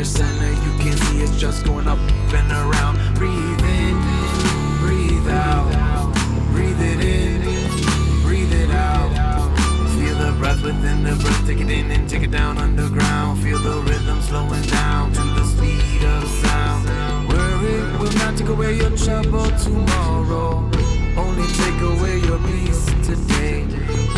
the center, you can see it's just going up and around. Breathe in, breathe out, breathe it in, breathe it out. Feel the breath within the breath, take it in and take it down underground. Feel the rhythm slowing down to the speed of sound. Worry will not take away your trouble tomorrow, only take away your peace today.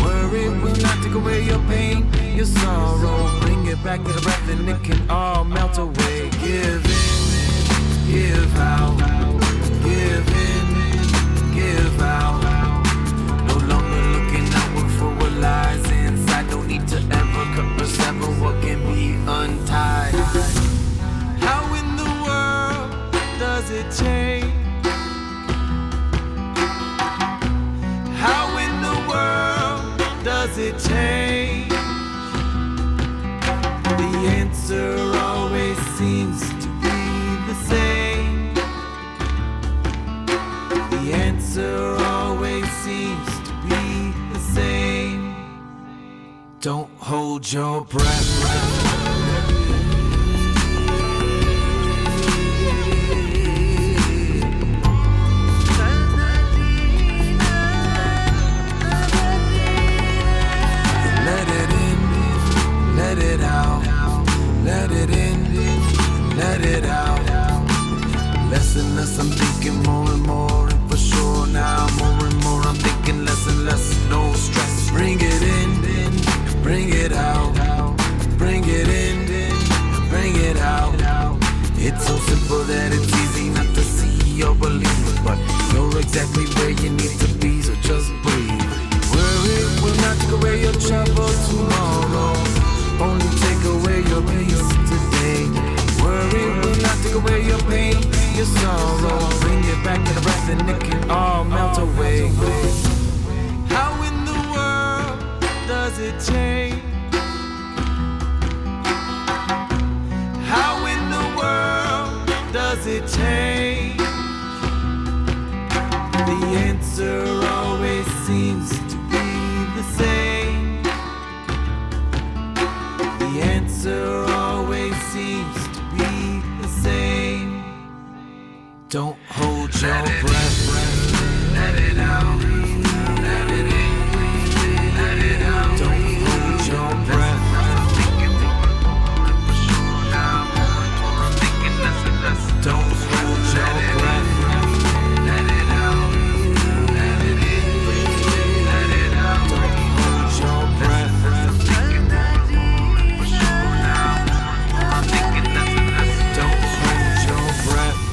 Worry will not take away your pain, your sorrow. Bring it back to the breath and it can all melt away. Give in, give out, give in, give out. No longer looking outward for what lies inside. Don't need to ever cut or sever what can be untied. How in the world does it change? How in the world does it change? The answer always seems to be the same. The answer always seems to be the same. Don't hold your breath. Let it out, let it in, let it out. Less and less I'm thinking more and more, and for sure now more and more I'm thinking less and less, no stress. Bring it in, bring it out, bring it in, bring it out. It's so simple that it's easy not to see or believe, but you're exactly where you need to be, so just breathe. Worry will not take away your trouble tomorrow, only take away your peace today. Worry will not take away your pain, your sorrow. Bring it back to the breath and it can all melt away. How in the world does it change? How in the world does it change? The answer always seems to be the same. The answer always seems to be the same. Don't hold your breath. Let it out. Let it in. Let it out. Don't hold your breath. I'm thinking more and more, and for sure now more and more I'm thinking less and less. Don't hold your breath. Let it out. Let it in. Let it out. Don't hold your breath. I'm thinking more and more, and for sure now more and more I'm thinking less and less. Don't hold your breath.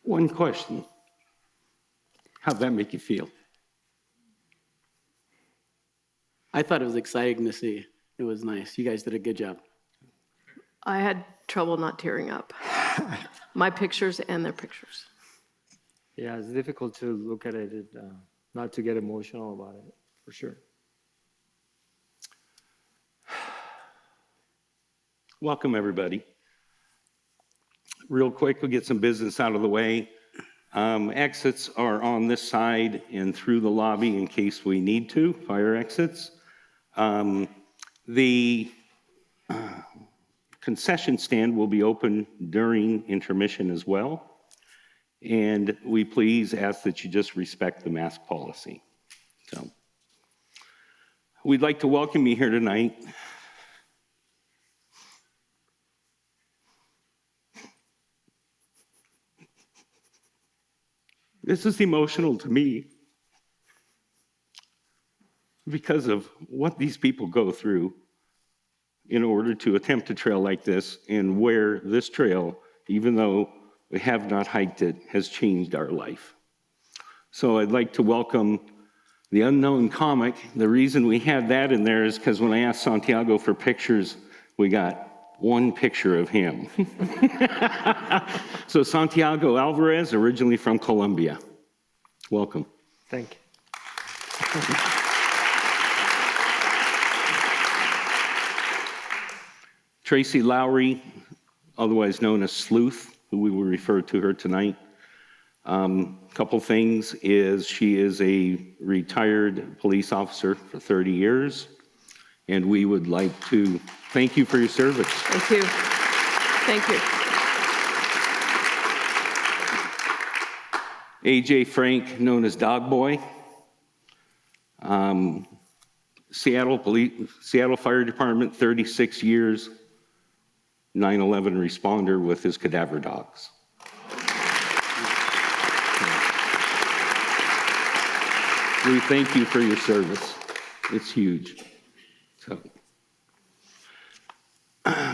One question. How'd that make you feel? I thought it was exciting to see. It was nice. You guys did a good job. I had trouble not tearing up. My pictures and their pictures. Yeah, it's difficult to look at it, not to get emotional about it, for sure. Welcome, everybody. Real quick, we'll get some business out of the way. Exits are on this side and through the lobby in case we need to, fire exits. The concession stand will be open during intermission as well. And we please ask that you just respect the mask policy. So, we'd like to welcome you here tonight. This is emotional to me because of what these people go through in order to attempt a trail like this, and where this trail, even though we have not hiked it, has changed our life. So I'd like to welcome the Unknown Comic. The reason we had that in there is because when I asked Santiago for pictures, we got one picture of him. So Santiago Alvarez, originally from Colombia. Welcome. Thank you. Tracy Lowry, otherwise known as Sleuth, who we will refer to her tonight. Couple things is she is a retired police officer for 30 years, and we would like to thank you for your service. Thank you. Thank you. AJ Frank, known as Dog Boy. Seattle Fire Department, 36 years, 9/11 responder with his cadaver dogs. We thank you for your service. It's huge. So,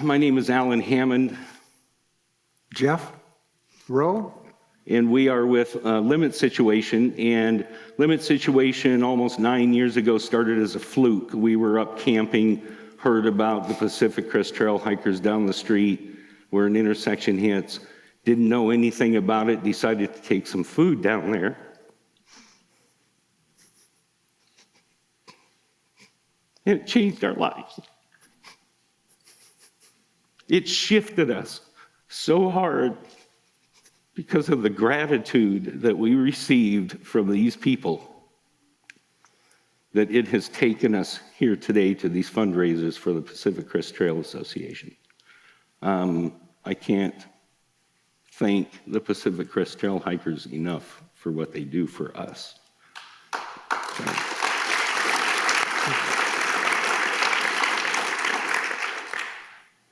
my name is Alan Hammond. Jeff Rowe? And we are with Limit Situation, and Limit Situation almost 9 years ago started as a fluke. We were up camping, heard about the Pacific Crest Trail hikers down the street where an intersection hits, didn't know anything about it, decided to take some food down there. And it changed our lives. It shifted us so hard because of the gratitude that we received from these people, that it has taken us here today to these fundraisers for the Pacific Crest Trail Association. I can't thank the Pacific Crest Trail hikers enough for what they do for us.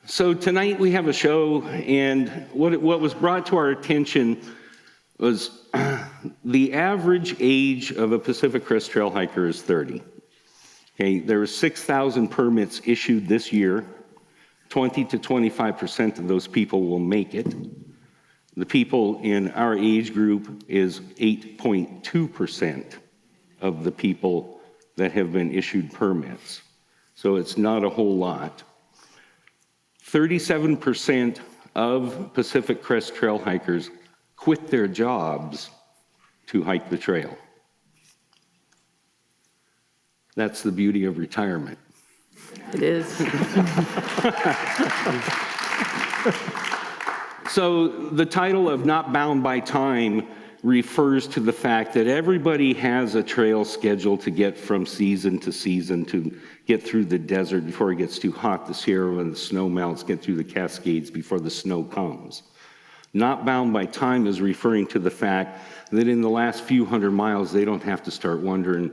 So tonight we have a show, and what was brought to our attention was the average age of a Pacific Crest Trail hiker is 30. Okay, there were 6,000 permits issued this year. 20 to 25% of those people will make it. The people in our age group is 8.2% of the people that have been issued permits. So it's not a whole lot. 37% of Pacific Crest Trail hikers quit their jobs to hike the trail. That's the beauty of retirement. It is. So the title of Not Bound by Time refers to the fact that everybody has a trail schedule to get from season to season, to get through the desert before it gets too hot, the Sierra when the snow melts, get through the Cascades before the snow comes. Not bound by time is referring to the fact that in the last few hundred miles, they don't have to start wondering,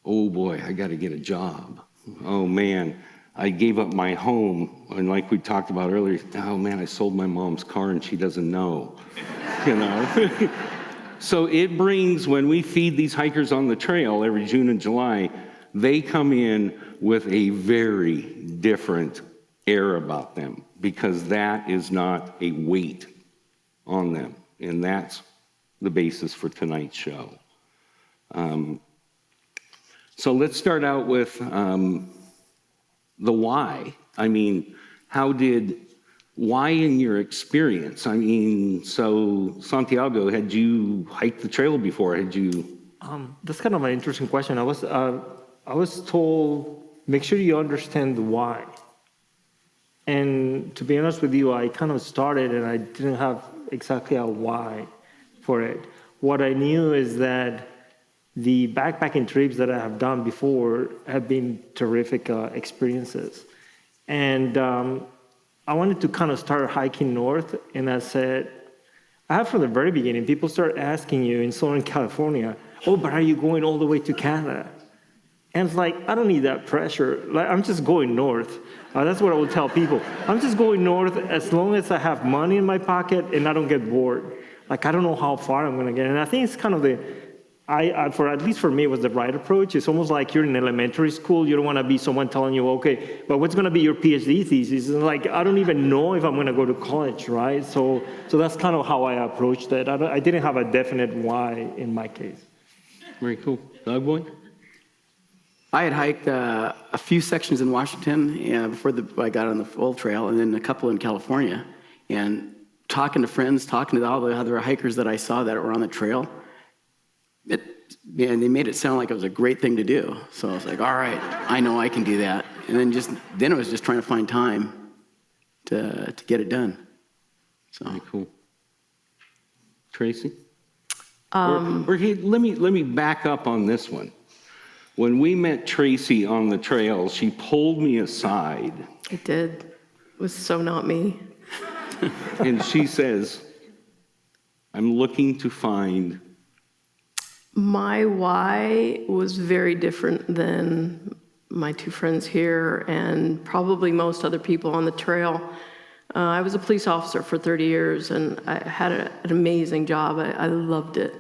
oh boy, I got to get a job. Oh man, I gave up my home. And like we talked about earlier, oh man, I sold my mom's car and she doesn't know, you know? So it brings, when we feed these hikers on the trail every June and July, they come in with a very different air about them, because that is not a weight on them. And that's the basis for tonight's show. So let's start out with the why. I mean, why in your experience? I mean, so Santiago, had you hiked the trail before? Had you? That's kind of an interesting question. I was told, make sure you understand the why. And to be honest with you, I kind of started and I didn't have exactly a why for it. What I knew is that the backpacking trips that I have done before have been terrific experiences. And I wanted to kind of start hiking north, and I said, I have from the very beginning, people start asking you in Southern California, oh, but are you going all the way to Canada? And it's like, I don't need that pressure. Like, I'm just going north. That's what I would tell people. I'm just going north as long as I have money in my pocket and I don't get bored. Like, I don't know how far I'm going to get. And I think it's kind of at least for me, it was the right approach. It's almost like you're in elementary school. You don't want to be someone telling you, okay, but what's going to be your PhD thesis? It's like, I don't even know if I'm going to go to college, right? So that's kind of how I approached it. I didn't have a definite why in my case. Very cool. Dog Boy? I had hiked a few sections in Washington before I got on the full trail, and then a couple in California. And talking to friends, talking to all the other hikers that I saw that were on the trail, they made it sound like it was a great thing to do. So I was like, all right, I know I can do that. And then it was just trying to find time to get it done. So Very cool. Tracy? Let me back up on this one. When we met Tracy on the trail, she pulled me aside. I did. It was so not me. And she says, I'm looking to find. My why was very different than my two friends here and probably most other people on the trail. I was a police officer for 30 years, and I had an amazing job. I loved it.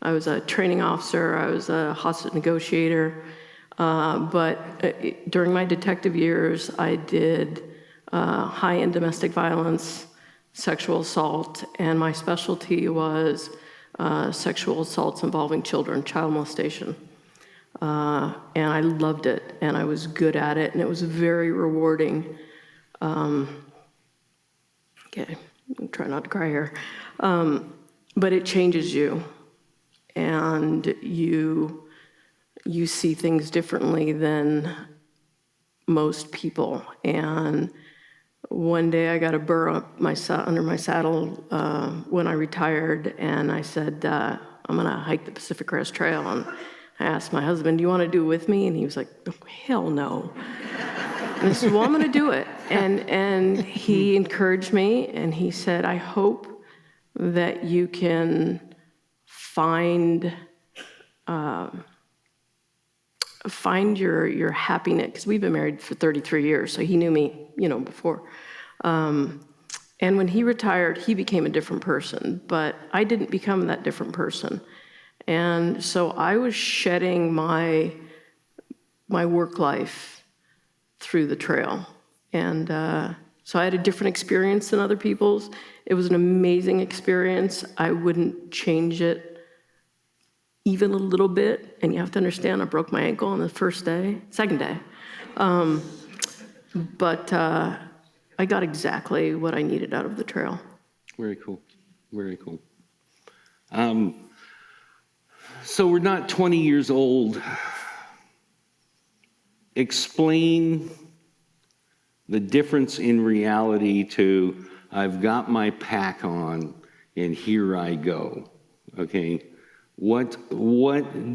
I was a training officer. I was a hostage negotiator. But during my detective years, I did high-end domestic violence, sexual assault, and my specialty was sexual assaults involving children, child molestation. And I loved it, and I was good at it, and it was very rewarding. Okay, I'll try not to cry here. But it changes you, and you see things differently than most people. And one day I got a burr up under my saddle when I retired, and I said, I'm gonna hike the Pacific Crest Trail. And I asked my husband, do you wanna do it with me? And he was like, oh, hell no. And I said, well, I'm gonna do it. And he encouraged me, and he said, I hope that you can find your happiness, because we've been married for 33 years, so he knew me, before. And when he retired, he became a different person, but I didn't become that different person. And so I was shedding my work life through the trail. And so I had a different experience than other people's. It was an amazing experience. I wouldn't change it even a little bit. And you have to understand, I broke my ankle on the second day. But I got exactly what I needed out of the trail. Very cool. Very cool. So we're not 20 years old. Explain the difference in reality to I've got my pack on and here I go. Okay. What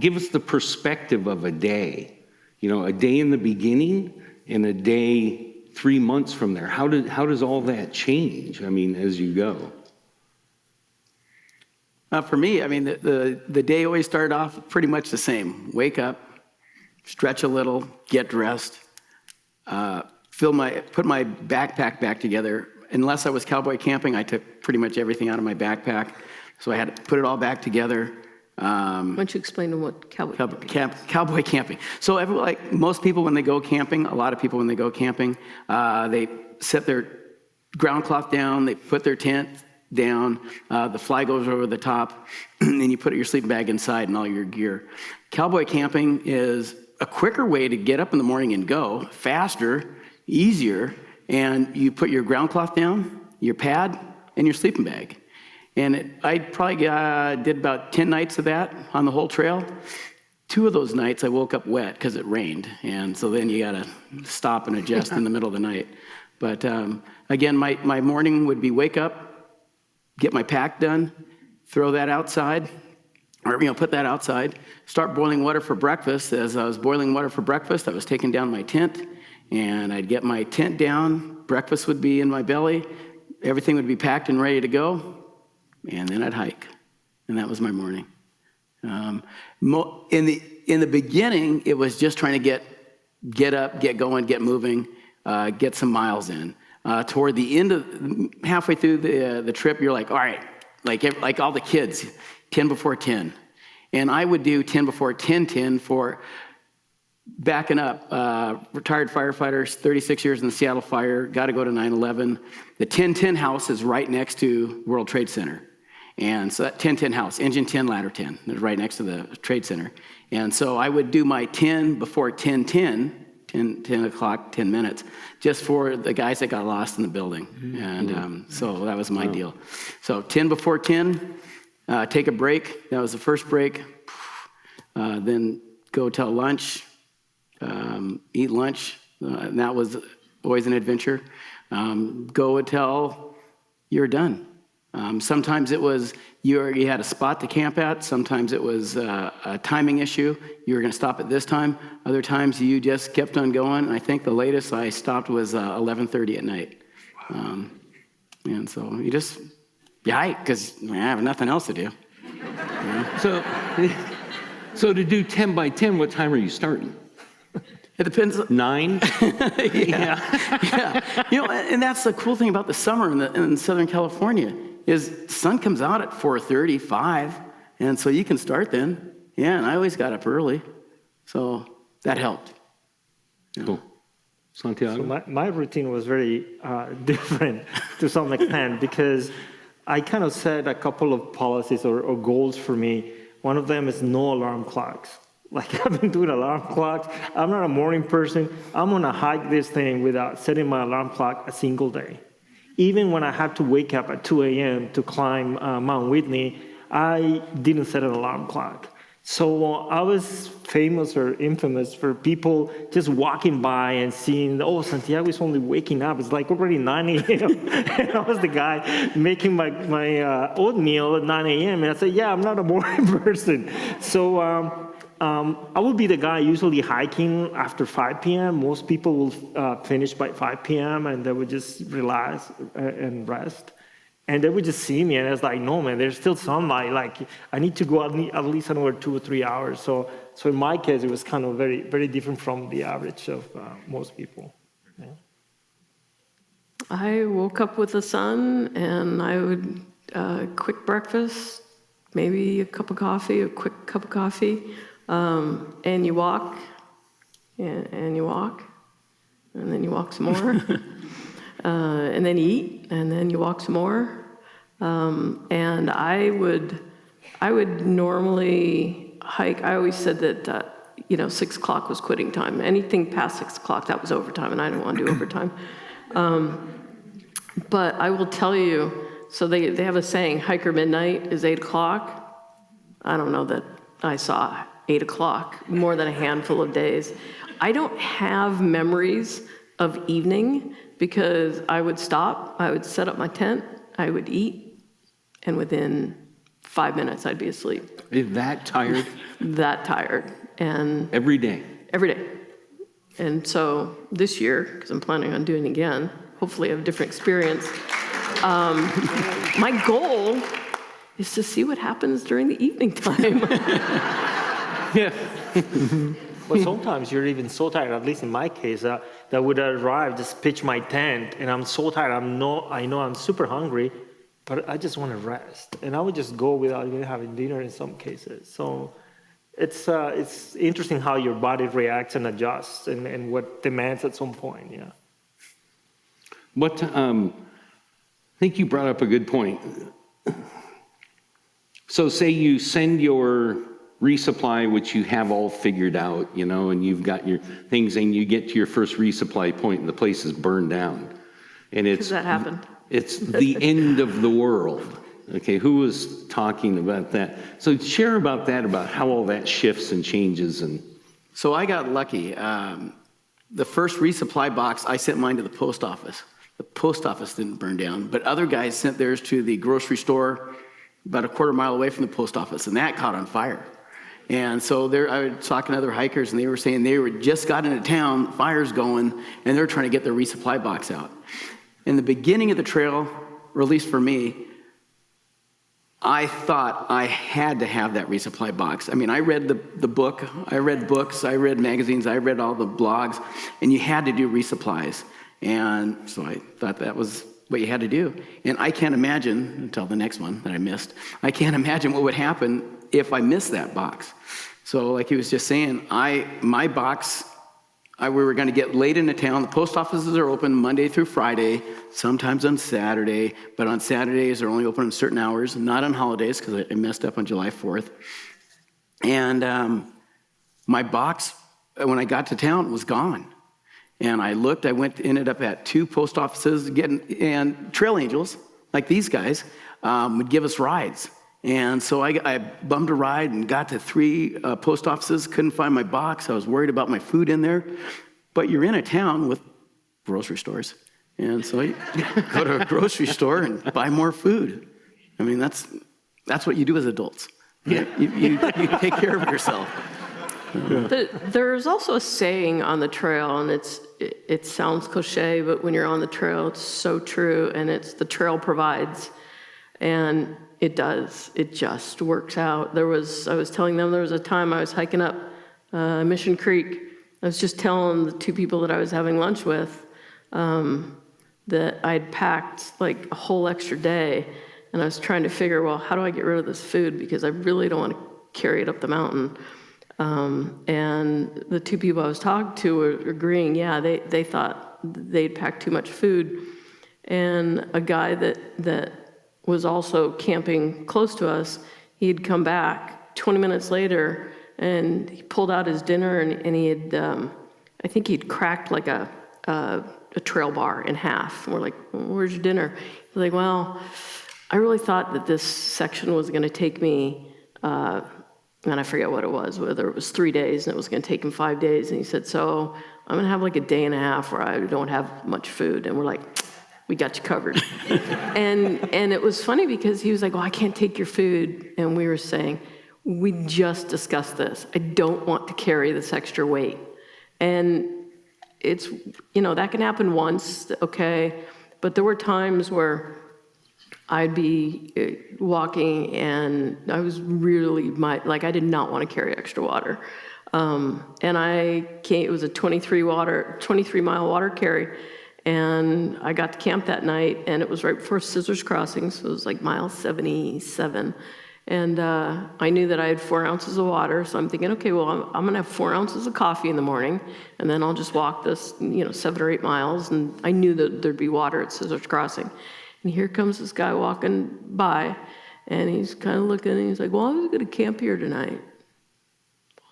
give us the perspective of a day, a day in the beginning and a day 3 months from there. How does all that change? As you go. For me, the day always started off pretty much the same. Wake up, stretch a little, get dressed, put my backpack back together. Unless I was cowboy camping, I took pretty much everything out of my backpack, so I had to put it all back together. Why don't you explain to what cowboy camping? So like most people when they go camping, a lot of people when they go camping, they set their ground cloth down, they put their tent down, the fly goes over the top, and then you put your sleeping bag inside and all your gear. Cowboy camping is a quicker way to get up in the morning and go, faster, easier, and you put your ground cloth down, your pad, and your sleeping bag. And I probably did about 10 nights of that on the whole trail. 2 of those nights I woke up wet because it rained, and so then you gotta stop and adjust in the middle of the night. But again, my morning would be wake up, get my pack done, throw that outside, or put that outside, start boiling water for breakfast. As I was boiling water for breakfast, I was taking down my tent, and I'd get my tent down, breakfast would be in my belly, everything would be packed and ready to go, and then I'd hike. And that was my morning. In the beginning, it was just trying to get up, get going, get moving, get some miles in. Toward the end halfway through the trip, you're like, all right, like all the kids, 10 before 10. And I would do 10 before 10 for backing up, retired firefighters, 36 years in the Seattle fire, got to go to 9/11. The 1010 house is right next to World Trade Center. And so that 10-10 house, engine 10, ladder 10, they're right next to the trade center. And so I would do my 10 before 10 o'clock, 10 minutes, just for the guys that got lost in the building. And so that was my deal. So 10 before 10, take a break. That was the first break. Then go till lunch, eat lunch. And that was always an adventure. Go until you're done. Sometimes it was you had a spot to camp at. Sometimes it was a timing issue. You were going to stop at this time. Other times you just kept on going. And I think the latest I stopped was 11:30 at night. And so you just hike because I have nothing else to do. So to do 10 by 10, what time are you starting? It depends. 9? Yeah. And that's the cool thing about the summer in Southern California is the sun comes out at 4:30, 5, and so you can start then. Yeah, and I always got up early, so that helped. Cool. Santiago? So my routine was very different to some extent because I kind of set a couple of policies or goals for me. One of them is no alarm clocks. Like I've been doing alarm clocks. I'm not a morning person. I'm gonna hike this thing without setting my alarm clock a single day. Even when I had to wake up at 2 a.m. to climb Mount Whitney, I didn't set an alarm clock. So I was famous or infamous for people just walking by and seeing, oh, Santiago is only waking up. It's like already 9 a.m. And I was the guy making my oatmeal at 9 a.m. And I said, yeah, I'm not a morning person. So I would be the guy usually hiking after 5 p.m. Most people will finish by 5 p.m. and they would just relax and rest. And they would just see me, and I was like, no, man, there's still sunlight. Like, I need to go at least another 2 or 3 hours. So in my case, it was kind of very, very different from the average of most people. Yeah. I woke up with the sun, and I would quick breakfast, maybe a quick cup of coffee, and you walk, and you walk, and then you walk some more. And then you eat, and then you walk some more. And I would normally hike. I always said that 6 o'clock was quitting time. Anything past 6 o'clock, that was overtime, and I didn't want to do overtime. But I will tell you, so they have a saying, hiker midnight is 8 o'clock. I don't know that I saw 8 o'clock more than a handful of days. I don't have memories of evening, because I would stop, I would set up my tent, I would eat, and within 5 minutes I'd be asleep. Are you that tired? That tired. And Every day? every day. And so this year, because I'm planning on doing it again, hopefully I have a different experience, my goal is to see what happens during the evening time. Yeah. But sometimes you're even so tired, at least in my case, that would arrive, just pitch my tent, and I'm so tired. I know I'm super hungry, but I just want to rest. And I would just go without even having dinner in some cases. So it's interesting how your body reacts and adjusts and what demands at some point, yeah. What, I think you brought up a good point. So say you send your resupply, which you have all figured out, and you've got your things, and you get to your first resupply point and the place is burned down. And Because that happened. It's the end of the world. Okay, who was talking about that? So share about that, about how all that shifts and changes. And So I got lucky. The first resupply box, I sent mine to the post office. The post office didn't burn down, but other guys sent theirs to the grocery store about a quarter mile away from the post office, and that caught on fire. And so I was talking to other hikers, and they were saying they were just got into town, fire's going, and they're trying to get their resupply box out. In the beginning of the trail, or at least for me, I thought I had to have that resupply box. I mean, I read the book, I read books, I read magazines, I read all the blogs, and you had to do resupplies. And so I thought that was what you had to do. And I can't imagine, until the next one that I missed, I can't imagine what would happen if I missed that box. So like he was just saying, my box, we were going to get late into town. The post offices are open Monday through Friday, sometimes on Saturday, but on Saturdays they're only open on certain hours, not on holidays because I messed up on July 4th. And my box, when I got to town, was gone. And I looked, ended up at 2 post offices and Trail Angels, like these guys, would give us rides. And so I bummed a ride and got to 3 post offices, couldn't find my box. I was worried about my food in there. But you're in a town with grocery stores. And so you go to a grocery store and buy more food. I mean, that's what you do as adults. You take care of yourself. There's also a saying on the trail, and it sounds cliche, but when you're on the trail, it's so true, and it's the trail provides. And it does. It just works out. I was telling them there was a time I was hiking up Mission Creek. I was just telling the 2 people that I was having lunch with that I'd packed like a whole extra day, and I was trying to figure, well, how do I get rid of this food? Because I really don't want to carry it up the mountain. And the 2 people I was talking to were agreeing, yeah, they thought they'd packed too much food. And a guy that was also camping close to us, he'd come back 20 minutes later and he pulled out his dinner and he had, I think he'd cracked like a trail bar in half. And we're like, where's your dinner? He's like, well, I really thought that this section was gonna take me, and I forget what it was, whether it was 3 days and it was gonna take him 5 days. And he said, so I'm gonna have like a day and a half where I don't have much food. And we're like, we got you covered. and it was funny because he was like, well, I can't take your food. And we were saying, we just discussed this. I don't want to carry this extra weight. And it's, that can happen once, okay? But there were times where I'd be walking and I was really, I did not want to carry extra water. And it was a 23-mile water carry. And I got to camp that night, and it was right before Scissors Crossing, so it was like mile 77. And I knew that I had 4 ounces of water, so I'm thinking, okay, well, I'm gonna have 4 ounces of coffee in the morning, and then I'll just walk this, 7 or 8 miles, and I knew that there'd be water at Scissors Crossing. And here comes this guy walking by, and he's kind of looking, and he's like, well, I was gonna camp here tonight.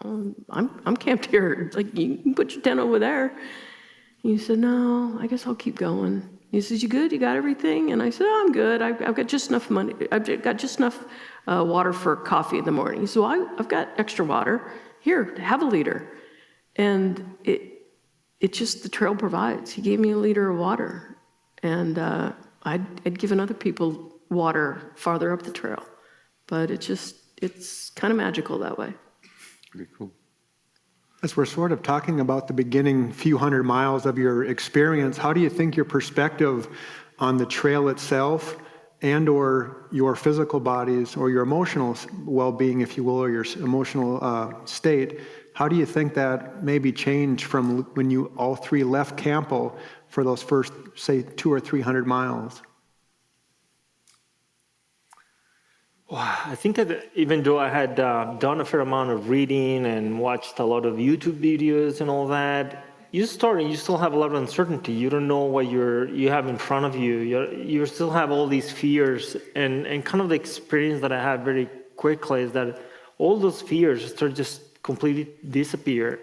I'm camped here. It's like, you can put your tent over there. He said, no, I guess I'll keep going. He says, you good? You got everything? And I said, oh, I'm good. I've got just enough money. I've got just enough water for coffee in the morning. He said, well, I've got extra water. Here, have a liter. And it just, the trail provides. He gave me a liter of water. And I'd given other people water farther up the trail. But it's kind of magical that way. Pretty cool. As we're sort of talking about the beginning few hundred miles of your experience, how do you think your perspective on the trail itself and or your physical bodies or your emotional well-being, if you will, or your emotional state, how do you think that maybe changed from when you all 3 left Campo for those first, say, 200 or 300 miles? Well, I think that even though I had done a fair amount of reading and watched a lot of YouTube videos and all that, you still have a lot of uncertainty. You don't know what you have in front of you. You still have all these fears, and kind of the experience that I had very quickly is that all those fears start just completely disappear.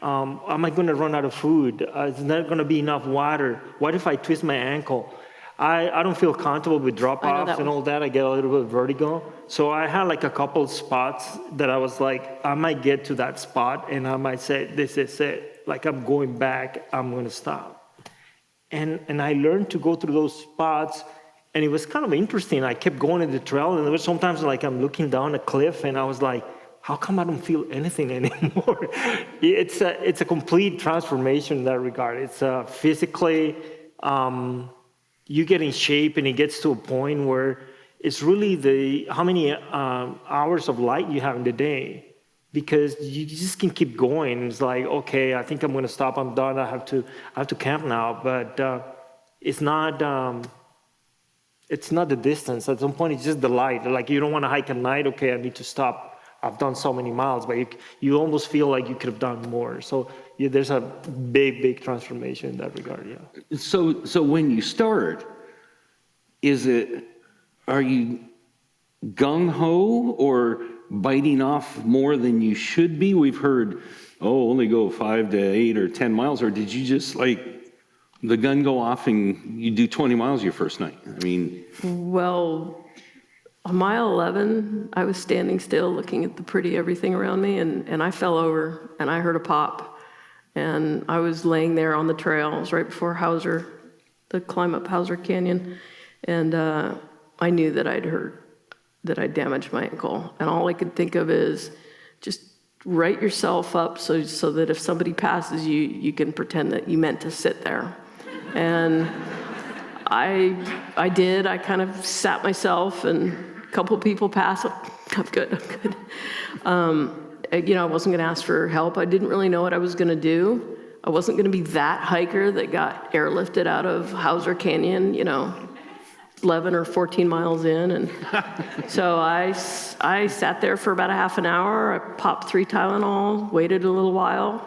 Am I going to run out of food? Is there going to be enough water? What if I twist my ankle? I don't feel comfortable with drop-offs and all that. I get a little bit of vertigo. So I had like a couple of spots that I was like, I might get to that spot and I might say, this is it. Like I'm going back, I'm going to stop. And I learned to go through those spots, and it was kind of interesting. I kept going in the trail, and there was sometimes like I'm looking down a cliff and I was like, how come I don't feel anything anymore? It's a complete transformation in that regard. It's physically, you get in shape, and it gets to a point where it's really how many hours of light you have in the day, because you just can keep going. It's like, okay, I think I'm going to stop. I'm done. I have to camp now. But it's not the distance. At some point, it's just the light. Like you don't want to hike at night. Okay, I need to stop I've done so many miles, but you almost feel like you could have done more. So yeah, there's a big transformation in that regard, yeah. So when you start, are you gung-ho or biting off more than you should be? We've heard, only go 5 to 8 or 10 miles, or did you just the gun go off and you do 20 miles your first night? I mean, Well, on mile 11, I was standing still looking at the pretty everything around me, and I fell over, and I heard a pop. And I was laying there on the trail. It was right before Hauser, the climb up Hauser Canyon. And I knew that I'd damaged my ankle. And all I could think of is just write yourself up so that if somebody passes you, you can pretend that you meant to sit there. And I did. I kind of sat myself, and a couple people passed. I'm good. I wasn't going to ask for help. I didn't really know what I was going to do. I wasn't going to be that hiker that got airlifted out of Hauser Canyon, 11 or 14 miles in. And so I sat there for about a half an hour. I popped 3 Tylenol, waited a little while,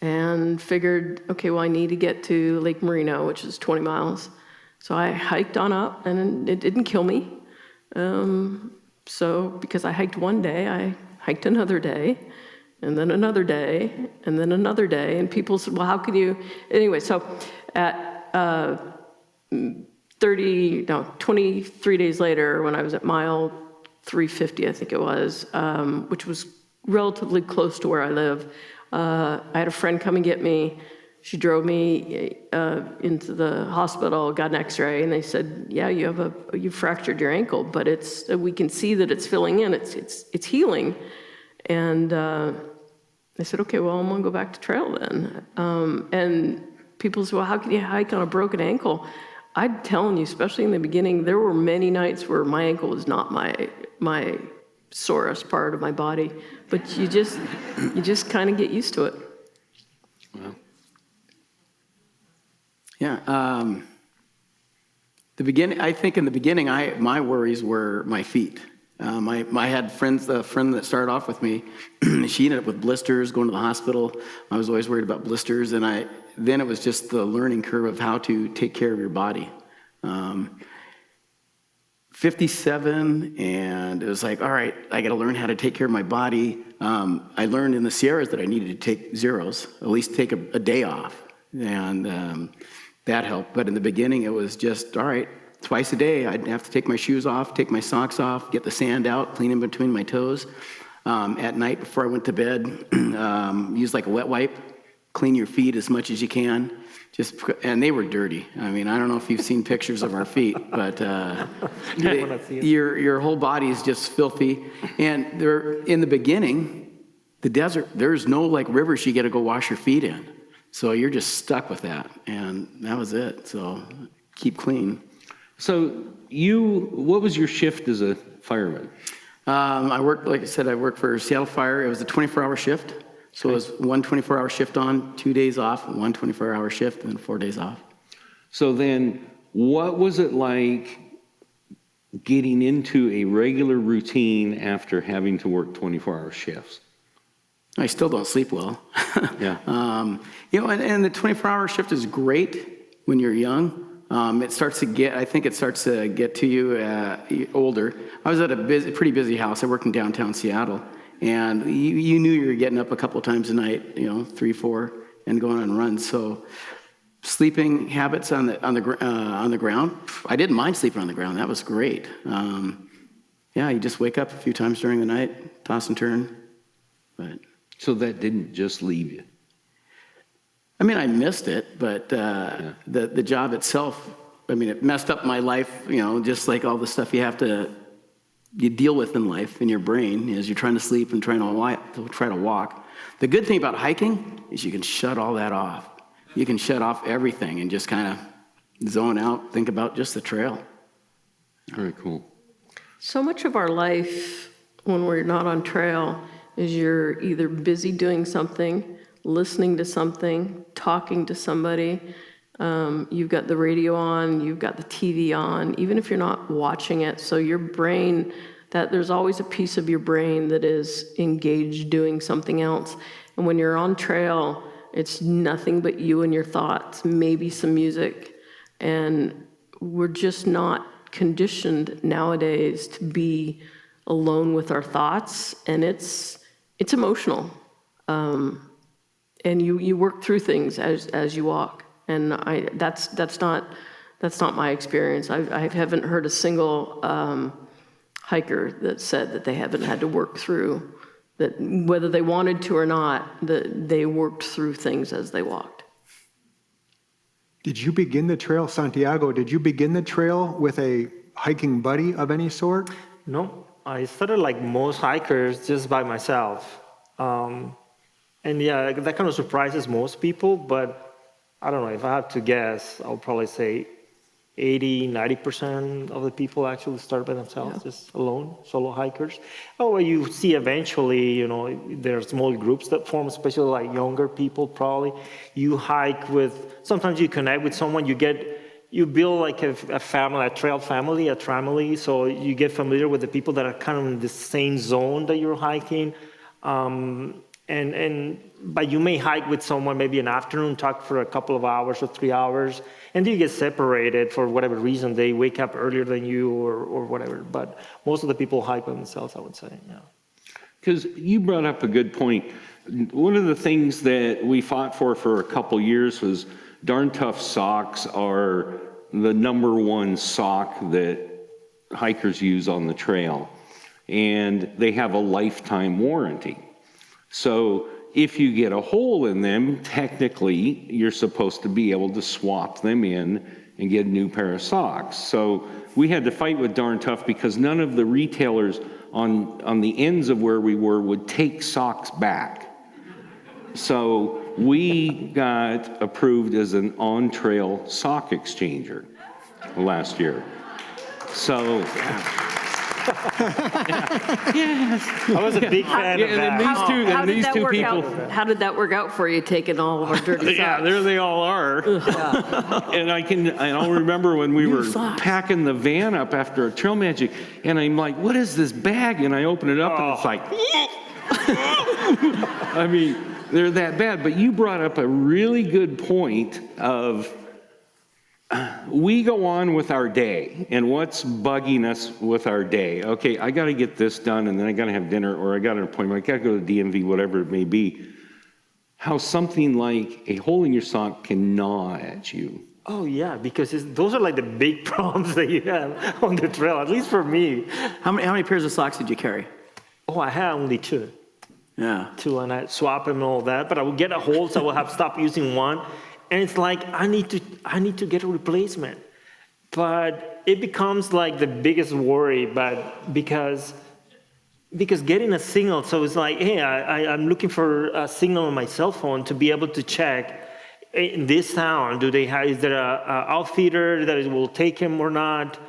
and figured, okay, well, I need to get to Lake Merino, which is 20 miles. So I hiked on up, and it didn't kill me. So because I hiked one day, I hiked another day, and then another day, and then another day. And people said, well, how can you? Anyway, so at 23 days later, when I was at mile 350, I think it was, which was relatively close to where I live, I had a friend come and get me. She drove me into the hospital, got an x-ray, and they said, yeah, you fractured your ankle, but we can see that it's filling in, it's healing. And I said, okay, well, I'm gonna go back to trail then. And people said, well, how can you hike on a broken ankle? I'm telling you, especially in the beginning, there were many nights where my ankle was not my sorest part of my body, but you just kind of get used to it. well, Yeah. I think in the beginning, my worries were my feet. I had a friend that started off with me, she ended up with blisters, going to the hospital. I was always worried about blisters, and then it was just the learning curve of how to take care of your body. 57, and it was like, all right, I got to learn how to take care of my body. I learned in the Sierras that I needed to take zeros, at least take a day off, and that helped. But in the beginning, it was just, all right, twice a day, I'd have to take my shoes off, take my socks off, get the sand out, clean in between my toes. At night, before I went to bed, use like a wet wipe, clean your feet as much as you can. And they were dirty. I mean, I don't know if you've seen pictures of our feet, but your whole body is just filthy. And in the beginning, the desert, there's no like rivers you got to go wash your feet in. So you're just stuck with that, and that was it. So keep clean. so what was your shift as a fireman? I worked for Seattle Fire. It was a 24-hour shift. So it was one 24-hour shift on, 2 days off, one 24-hour shift, and then 4 days off. So then, what was it like getting into a regular routine after having to work 24-hour shifts? I still don't sleep well. Yeah. And the 24-hour shift is great when you're young. It starts to get to you older. I was at a pretty busy house. I worked in downtown Seattle. And you knew you were getting up a couple times a night, 3, 4, and going on runs. So sleeping habits on the ground, I didn't mind sleeping on the ground. That was great. You just wake up a few times during the night, toss and turn. But So that didn't just leave you? I mean, I missed it, but the job itself, it messed up my life, just like all the stuff you deal with in life, in your brain, as you're trying to sleep and try to walk. The good thing about hiking is you can shut all that off. You can shut off everything and just kind of zone out, think about just the trail. Very cool. So much of our life when we're not on trail is you're either busy doing something, listening to something, talking to somebody. You've got the radio on, you've got the TV on, even if you're not watching it. So your brain that there's always a piece of your brain that is engaged doing something else. And when you're on trail, it's nothing but you and your thoughts, maybe some music. And we're just not conditioned nowadays to be alone with our thoughts, and it's emotional. And you work through things as you walk. And that's not my experience. I haven't heard a single hiker that said that they haven't had to work through, that whether they wanted to or not, that they worked through things as they walked. Did you begin the trail, Santiago, did you begin the trail with a hiking buddy of any sort? No, I started like most hikers just by myself. And yeah, that kind of surprises most people, but I don't know, if I have to guess, I'll probably say 80-90% of the people actually start by themselves, just alone, solo hikers. Oh, you see eventually, there are small groups that form, especially like younger people probably. You hike with, sometimes you connect with someone, you build like a family, a trail family, a tramily, so you get familiar with the people that are kind of in the same zone that you're hiking. But you may hike with someone maybe an afternoon, talk for a couple of hours or 3 hours, and then you get separated for whatever reason. They wake up earlier than you or whatever. But most of the people hike by themselves, I would say, yeah. Because you brought up a good point. One of the things that we fought for a couple years was Darn Tough socks are the number one sock that hikers use on the trail. And they have a lifetime warranty. So if you get a hole in them, technically, you're supposed to be able to swap them in and get a new pair of socks. So we had to fight with Darn Tough because none of the retailers on the ends of where we were would take socks back. So we got approved as an on-trail sock exchanger last year. So... Yes. I was a big fan of that. How did that work out for you, taking all of our dirty socks? Yeah, there they all are. And I'll remember when we were packing the van up after a Trail Magic, and I'm like, what is this bag? And I open it up, and it's like, I mean, they're that bad. But you brought up a really good point of, we go on with our day, and what's bugging us with our day? Okay, I got to get this done, and then I got to have dinner, or I got an appointment, I got to go to the DMV, whatever it may be. How something like a hole in your sock can gnaw at you. Oh yeah, because those are like the big problems that you have on the trail, at least for me. How many pairs of socks did you carry? Oh, I had only two. Yeah. Two, and I swap them and all that, but I would get a hole, so I would have stopped using one. And it's like, I need to get a replacement. But it becomes like the biggest worry, but because getting a signal, so it's like, hey, I'm looking for a signal on my cell phone to be able to check in this town, is there a outfitter that will take him or not?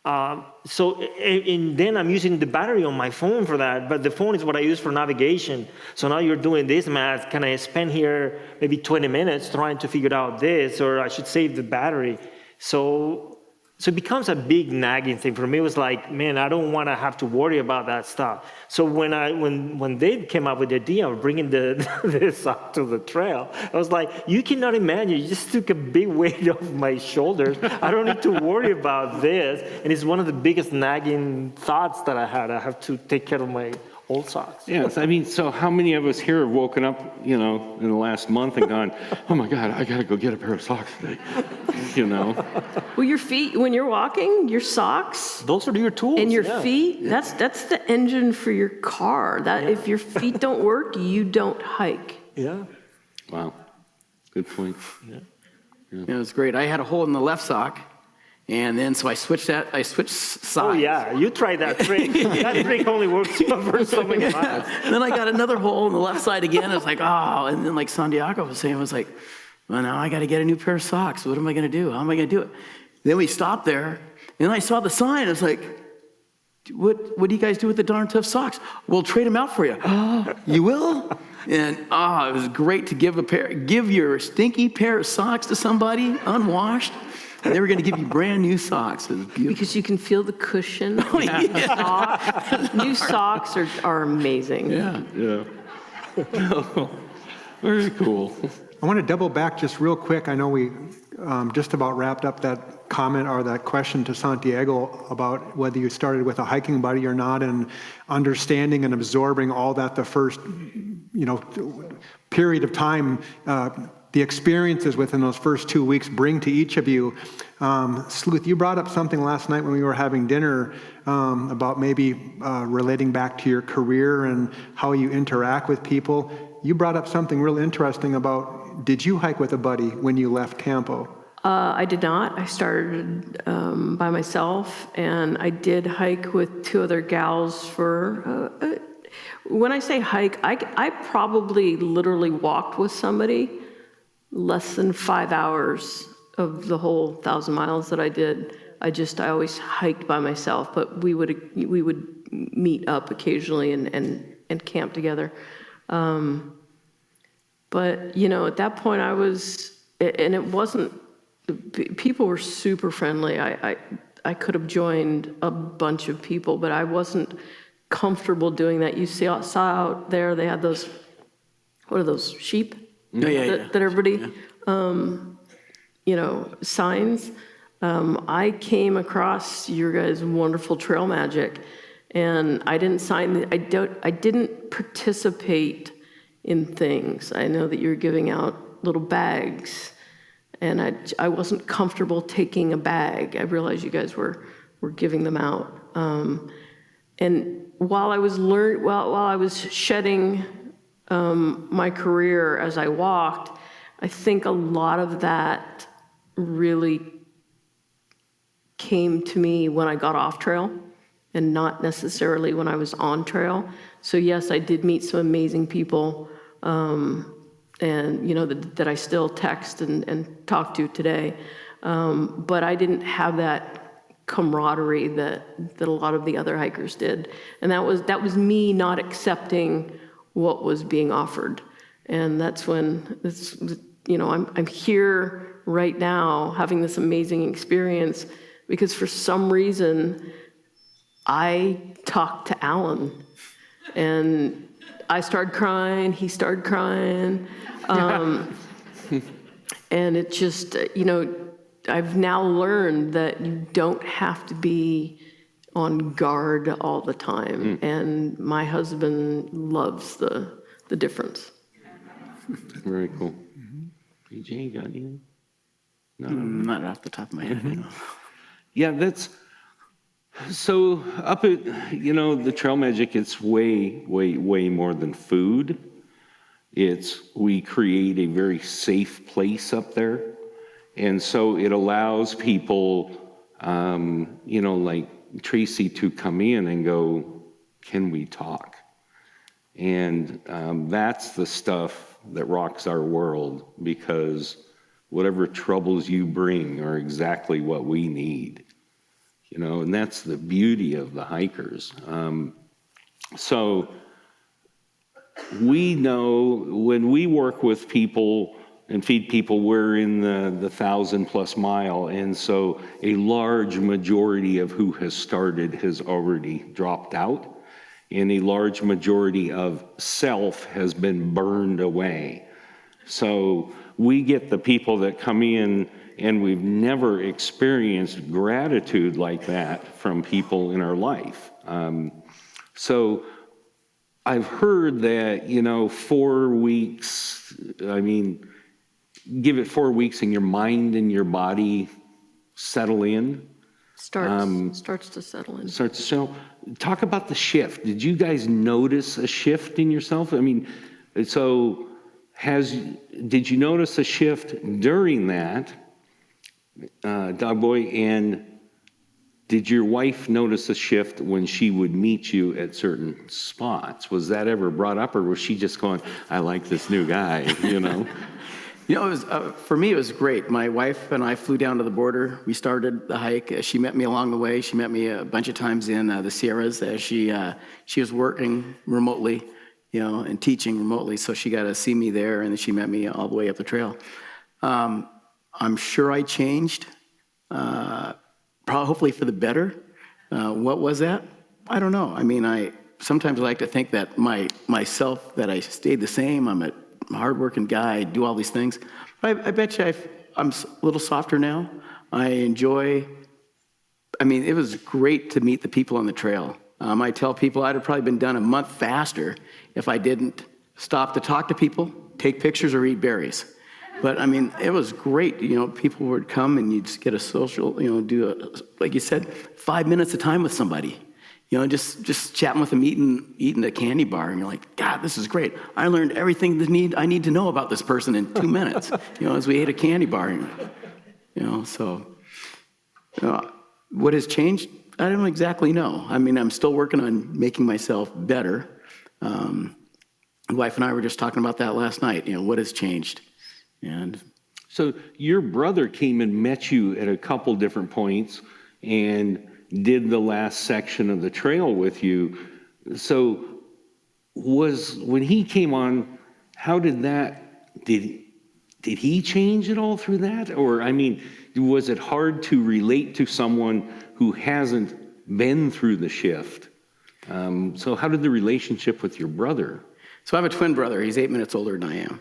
And then I'm using the battery on my phone for that, but the phone is what I use for navigation. So now you're doing this math. Can I spend here maybe 20 minutes trying to figure out this, or I should save the battery? So it becomes a big nagging thing. For me, it was like, man, I don't want to have to worry about that stuff. So when they came up with the idea of bringing this up to the trail, I was like, you cannot imagine, you just took a big weight off my shoulders. I don't need to worry about this. And it's one of the biggest nagging thoughts that I had. I have to take care of my old socks. Yes, I mean, so how many of us here have woken up, in the last month and gone, oh my God, I got to go get a pair of socks today, Well, your feet, when you're walking, your socks. Those are your tools. And your feet, that's the engine for your car. If your feet don't work, you don't hike. Yeah. Wow, good point. Yeah, it was great. I had a hole in the left sock, and then so I switched sides. Oh yeah, you tried that trick. That trick only works for so many times. And then I got another hole in the left side again. I was like, oh, and then like Santiago was saying, I was like, well, now I got to get a new pair of socks. What am I going to do? How am I going to do it? Then we stopped there, and I saw the sign. I was like, what do you guys do with the Darn Tough socks? We'll trade them out for you. Oh, you will? And it was great to give your stinky pair of socks to somebody, unwashed. And they were going to give you brand new socks. It was beautiful. Because you can feel the cushion. Socks. New socks are amazing. Yeah. Yeah. Very cool. I want to double back just real quick. I know we just about wrapped up that comment or that question to Santiago about whether you started with a hiking buddy or not, and understanding and absorbing all that the first, period of time, the experiences within those first 2 weeks bring to each of you. Sleuth, you brought up something last night when we were having dinner about maybe relating back to your career and how you interact with people. You brought up something real interesting about, did you hike with a buddy when you left Campo? I did not. I started by myself, and I did hike with two other gals for, when I say hike, I probably literally walked with somebody less than 5 hours of the whole 1,000 miles that I did. I always hiked by myself, but we would meet up occasionally and camp together. But, at that point I was, and it wasn't, people were super friendly. I could have joined a bunch of people, but I wasn't comfortable doing that. You saw out there, they had those, what are those, sheep? That everybody, signs. I came across your guys' wonderful Trail Magic, and I didn't sign, I didn't participate in things. I know that you're giving out little bags, and I wasn't comfortable taking a bag. I realized you guys were giving them out. And while I was shedding my career as I walked, I think a lot of that really came to me when I got off trail and not necessarily when I was on trail. So yes, I did meet some amazing people, and that I still text and talk to today. But I didn't have that camaraderie that a lot of the other hikers did, and that was me not accepting what was being offered. And that's when I'm here right now having this amazing experience because for some reason I talked to Alan, and I started crying, he started crying, and it just, I've now learned that you don't have to be on guard all the time, and my husband loves the difference. Very cool. PJ, you got anything? No. Not off the top of my head. Yeah, that's so up at, the Trail Magic, it's way, way, way more than food. We create a very safe place up there. And so it allows people, like Tracy, to come in and go, can we talk? And that's the stuff that rocks our world, because whatever troubles you bring are exactly what we need. And that's the beauty of the hikers. So we know when we work with people and feed people, we're in the 1,000+ mile. And so a large majority of who has started has already dropped out. And a large majority of self has been burned away. So we get the people that come in, and we've never experienced gratitude like that from people in our life. So I've heard that, 4 weeks, give it 4 weeks and your mind and your body settle in. Starts to settle in. Starts to settle. Talk about the shift. Did you guys notice a shift in yourself? Did you notice a shift during that, Dog Boy? And did your wife notice a shift when she would meet you at certain spots? Was that ever brought up, or was she just going, I like this new guy, It was, for me, it was great. My wife and I flew down to the border. We started the hike. She met me along the way. She met me a bunch of times in the Sierras as she was working remotely, and teaching remotely. So she got to see me there, and then she met me all the way up the trail. I'm sure I changed hopefully for the better. What was that? I don't know. I mean, I sometimes like to think that myself, that I stayed the same. I'm a hardworking guy, I do all these things. But I bet you I'm a little softer now. I enjoy, I mean, it was great to meet the people on the trail. I tell people I'd have probably been done a month faster if I didn't stop to talk to people, take pictures, or eat berries. But I mean, it was great. You know, people would come and you'd just get a social, you know, like you said, 5 minutes of time with somebody. You know, just chatting with them, eating a candy bar, and you're like, God, this is great. I learned everything I need to know about this person in 2 minutes. You know, as we ate a candy bar, you know. So, what has changed? I don't exactly know. I mean, I'm still working on making myself better. My wife and I were just talking about that last night. You know, what has changed? And So your brother came and met you at a couple different points and did the last section of the trail with you. So when he came on, how did he change at all through that? Or, I mean, was it hard to relate to someone who hasn't been through the shift? So how did the relationship with your brother? so I have a twin brother. He's 8 minutes older than I am.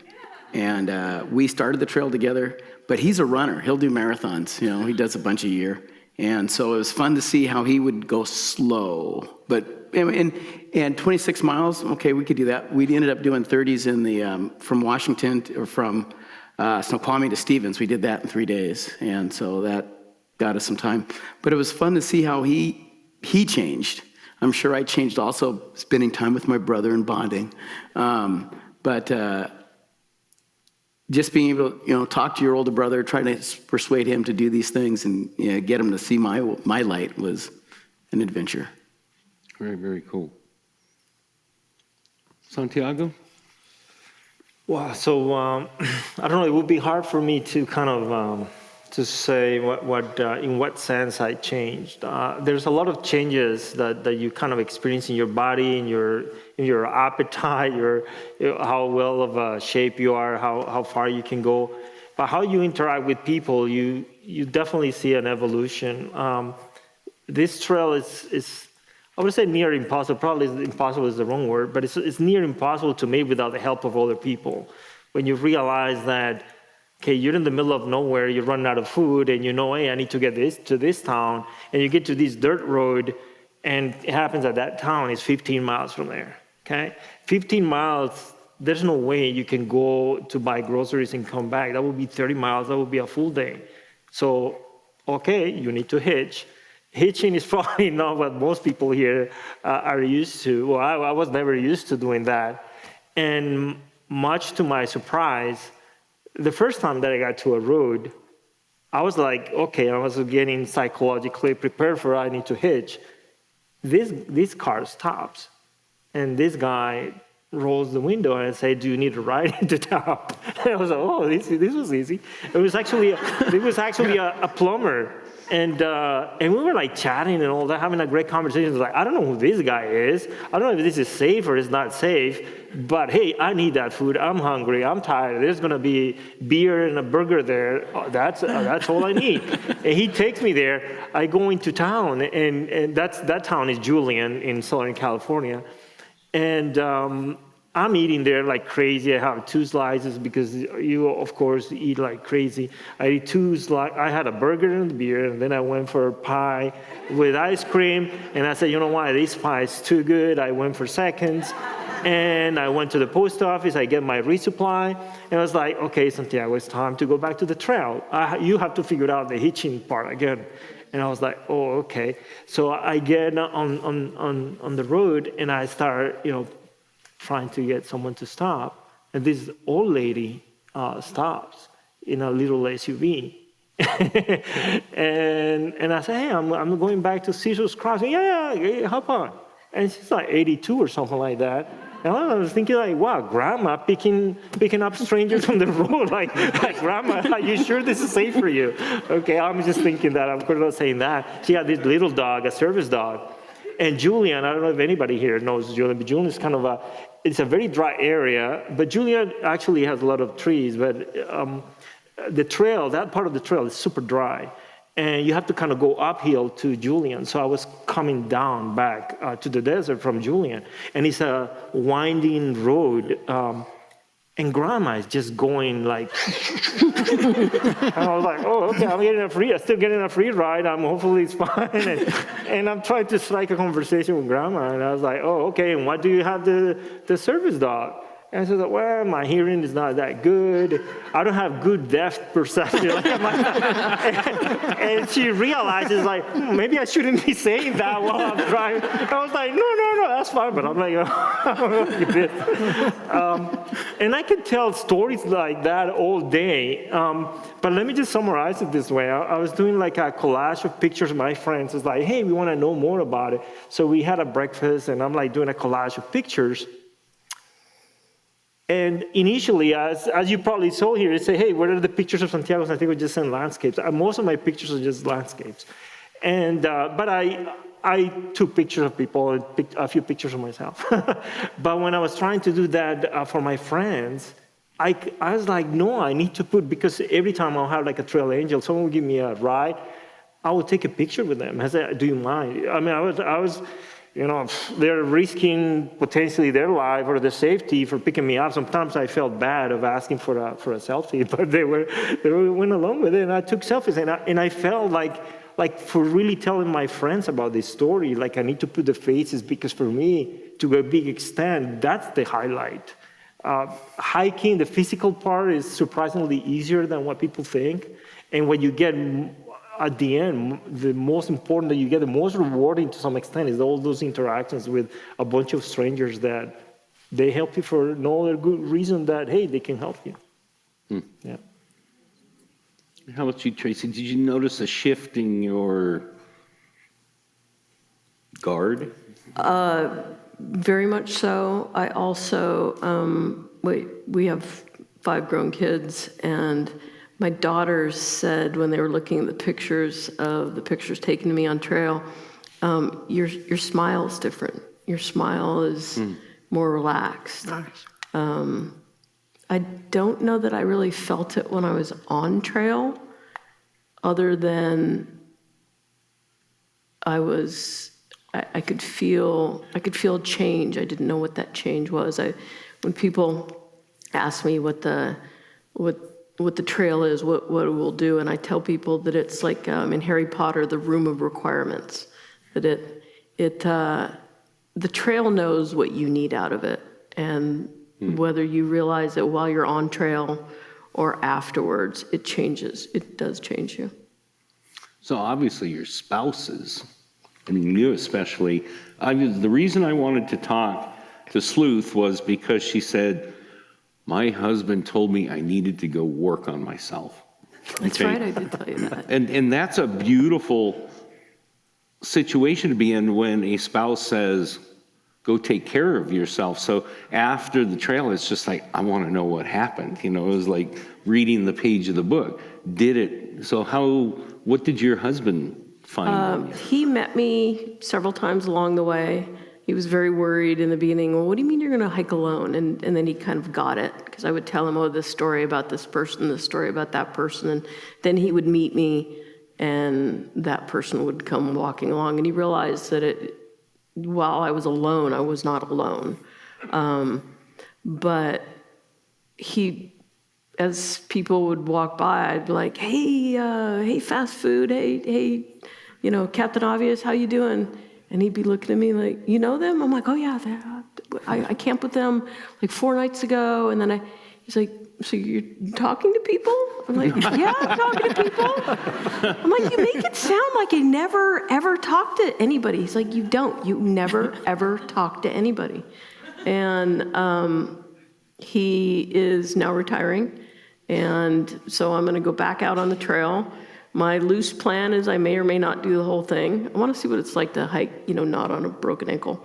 And we started the trail together, but he's a runner. He'll do marathons. You know, he does a bunch a year. And so it was fun to see how he would go slow. But and 26 miles, okay, we could do that. We ended up doing 30s in the from Washington or from Snoqualmie to Stevens. We did that in 3 days, and so that got us some time. But it was fun to see how he changed. I'm sure I changed also, spending time with my brother and bonding. But just being able to, you know, talk to your older brother, try to persuade him to do these things and, you know, get him to see my light was an adventure. Very, very cool. Santiago? Wow. So I don't know. It would be hard for me to kind of to say what in what sense I changed. There's a lot of changes that you kind of experience in your body, in your appetite, how well of a shape you are, how far you can go. But how you interact with people, you definitely see an evolution. This trail is I would say near impossible. Probably impossible is the wrong word, but it's near impossible to make without the help of other people. When you realize that, okay, you're in the middle of nowhere, you're running out of food, and you know, hey, I need to get to this town, and you get to this dirt road, and it happens that town is 15 miles from there, okay? 15 miles, there's no way you can go to buy groceries and come back. That would be 30 miles, that would be a full day. So, okay, you need to hitch. Hitching is probably not what most people here are used to. Well, I was never used to doing that. And much to my surprise, the first time that I got to a road, I was like, okay, I was getting psychologically prepared for I need to hitch. This car stops, and this guy rolls the window and said, "Do you need a ride into town?" And I was like, "Oh, this was easy." It was actually a plumber, and we were like chatting and all that, having a great conversation. It was like, I don't know who this guy is. I don't know if this is safe or it's not safe. But hey, I need that food. I'm hungry. I'm tired. There's gonna be beer and a burger there. That's all I need. And he takes me there. I go into town, and that town is Julian in Southern California. And I'm eating there like crazy. I have 2 slices because you, of course, eat like crazy. I eat 2 slices. I had a burger and a beer, and then I went for a pie with ice cream. And I said, you know what? This pie is too good. I went for seconds. And I went to the post office. I get my resupply. And I was like, okay, Santiago, it's time to go back to the trail. You have to figure out the hitching part again. And I was like, oh, okay. So I get on the road, and I start, trying to get someone to stop. And this old lady stops in a little SUV. and I say, hey, I'm going back to Caesar's Crossing. Yeah, hop on. And she's like 82 or something like that. And I was thinking, like, wow, grandma picking up strangers from the road. Like grandma, are you sure this is safe for you? Okay, I'm just thinking that. I'm not saying that. She had this little dog, a service dog. And Julian, I don't know if anybody here knows Julian, but Julian is kind of it's a very dry area. But Julian actually has a lot of trees. But the trail, that part of the trail is super dry. and you have to kind of go uphill to Julian. So I was coming down back to the desert from Julian, and it's a winding road, and Grandma is just going like, and I was like, oh, okay, I'm still getting a free ride. Hopefully it's fine. And I'm trying to strike a conversation with Grandma, and I was like, oh, okay, and what do you have the service dog? And she said, well, my hearing is not that good. I don't have good depth perception. And she realizes, like, maybe I shouldn't be saying that while I'm driving. I was like, no, that's fine. But I'm like, and I could tell stories like that all day. But let me just summarize it this way. I was doing like a collage of pictures of my friends. It's like, hey, we want to know more about it. So we had a breakfast, and I'm like doing a collage of pictures. And initially, as you probably saw here, it said, hey, what are the pictures of Santiago? Santiago just sent landscapes. Most of my pictures are just landscapes. And but I took pictures of people and picked a few pictures of myself. But when I was trying to do that for my friends, I was like, no, I need to put, because every time I'll have like a trail angel, someone will give me a ride, I would take a picture with them. I said, do you mind? I mean, I was they're risking potentially their life or their safety for picking me up. Sometimes I felt bad of asking for a selfie, but they went along with it, and I took selfies, and I felt like for really telling my friends about this story, like I need to put the faces, because for me, to a big extent, that's the highlight. Hiking, the physical part, is surprisingly easier than what people think, and when you get at the end, the most important that you get, the most rewarding to some extent, is all those interactions with a bunch of strangers that they help you for no other good reason that, hey, they can help you. Yeah. How about you, Tracy? Did you notice a shift in your guard? Very much so. I also, we have 5 grown kids, and my daughters said when they were looking at the pictures taken of me on trail, your smile is different. Your smile is more relaxed. Nice. I don't know that I really felt it when I was on trail, other than I could feel change. I didn't know what that change was. When people ask me what the trail is, what it will do, and I tell people that it's like in Harry Potter, the room of requirements, that the trail knows what you need out of it, and whether you realize it while you're on trail or afterwards, it changes. It does change you. So obviously your spouses, I mean you especially, the reason I wanted to talk to Sleuth was because she said, my husband told me I needed to go work on myself. That's right, I did tell you that. And that's a beautiful situation to be in when a spouse says, go take care of yourself. So after the trail, it's just like, I want to know what happened. It was like reading the page of the book. What did your husband find? He met me several times along the way. He was very worried in the beginning. Well, what do you mean you're going to hike alone? And then he kind of got it, because I would tell him, oh, this story about this person, this story about that person. And then he would meet me, and that person would come walking along. And he realized that while I was alone, I was not alone. But as people would walk by, I'd be like, hey, fast food, hey, Captain Obvious, how you doing? And he'd be looking at me like, you know them? I'm like, oh yeah, I camped with them like 4 nights ago. And then he's like, so you're talking to people? I'm like, yeah, I'm talking to people. I'm like, you make it sound like I never, ever talk to anybody. He's like, you never, ever talk to anybody. And he is now retiring. And so I'm going to go back out on the trail. My loose plan is I may or may not do the whole thing. I want to see what it's like to hike, not on a broken ankle.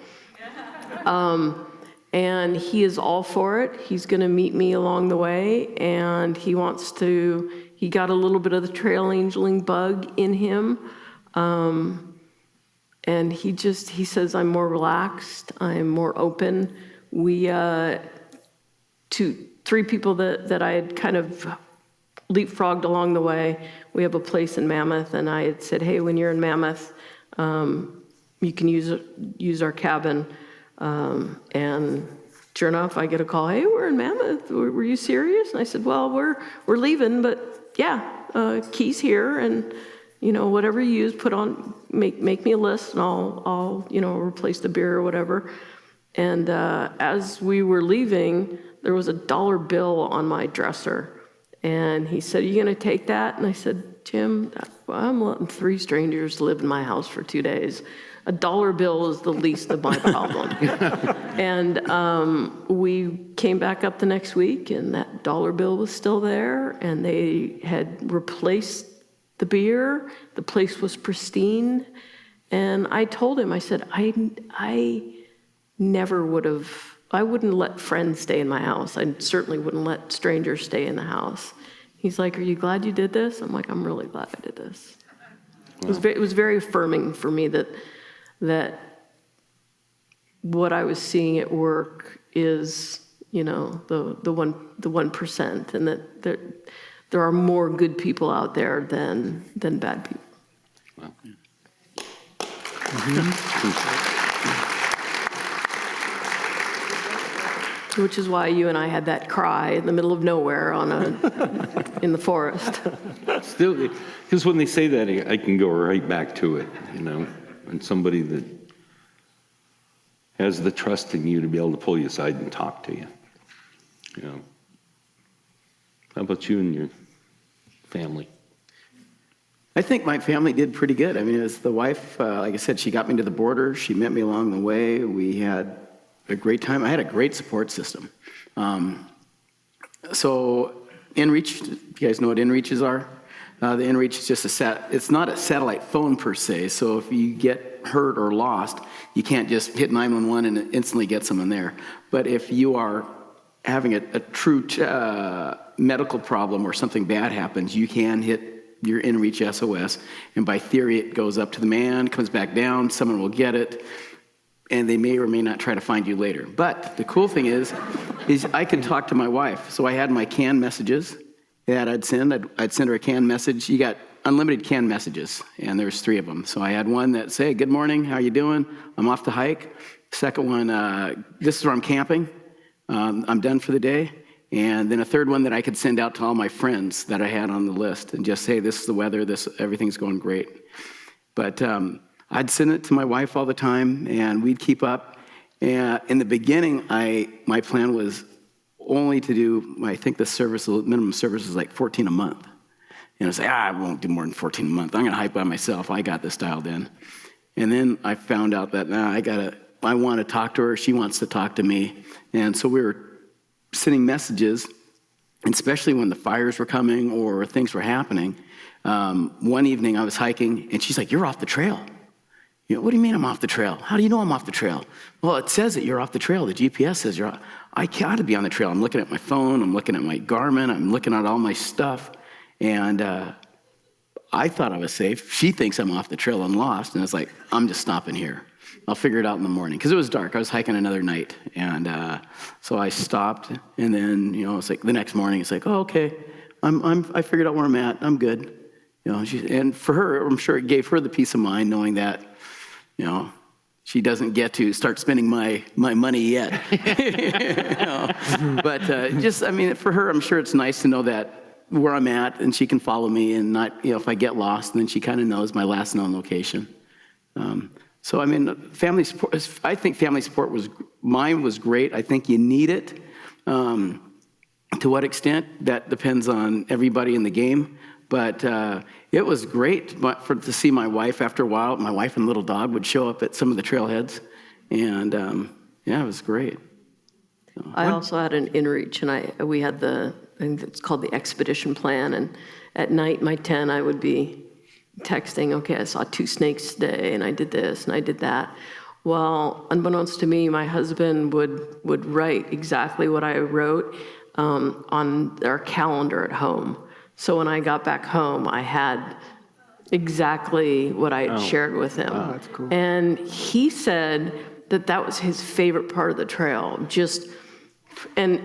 And he is all for it. He's going to meet me along the way, and he got a little bit of the trail angeling bug in him. And he says, I'm more relaxed, I'm more open. We, 3 people that I had kind of leapfrogged along the way. We have a place in Mammoth, and I had said, hey, when you're in Mammoth, you can use our cabin. And sure enough, I get a call, hey, we're in Mammoth. Were you serious? And I said, well, we're leaving, but yeah, keys here, and whatever you use, make me a list, and I'll replace the beer or whatever. And as we were leaving, there was a dollar bill on my dresser. And he said, are you going to take that? And I said, Jim, I'm letting 3 strangers live in my house for 2 days. A dollar bill is the least of my problem. And we came back up the next week, and that dollar bill was still there, and they had replaced the beer. The place was pristine. And I told him, I said, I never would have, I wouldn't let friends stay in my house. I certainly wouldn't let strangers stay in the house. He's like, are you glad you did this? I'm like, I'm really glad I did this. Wow. It was very affirming for me that what I was seeing at work is, the 1%, and that there are more good people out there than bad people. Wow. Which is why you and I had that cry in the middle of nowhere in the forest. Still, because when they say that, I can go right back to it, and somebody that has the trust in you to be able to pull you aside and talk to you. How about you and your family? I think my family did pretty good. I mean, as the wife, like I said, she got me to the border. She met me along the way. We had a great time. I had a great support system. So inReach, you guys know what inReaches are? The inReach is just it's not a satellite phone per se. So if you get hurt or lost, you can't just hit 911 and instantly get someone there. But if you are having a true medical problem or something bad happens, you can hit your inReach SOS, and by theory it goes up to the man, comes back down, someone will get it, and they may or may not try to find you later. But the cool thing is I can talk to my wife. So I had my canned messages that I'd send her a canned message. You got unlimited canned messages, and there's 3 of them. So I had one that say, good morning, how you doing? I'm off to hike. Second one, this is where I'm camping. I'm done for the day. And then a third one that I could send out to all my friends that I had on the list and just say, this is the weather, everything's going great. But I'd send it to my wife all the time, and we'd keep up. And in the beginning, my plan was only to do, I think the minimum service is like 14 a month. And I was like, I won't do more than 14 a month. I'm going to hike by myself. I got this dialed in. And then I found out that I want to talk to her. She wants to talk to me. And so we were sending messages, especially when the fires were coming or things were happening. One evening I was hiking, and she's like, you're off the trail. What do you mean I'm off the trail? How do you know I'm off the trail? Well, it says that you're off the trail. The GPS says you're off. I got to be on the trail. I'm looking at my phone. I'm looking at my Garmin. I'm looking at all my stuff. And I thought I was safe. She thinks I'm off the trail and lost. And it's like, I'm just stopping here. I'll figure it out in the morning. Because it was dark. I was hiking another night. And so I stopped. And then, it's like the next morning, it's like, oh, okay. I figured out where I'm at. I'm good. And for her, I'm sure it gave her the peace of mind knowing that, she doesn't get to start spending my money yet. But for her, I'm sure it's nice to know that where I'm at, and she can follow me, and not, if I get lost, then she kind of knows my last known location. Family support, I think family support mine was great. I think you need it. To what extent, that depends on everybody in the game. But it was great to see my wife after a while. My wife and little dog would show up at some of the trailheads. And it was great. So, I also had an inReach, and we had I think it's called the Expedition Plan. And at night, my 10, I would be texting, okay, I saw 2 snakes today, and I did this, and I did that. Well, unbeknownst to me, my husband would write exactly what I wrote on our calendar at home. So when I got back home, I had exactly what I had shared with him. Oh, that's cool. And he said that was his favorite part of the trail, just And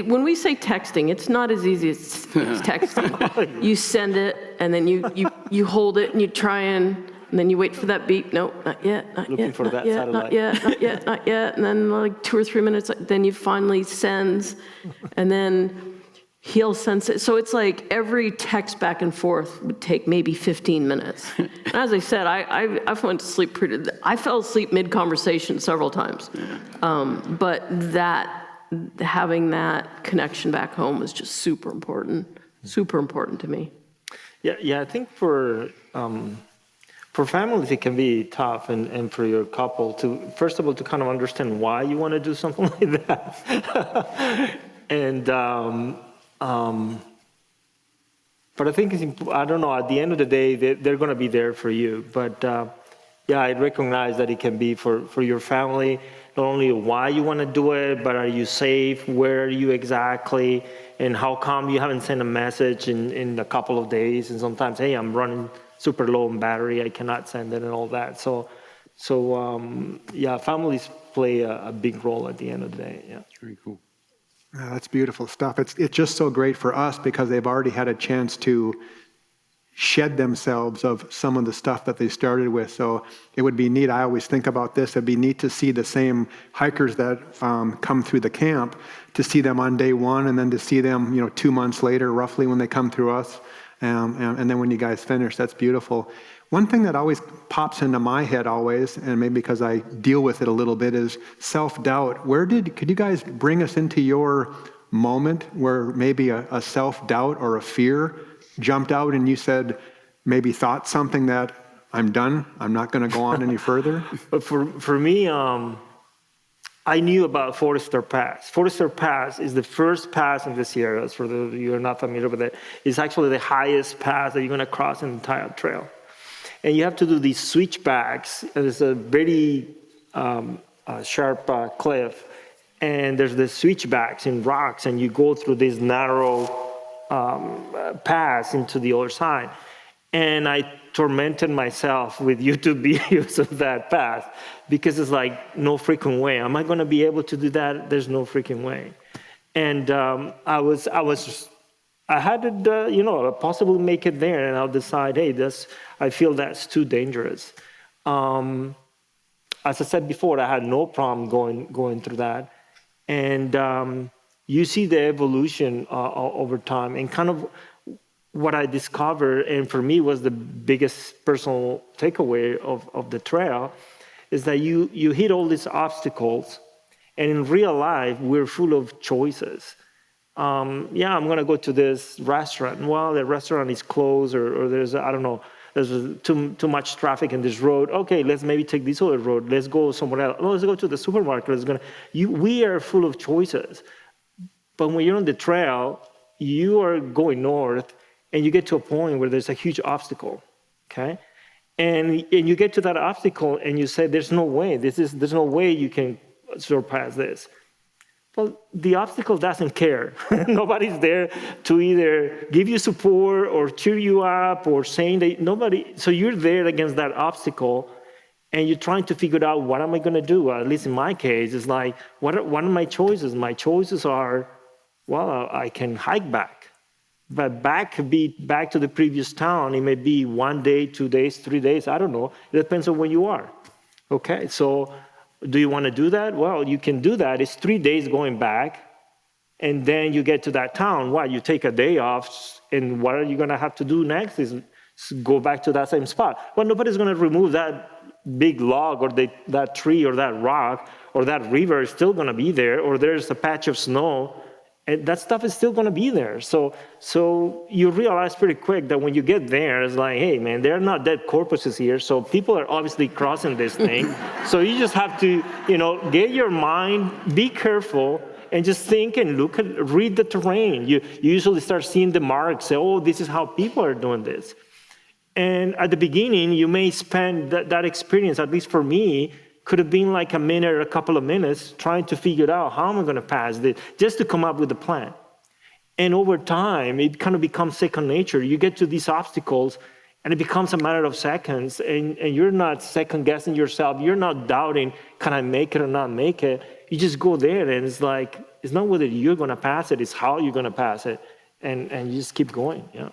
when we say texting, it's not as easy as texting. You send it, and then you hold it, and you try and then you wait for that beep. No, not yet, not Looking yet, for not that yet, satellite. not yet, not yet, not yet. And then like 2 or 3 minutes, then you finally sends, and then he'll send it. So it's like every text back and forth would take maybe 15 minutes. And as I said, I went to sleep I fell asleep mid-conversation several times. But having that connection back home was just super important to me. Yeah. I think for families, it can be tough, and for your couple to, first of all, to kind of understand why you want to do something like that. And, but I think I don't know, at the end of the day, they're going to be there for you. But I recognize that it can be for your family, not only why you want to do it, but are you safe? Where are you exactly? And how come you haven't sent a message in a couple of days? And sometimes, hey, I'm running super low on battery, I cannot send it and all that. So families play a big role at the end of the day. Yeah. Very cool. Yeah, that's beautiful stuff. It's just so great for us because they've already had a chance to shed themselves of some of the stuff that they started with. So it would be neat. I always think about this. It'd be neat to see the same hikers that come through the camp, to see them on day one, and then to see them, 2 months later, roughly, when they come through us. And then when you guys finish, that's beautiful. One thing that always pops into my head always, and maybe because I deal with it a little bit, is self-doubt. Could you guys bring us into your moment where maybe a self-doubt or a fear jumped out and you said, maybe thought something that, I'm done, I'm not going to go on any further? But for me, I knew about Forester Pass. Forester Pass is the first pass in the Sierras. For those of you who are not familiar with it, it's actually the highest pass that you're going to cross in the entire trail. And you have to do these switchbacks. It's a very sharp cliff. And there's the switchbacks in rocks, and you go through this narrow pass into the other side. And I tormented myself with YouTube videos of that path because it's like, no freaking way. Am I going to be able to do that? There's no freaking way. And I had to, possibly make it there, and I'll decide, hey, I feel that's too dangerous. As I said before, I had no problem going through that. And you see the evolution over time, and kind of what I discovered, and for me was the biggest personal takeaway of the trail, is that you hit all these obstacles, and in real life, we're full of choices. I'm going to go to this restaurant. Well, the restaurant is closed, or there's, I don't know, there's too much traffic in this road. Okay, let's maybe take this other road. Let's go somewhere else. Let's go to the supermarket. We are full of choices. But when you're on the trail, you are going north, and you get to a point where there's a huge obstacle, okay? And you get to that obstacle, and you say, there's no way. There's no way you can surpass this. Well, the obstacle doesn't care. Nobody's there to either give you support or cheer you up or saying that nobody. So you're there against that obstacle, and you're trying to figure out, what am I going to do? At least in my case, it's like, what are my choices? My choices are, well, I can hike back. But back could be back to the previous town. It may be 1 day, 2 days, 3 days. I don't know. It depends on where you are. Okay, so do you want to do that? Well, you can do that. It's 3 days going back, and then you get to that town. Well, you take a day off, and what are you going to have to do next is go back to that same spot. Well, nobody's going to remove that big log or that tree or that rock, or that river is still going to be there, or there's a patch of snow, and that stuff is still going to be there. So you realize pretty quick that when you get there, it's like, hey, man, there are not dead corpses here, so people are obviously crossing this thing. So you just have to, get your mind, be careful, and just think and read the terrain. You usually start seeing the marks, say, oh, this is how people are doing this. And at the beginning, you may spend that experience, at least for me, could have been like a minute or a couple of minutes trying to figure out how am I going to pass this, just to come up with a plan. And over time, it kind of becomes second nature. You get to these obstacles, and it becomes a matter of seconds, and you're not second-guessing yourself. You're not doubting, can I make it or not make it? You just go there, and it's like, it's not whether you're going to pass it, it's how you're going to pass it. And you just keep going, yeah.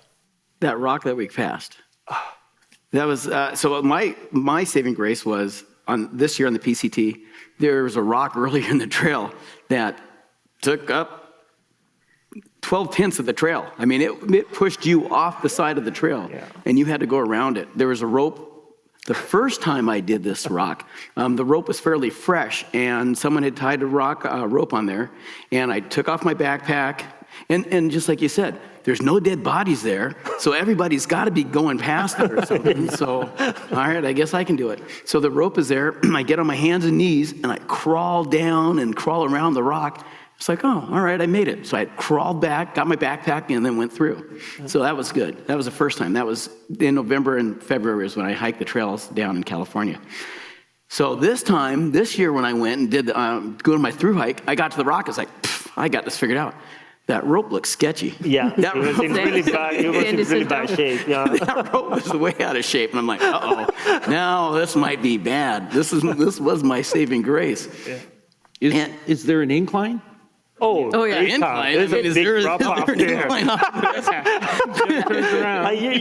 That rock that we passed. That was, so my saving grace was on this year on the PCT, there was a rock earlier in the trail that took up 12/10 of the trail. I mean, it pushed you off the side of the trail, and you had to go around it. There was a rope. The first time I did this rock, the rope was fairly fresh, and someone had tied a rope on there, and I took off my backpack, and just like you said, there's no dead bodies there, so everybody's got to be going past it or something. So, all right, I guess I can do it. So the rope is there. I get on my hands and knees, and I crawl down and crawl around the rock. It's like, oh, all right, I made it. So I crawled back, got my backpack, and then went through. So that was good. That was the first time. That was in November and February is when I hiked the trails down in California. So this year when I went and did go to my through hike, I got to the rock. I was like, I got this figured out. That rope looks sketchy. Yeah, that it was in really bad shape. Yeah. That rope was way out of shape, and I'm like, uh-oh, now this might be bad. This was my saving grace. Yeah. Is there an incline? Oh yeah, incline. There's a Is big there drop off an there. incline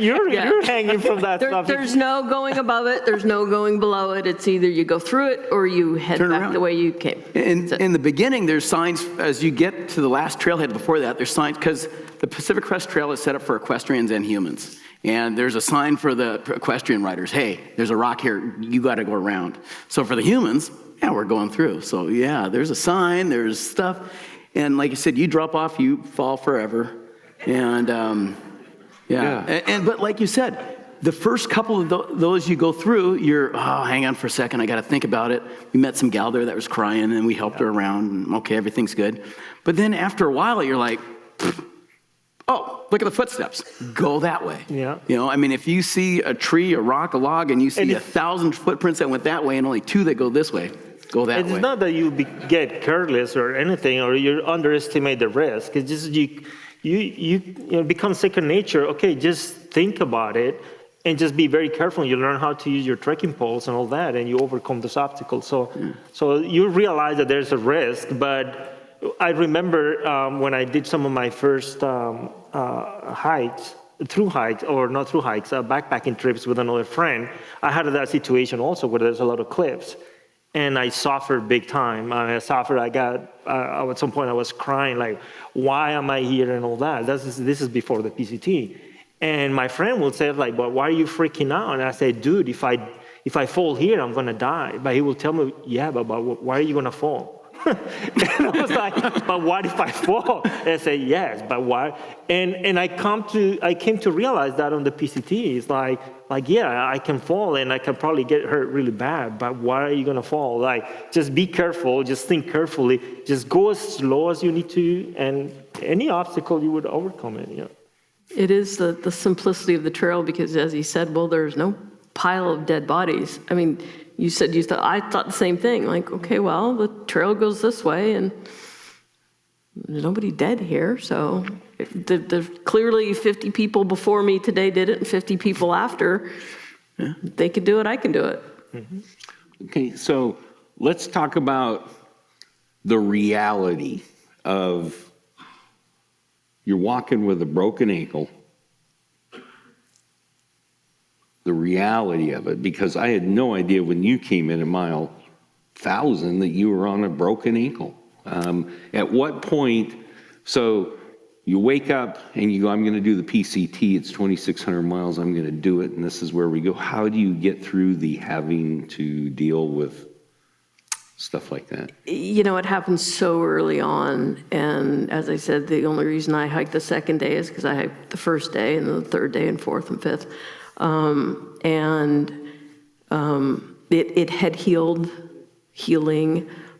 You're hanging from that stuff. There's no going above it, there's no going below it. It's either you go through it or you head Turn back around. the way you came. In the beginning, there's signs, as you get to the last trailhead before that, there's signs, because the Pacific Crest Trail is set up for equestrians and humans. And there's a sign for the equestrian riders, hey, there's a rock here, you got to go around. So for the humans, yeah, we're going through. So yeah, there's a sign, there's stuff. And like you said, you drop off, you fall forever. And but like you said, the first couple of those you go through, you're, hang on for a second, I got to think about it. We met some gal there that was crying, and we helped her around, and okay, everything's good. But then after a while, you're like, oh, look at the footsteps. Go that way. Yeah. You know, I mean, if you see a tree, a rock, a log, and you see 1,000 footprints that went that way and only 2 that go this way, go that way. It's not that you get careless or anything, or you underestimate the risk. It's just you become second nature. Okay, just think about it and just be very careful. You learn how to use your trekking poles and all that, and you overcome those obstacles. So you realize that there's a risk. But I remember when I did some of my first hikes, backpacking trips with another friend, I had that situation also where there's a lot of cliffs. And I suffered big time. At some point I was crying, like, why am I here and all that? This is before the PCT. And my friend would say, like, but why are you freaking out? And I said, dude, if I fall here, I'm gonna die. But he will tell me, yeah, but why are you gonna fall? And I was like, but what if I fall? And I say, yes, but why? And I came to realize that on the PCT, it's like, yeah, I can fall and I can probably get hurt really bad, but why are you gonna fall? Like, just be careful, just think carefully, just go as slow as you need to, and any obstacle you would overcome it, yeah. It is the simplicity of the trail, because as he said, well, there's no pile of dead bodies. I mean, you thought, I thought the same thing, like, okay, well, the trail goes this way and there's nobody dead here, so there's clearly 50 people before me today did it and 50 people after. Yeah. They could do it, I can do it. Mm-hmm. Okay, so let's talk about the reality of you're walking with a broken ankle. The reality of it, because I had no idea when you came in at mile 1,000 that you were on a broken ankle. At what point, so you wake up and you go, I'm going to do the PCT, it's 2,600 miles, I'm going to do it, and this is where we go. How do you get through the having to deal with stuff like that? You know, it happens so early on, and as I said, the only reason I hiked the second day is because I hiked the first day and the third day and fourth and fifth. It had healing,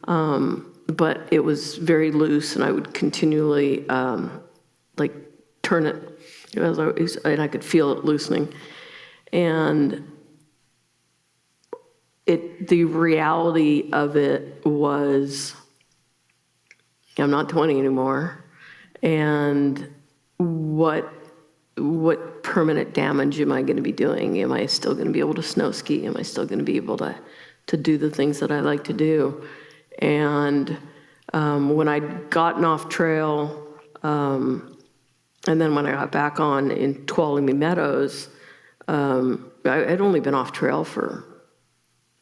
but it was very loose, and I would continually turn it, and I could feel it loosening. And the reality of it was, I'm not 20 anymore, and what permanent damage am I going to be doing? Am I still going to be able to snow ski? Am I still going to be able to do the things that I like to do? And When I'd gotten off trail, and then when I got back on in Tuolumne Meadows, I'd only been off trail for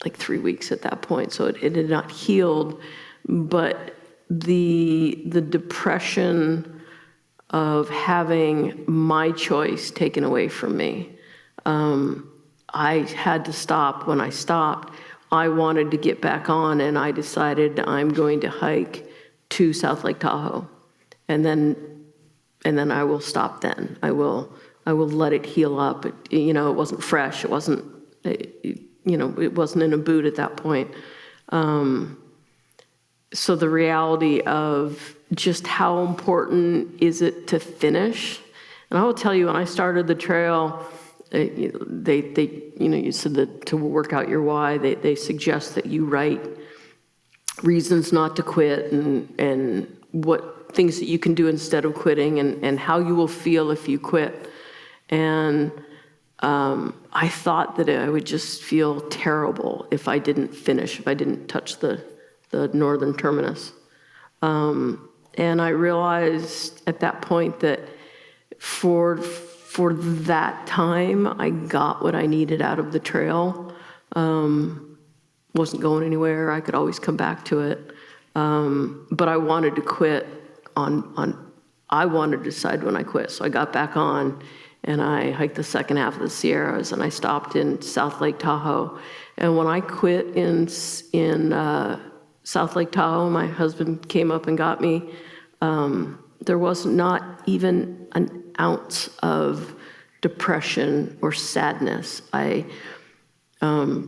like 3 weeks at that point, so it had not healed. But the depression of having my choice taken away from me, I had to stop. When I stopped, I wanted to get back on, and I decided I'm going to hike to South Lake Tahoe, and then I will stop. Then I will let it heal up. It wasn't fresh. It wasn't, it wasn't in a boot at that point. So the reality of just how important is it to finish? And I will tell you, when I started the trail, you said that to work out your why, they suggest that you write reasons not to quit and what things that you can do instead of quitting and how you will feel if you quit. And I thought that I would just feel terrible if I didn't finish, if I didn't touch the northern terminus. And I realized at that point that for that time, I got what I needed out of the trail. Wasn't going anywhere. I could always come back to it. But I wanted to quit I wanted to decide when I quit. So I got back on and I hiked the second half of the Sierras and I stopped in South Lake Tahoe. And when I quit in South Lake Tahoe, my husband came up and got me. There was not even an ounce of depression or sadness.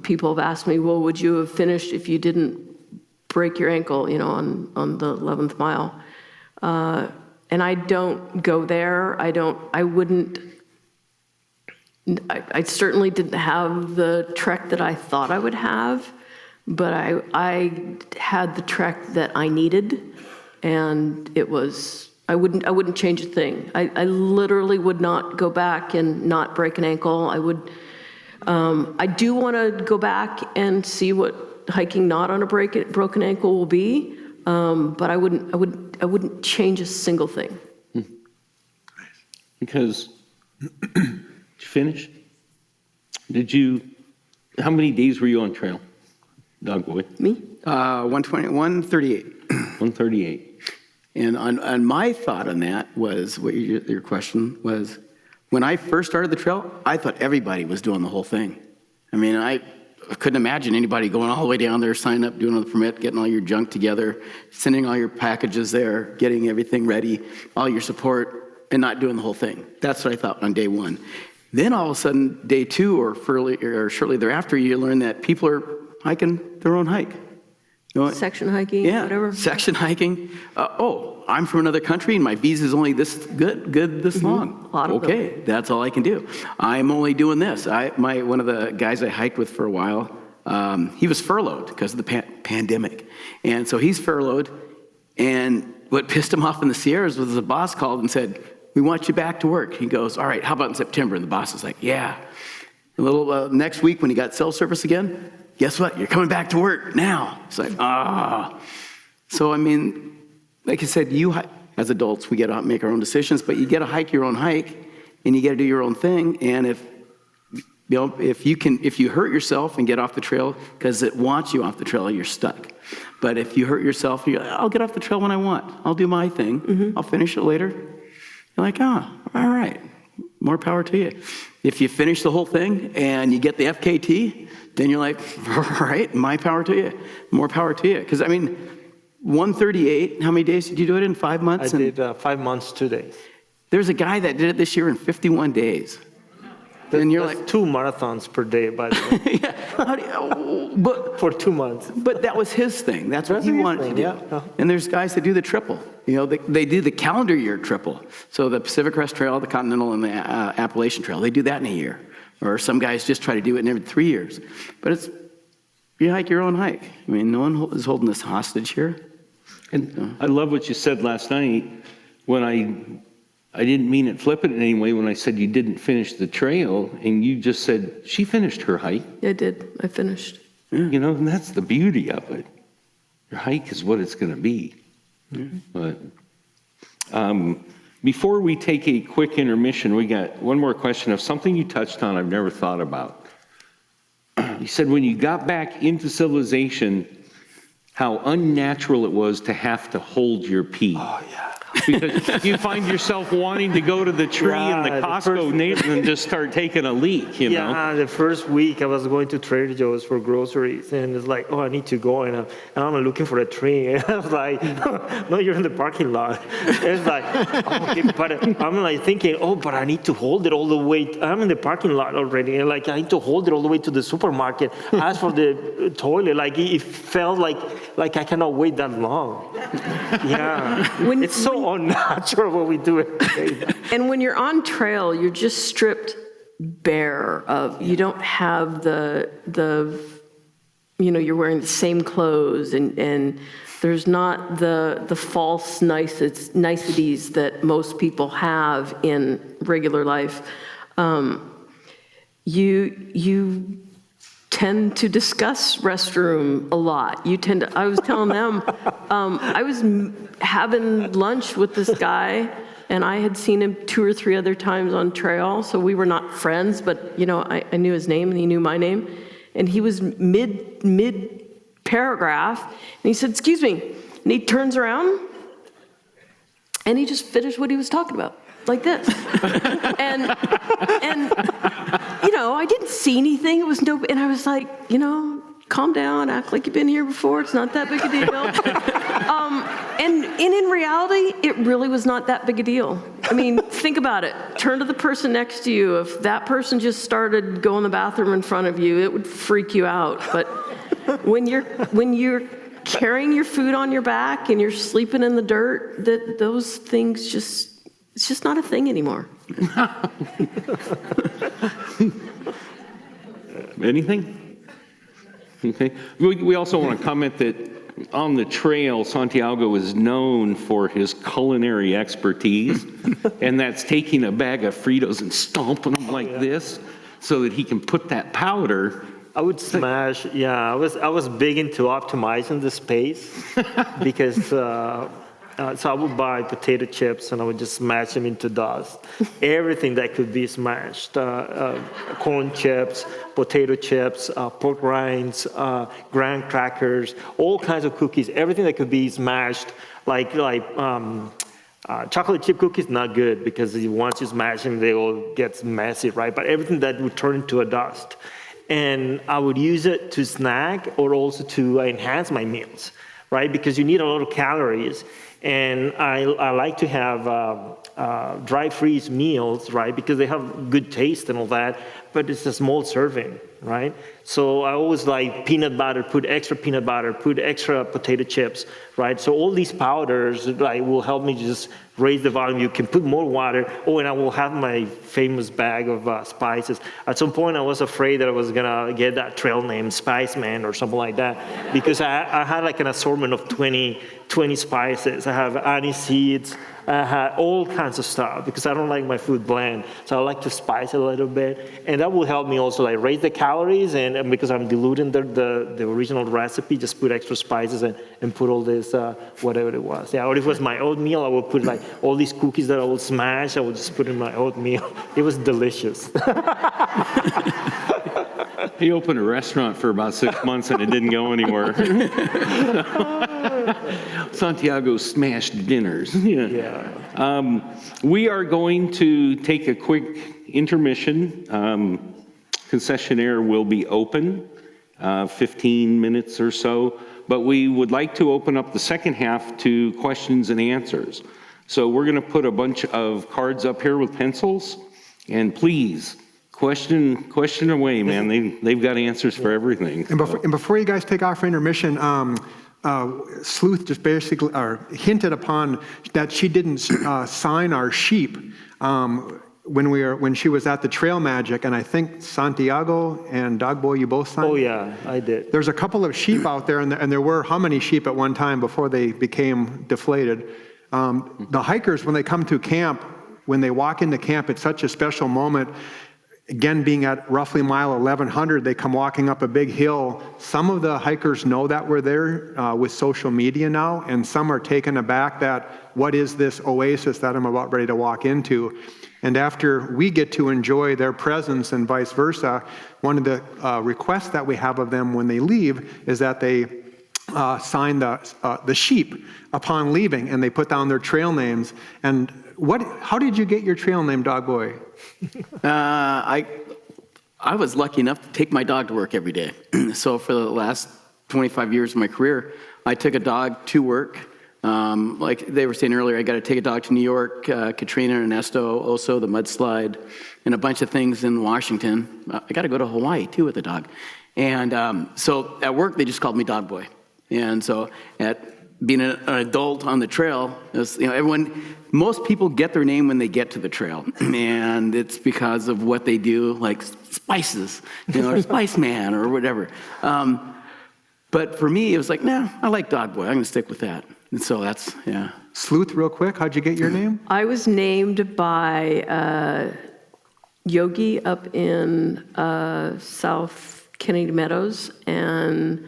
People have asked me, well, would you have finished if you didn't break your ankle, on the 11th mile? And I don't go there. I certainly didn't have the trek that I thought I would have, but I had the trek that I needed, and I wouldn't change a thing. I literally would not go back and not break an ankle. I do want to go back and see what hiking not on a broken ankle will be, but I wouldn't change a single thing. Because, did you finish? How many days were you on trail, Dog Boy? Me? 138. 138. And on my thought on that was, what your question was, when I first started the trail, I thought everybody was doing the whole thing. I mean, I couldn't imagine anybody going all the way down there, signing up, doing all the permit, getting all your junk together, sending all your packages there, getting everything ready, all your support, and not doing the whole thing. That's what I thought on day one. Then all of a sudden, day two or shortly thereafter, you learn that people are hiking their own hike. Section hiking, Yeah, whatever. section hiking. I'm from another country and my visa's only this good this long. A lot of okay, that's all I can do. I'm only doing this. One of the guys I hiked with for a while, he was furloughed because of the pandemic. And so he's furloughed, and what pissed him off in the Sierras was the boss called and said, we want you back to work. He goes, all right, how about in September? And the boss was like, yeah. A little next week when he got cell service again, guess what? You're coming back to work now. It's like, So, I mean, like I said, as adults, we get to make our own decisions, but you get to hike your own hike, and you got to do your own thing. And if you hurt yourself and get off the trail because it wants you off the trail, you're stuck. But if you hurt yourself, I'll get off the trail when I want. I'll do my thing. Mm-hmm. I'll finish it later. You're like, all right, more power to you. If you finish the whole thing and you get the FKT, then you're like, all right, my power to you, more power to you. Because, 138, how many days did you do it in? 5 months? I did 5 months, 2 days. There's a guy that did it this year in 51 days. And you're That's like 2 marathons per day, by the way. yeah, but For 2 months. But that was his thing. That's what That's he his wanted thing, to do. yeah. Uh-huh. And there's guys that do the triple. They do the calendar year triple. So the Pacific Crest Trail, the Continental, and the Appalachian Trail, they do that in a year. Or some guys just try to do it in every 3 years. But you hike your own hike. No one is holding us hostage here. And I love what you said last night when I didn't mean it flippant in any way when I said you didn't finish the trail, and you just said she finished her hike. I did. I finished. And that's the beauty of it. Your hike is what it's going to be. But before we take a quick intermission, we got one more question of something you touched on I've never thought about. You said when you got back into civilization, how unnatural it was to have to hold your pee. Oh, yeah. Because you find yourself wanting to go to the tree in the Costco and just start taking a leak, you know? Yeah, the first week I was going to Trader Joe's for groceries, and it's like, oh, I need to go, and I'm looking for a tree. And I was like, no, you're in the parking lot. It's like, oh, okay, but I'm like thinking, oh, but I need to hold it all the way. I'm in the parking lot already, and like I need to hold it all the way to the supermarket. As for the toilet, like it felt like I cannot wait that long. Yeah, it's so unnatural when we do it. And when you're on trail, you're just stripped bare of, you don't have the you're wearing the same clothes, and there's not the false niceties that most people have in regular life. You tend to discuss restroom a lot. I was telling them, I was having lunch with this guy, and I had seen him 2 or 3 other times on trail, so we were not friends, but I knew his name and he knew my name, and he was mid paragraph, and he said, "Excuse me," and he turns around, and he just finished what he was talking about, like this. and I didn't see anything. It was and I was like, calm down, act like you've been here before. It's not that big a deal. And in reality, it really was not that big a deal. I mean, think about it. Turn to the person next to you. If that person just started going to the bathroom in front of you, it would freak you out. But when you're carrying your food on your back and you're sleeping in the dirt, those things it's just not a thing anymore. Anything? Okay. We also want to comment that on the trail, Santiago is known for his culinary expertise, and that's taking a bag of Fritos and stomping them like this so that he can put that powder. I would smash, I was big into optimizing the space because so I would buy potato chips and I would just smash them into dust. Everything that could be smashed, corn chips, potato chips, pork rinds, graham crackers, all kinds of cookies, everything that could be smashed, like chocolate chip cookies, not good because once you smash them, they all get messy, right? But everything that would turn into a dust. And I would use it to snack or also to enhance my meals, right? Because you need a lot of calories. And I like to have dry freeze meals, right? Because they have good taste and all that, but it's a small serving, right? So I always like peanut butter, put extra peanut butter, put extra potato chips, right? So all these powders will help me just raise the volume. You can put more water. Oh, and I will have my famous bag of spices. At some point, I was afraid that I was gonna get that trail name, Spice Man or something like that, because I had like an assortment of 20 spices. I have anise seeds. I had all kinds of stuff because I don't like my food bland. So I like to spice it a little bit. And that will help me also raise the calories, and because I'm diluting the original recipe, just put extra spices and put all this, whatever it was. Yeah, or if it was my oatmeal, I would put all these cookies that I would smash, I would just put in my oatmeal. It was delicious. He opened a restaurant for about 6 months and it didn't go anywhere. Santiago smashed dinners. Yeah. We are going to take a quick intermission. Concessionaire will be open 15 minutes or so, but we would like to open up the second half to questions and answers. So we're going to put a bunch of cards up here with pencils, and please, question away, man. They've got answers for everything. And before you guys take off for intermission, Sleuth just basically hinted upon that she didn't sign our sheep when she was at the Trail Magic, and I think Santiago and Dog Boy, you both signed. Oh yeah, I did. There's a couple of sheep out there, and there were how many sheep at one time before they became deflated? The hikers, when they come to camp, when they walk into camp, it's such a special moment. Again, being at roughly mile 1100, they come walking up a big hill. Some of the hikers know that we're there with social media now, and some are taken aback that what is this oasis that I'm about ready to walk into? And after we get to enjoy their presence and vice versa, one of the requests that we have of them when they leave is that they sign the sheep upon leaving, and they put down their trail names. And how did you get your trail name, Dog Boy? I was lucky enough to take my dog to work every day. So for the last 25 years of my career, I took a dog to work. Like they were saying earlier, I got to take a dog to New York, Katrina, Ernesto, Oso, the mudslide, and a bunch of things in Washington. I got to go to Hawaii too with the dog. And so at work, they just called me Dog Boy. And so at being an adult on the trail, most people get their name when they get to the trail, and it's because of what they do, like spices, or Spice Man or whatever. But for me, it was like, nah, I like Dog Boy. I'm going to stick with that. And so that's, yeah. Sleuth, real quick, how'd you get your name? I was named by Yogi up in South Kennedy Meadows, and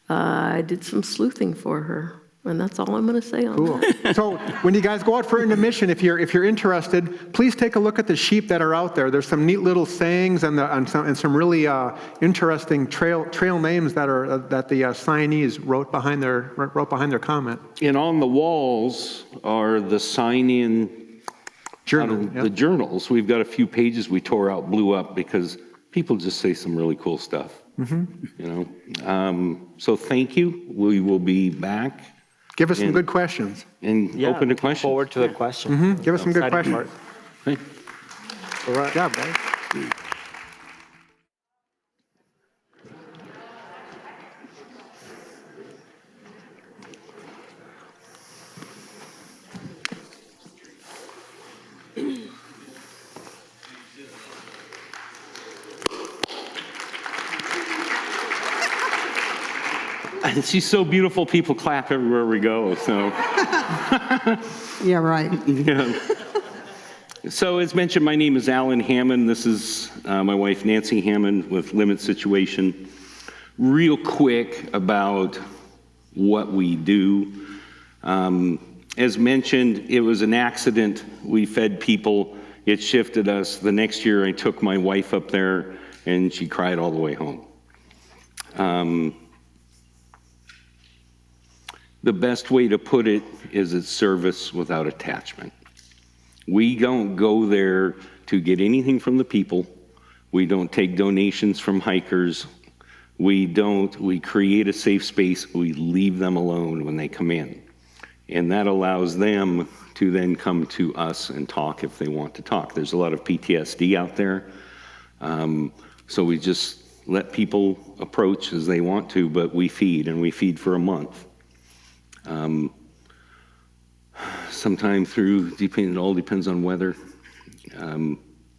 I did some sleuthing for her. And that's all I'm going to say on that. So when you guys go out for intermission, if you're interested, please take a look at the sheep that are out there. There's some neat little sayings and some really interesting trail names that the signees wrote behind their comment. And on the walls are the Journal. the journals. We've got a few pages we tore out, blew up, because people just say some really cool stuff. So thank you. We will be back. Give us some good questions. And open to questions. Forward to the question. Give us some good questions. Okay. All right. Good job, guys. And she's so beautiful, people clap everywhere we go, so. Yeah, right. Yeah. So as mentioned, my name is Alan Hammond. This is my wife, Nancy Hammond, with Limit Situation. Real quick about what we do. As mentioned, it was an accident. We fed people. It shifted us. The next year, I took my wife up there, and she cried all the way home. The best way to put it is it's service without attachment. We don't go there to get anything from the people. We don't take donations from hikers. We create a safe space. We leave them alone when they come in. And that allows them to then come to us and talk if they want to talk. There's a lot of PTSD out there. So we just let people approach as they want to, but we feed, and we feed for a month. Sometime through, it all depends on weather,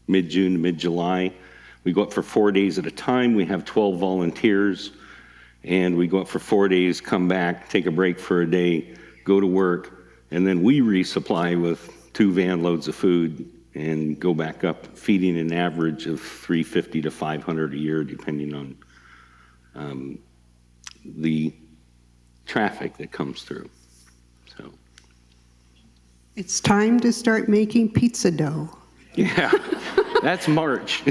mid-June to mid-July. We go up for 4 days at a time. We have 12 volunteers, and we go up for 4 days, come back, take a break for a day, go to work, and then we resupply with 2 van loads of food and go back up, feeding an average of 350 to 500 a year, depending on the traffic that comes through. So It's time to start making pizza dough. yeah, that's March.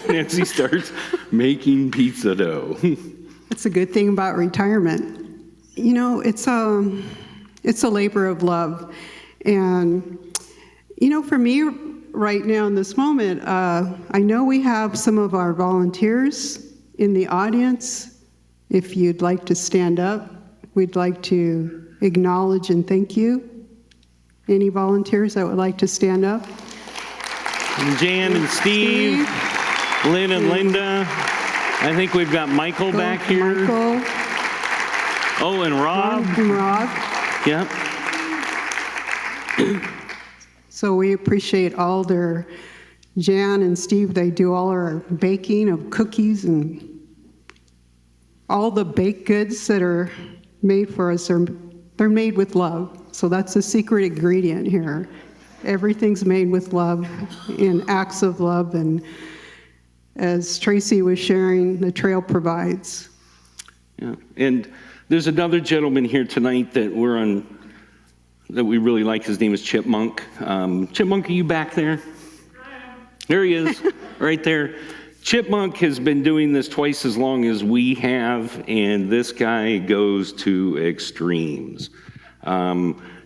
Nancy starts making pizza dough. That's a good thing about retirement. You know, it's a labor of love. And, you know, for me right now in this moment, I know we have some of our volunteers in the audience. If you'd like to stand up, we'd like to acknowledge and thank you. Any volunteers that would like to stand up? And Jan and Steve, Lynn and Linda. I think we've got Michael back here. Michael. Oh, and Rob. And Rob. Yep. So we appreciate all their, Jan and Steve, they do all our baking of cookies and all the baked goods that are made for us, they're made with love. So that's the secret ingredient here. Everything's made with love, in acts of love, and as Tracy was sharing, the trail provides. Yeah. And there's another gentleman here tonight that we really like. His name is Chipmunk. Chipmunk, are you back there? There he is, right there. Chipmunk has been doing this twice as long as we have, and this guy goes to extremes.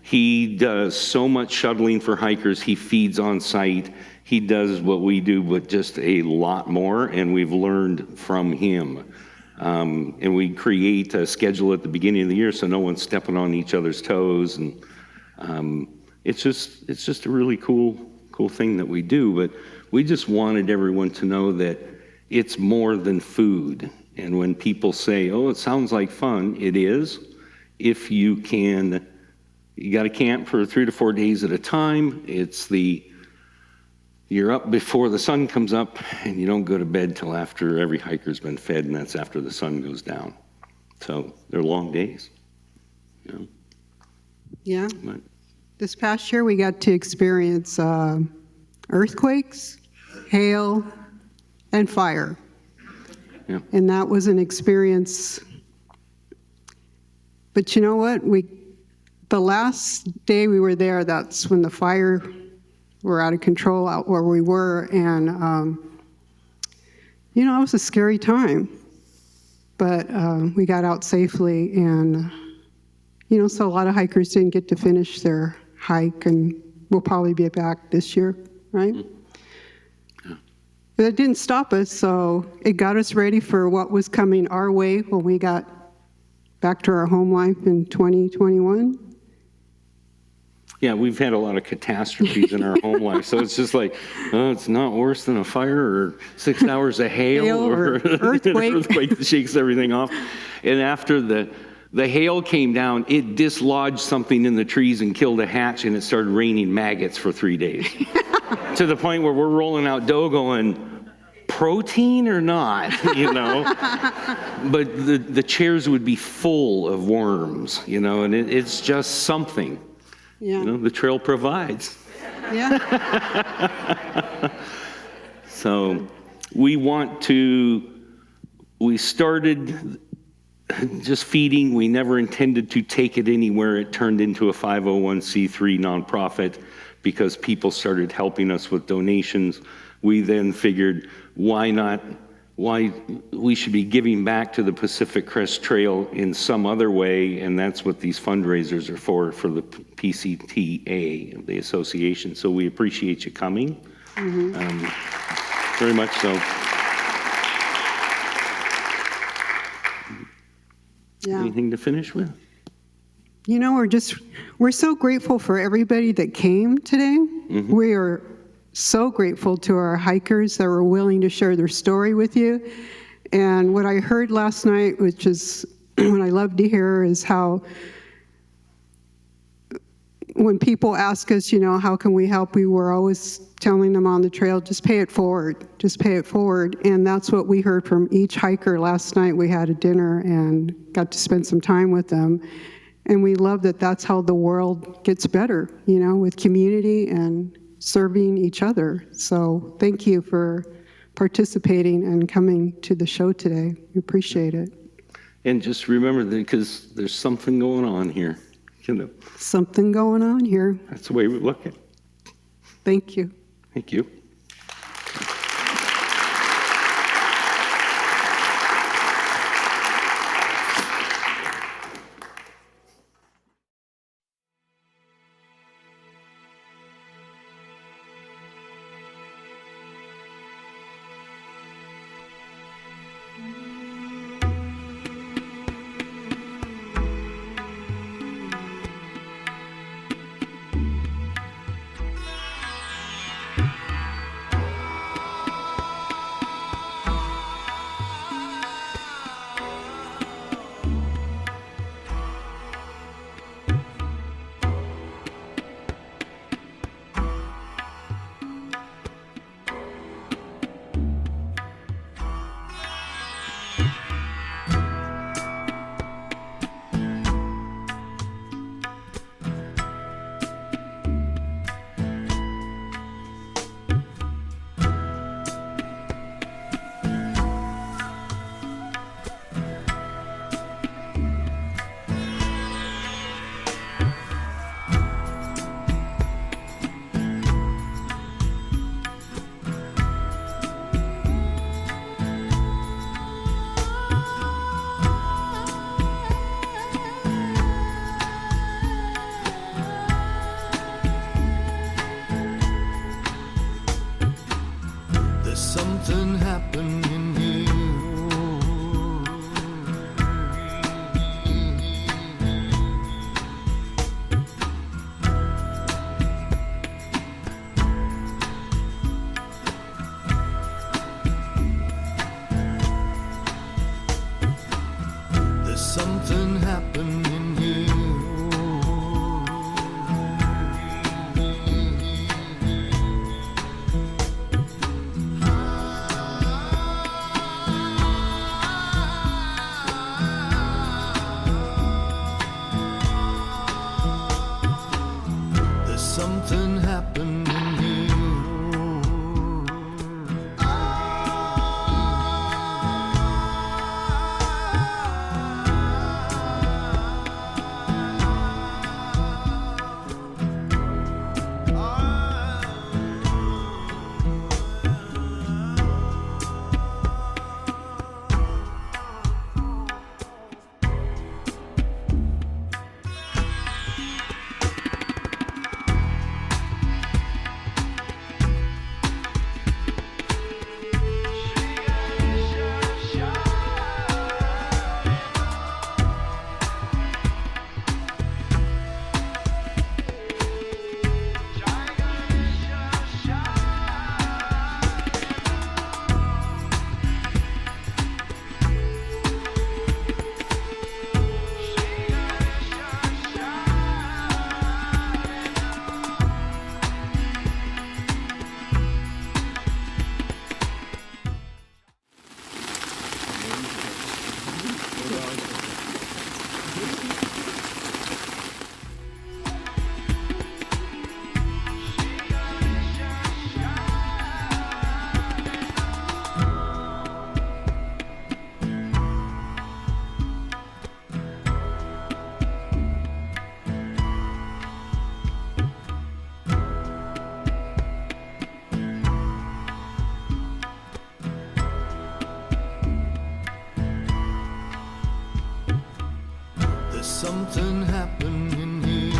He does so much shuttling for hikers. He feeds on site. He does what we do, but just a lot more, and we've learned from him. And we create a schedule at the beginning of the year so no one's stepping on each other's toes. And it's just a really cool thing that we do. But we just wanted everyone to know that it's more than food. And when people say, oh, it sounds like fun, it is. If you can, you got to camp for 3 to 4 days at a time. You're up before the sun comes up, and you don't go to bed till after every hiker's been fed, and that's after the sun goes down. So they're long days. You know? Yeah. But, This past year, we got to experience earthquakes, hail, and fire. yeah. And that was an experience. But you know what? The last day we were there, that's when the fire were out of control out where we were. And, it was a scary time. But we got out safely. And, so a lot of hikers didn't get to finish their hike. And we'll probably be back this year, right? Yeah. But it didn't stop us, so it got us ready for what was coming our way when we got back to our home life in 2021. Yeah, we've had a lot of catastrophes in our home life, so it's just like, it's not worse than a fire or 6 hours of hail or an earthquake that shakes everything off. And after the hail came down, it dislodged something in the trees and killed a hatch, and it started raining maggots for 3 days. To the point where we're rolling out dough going, protein or not, But the chairs would be full of worms, and it's just something. Yeah. The trail provides. Yeah. So we started just feeding. We never intended to take it anywhere. It turned into a 501c3 nonprofit because people started helping us with donations. We then figured, why we should be giving back to the Pacific Crest Trail in some other way, and that's what these fundraisers are for the PCTA, the association. So we appreciate you coming, very much so. Yeah. Anything to finish with? We're so grateful for everybody that came today. We are so grateful to our hikers that were willing to share their story with you. And what I heard last night, which is what I love to hear, is how when people ask us, how can we help, we were always telling them on the trail, just pay it forward, just pay it forward. And that's what we heard from each hiker last night. We had a dinner and got to spend some time with them. And we love that that's how the world gets better, with community and serving each other. So thank you for participating and coming to the show today. We appreciate it. And just remember that because there's something going on here. Something going on here. That's the way we look at it. Thank you. Thank you. something happening here. There's something happening here. There's something happening here. There's something happening here.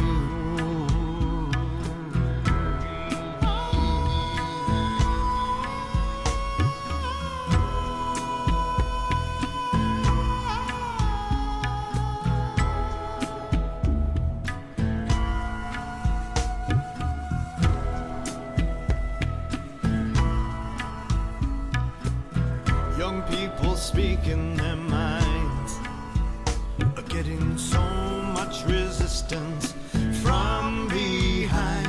Young people speaking their minds are getting so much resistance from behind.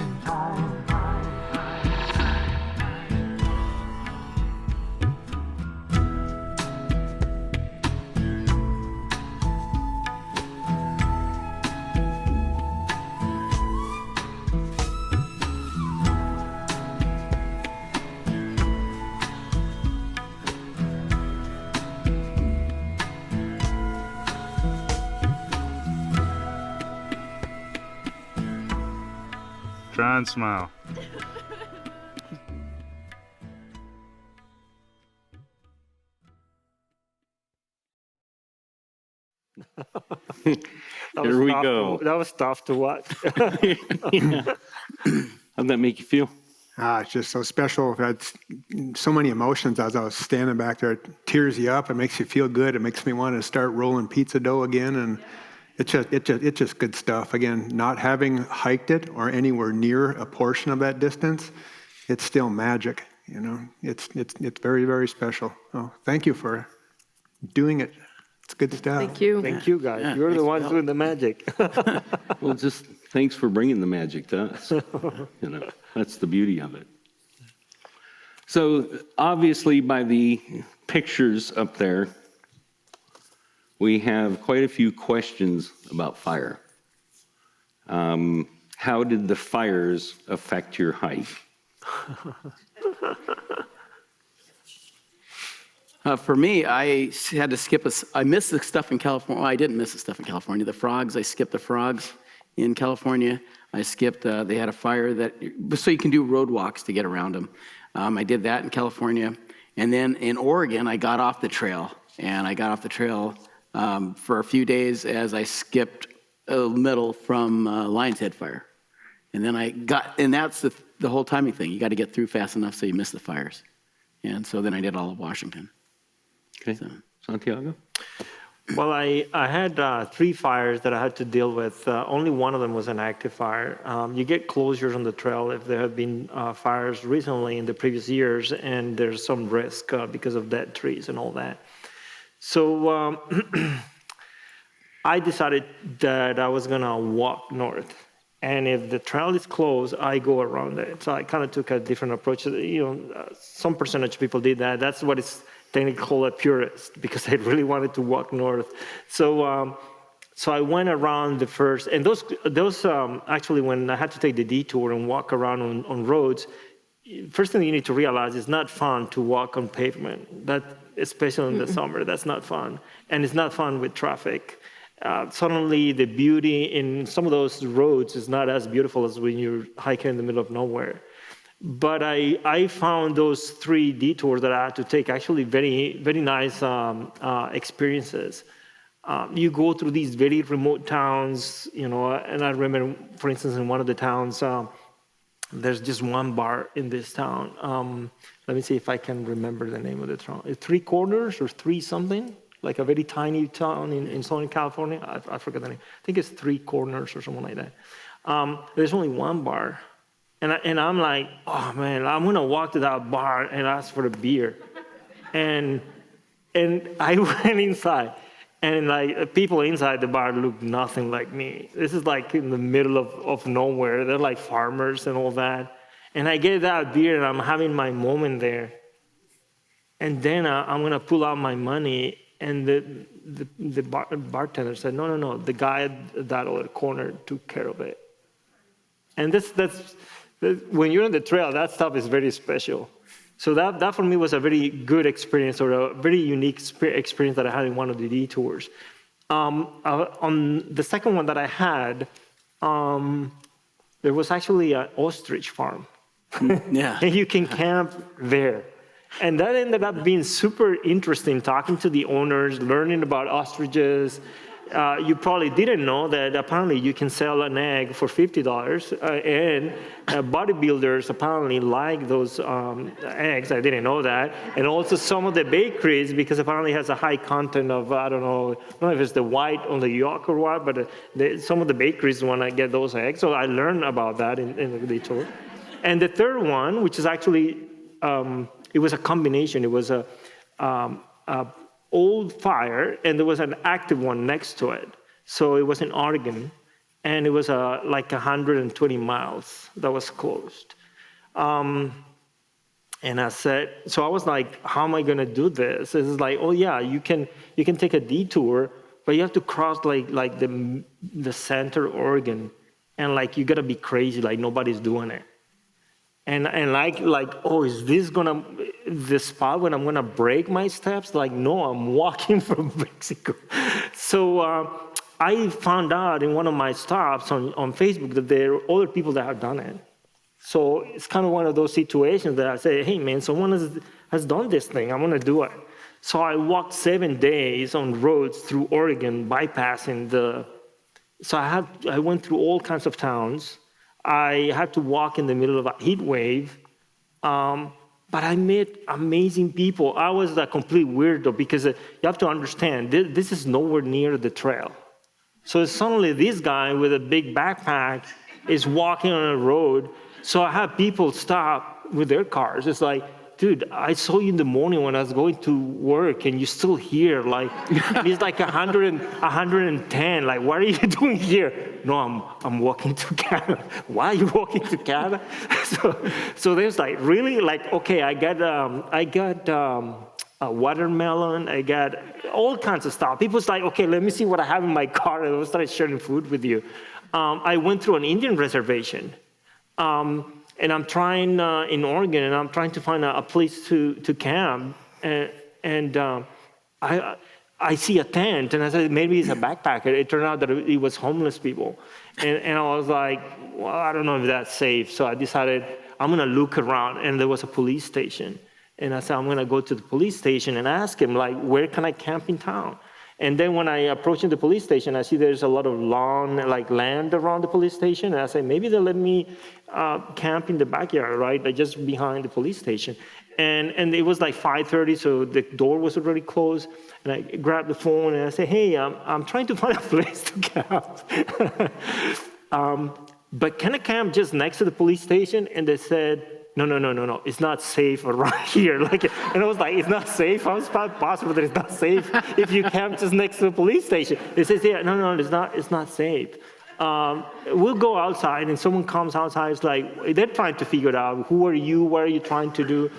Try and smile. Here we go. That was tough to watch. Yeah. How'd that make you feel? It's just so special. That's so many emotions as I was standing back there. It tears you up. It makes you feel good. It makes me want to start rolling pizza dough again. And it's just good stuff. Again, not having hiked it or anywhere near a portion of that distance, it's still magic. You know, it's very, very special. Oh, thank you for doing it. It's good stuff. Thank you. Thank you, guys. Yeah, You're the thanks for ones help. doing the magic. Well, just thanks for bringing the magic to us. You know, that's the beauty of it. So obviously by the pictures up there, we have quite a few questions about fire. How did the fires affect your hike? For me, I had to skip I missed the stuff in California. Well, I didn't miss the stuff in California. The frogs, I skipped the frogs in California. I skipped, they had a fire so you can do road walks to get around them. I did that in California. And then in Oregon, I got off the trail. And I got off the trail for a few days as I skipped a middle from Lion's Head fire. And then and that's the whole timing thing. You got to get through fast enough so you miss the fires. And so then I did all of Washington. Okay, Santiago? Well, I had 3 fires that I had to deal with. Only one of them was an active fire. You get closures on the trail if there have been fires recently in the previous years, and there's some risk because of dead trees and all that. So I decided that I was gonna walk north, and if the trail is closed, I go around it. So I kind of took a different approach. Some percentage of people did that. That's what it's technically called a purist, because I really wanted to walk north. So I went around the first, and those actually, when I had to take the detour and walk around on roads, first thing you need to realize, it's not fun to walk on pavement. That, especially in the summer, that's not fun, and it's not fun with traffic. Suddenly, the beauty in some of those roads is not as beautiful as when you're hiking in the middle of nowhere. But I found those 3 detours that I had to take actually very, very nice experiences. You go through these very remote towns, and I remember, for instance, in one of the towns, there's just one bar in this town. Let me see if I can remember the name of the town. It's 3 Corners or 3 something, like a very tiny town in Southern California. I forget the name. I think it's 3 Corners or something like that. There's only one bar. And I'm like, oh man, I'm gonna walk to that bar and ask for a beer. And I went inside, and like people inside the bar looked nothing like me. This is like in the middle of nowhere. They're like farmers and all that. And I get that beer and I'm having my moment there. And then I'm gonna pull out my money, and the bartender said, no, the guy at that other corner took care of it. And that's when you're on the trail, that stuff is very special. So that for me was a very good experience, or a very unique experience that I had in one of the detours. On the second one that I had, there was actually an ostrich farm. Yeah. And you can camp there. And that ended up being super interesting, talking to the owners, learning about ostriches. You probably didn't know that apparently you can sell an egg for $50, and bodybuilders apparently like those eggs. I didn't know that. And also some of the bakeries, because apparently it has a high content of, I don't know if it's the white on the yolk or what, but some of the bakeries want to get those eggs. So I learned about that in the tour. And the third one, which is actually, it was a combination. It was a old fire, and there was an active one next to it. So it was in Oregon, and it was like 120 miles that was closed. And I said, so I was like, how am I gonna do this? It's like, oh yeah, you can take a detour, but you have to cross like the center of Oregon, and like you gotta be crazy, like nobody's doing it. And like, oh, is this the spot when I'm gonna break my steps? Like, no, I'm walking from Mexico. So I found out in one of my stops on Facebook that there are other people that have done it. So it's kind of one of those situations that I say, hey man, someone has done this thing, I'm gonna do it. So I walked 7 days on roads through Oregon, bypassing so I went through all kinds of towns. I had to walk in the middle of a heat wave, but I met amazing people. I was a complete weirdo, because you have to understand, this is nowhere near the trail. So suddenly this guy with a big backpack is walking on a road. So I have people stop with their cars. It's like, dude, I saw you in the morning when I was going to work, and you're still here. Like, it's like 110. Like, what are you doing here? No, I'm walking to Canada. Why are you walking to Canada? So there's like, really, like, okay, I got a watermelon. I got all kinds of stuff. People's like, okay, let me see what I have in my car, and I'll start sharing food with you. I went through an Indian reservation. And I'm trying in Oregon, and I'm trying to find a place to camp, and I see a tent, and I said maybe it's a backpacker. It turned out that it was homeless people, and I was like, well, I don't know if that's safe. So I decided I'm gonna look around, and there was a police station, and I said I'm gonna go to the police station and ask him, like, where can I camp in town? And then when I approach the police station, I see there's a lot of lawn, like land around the police station. And I say, maybe they'll let me camp in the backyard, right? Like just behind the police station. And it was like 5:30, so the door was already closed. And I grabbed the phone and I said, hey, I'm trying to find a place to camp. But can I camp just next to the police station? And they said, no, it's not safe around here. And I was like, it's not safe? How is it possible that it's not safe if you camp just next to the police station? They said, yeah, no, it's not safe. We'll go outside, and someone comes outside, it's like, they're trying to figure it out, who are you, what are you trying to do?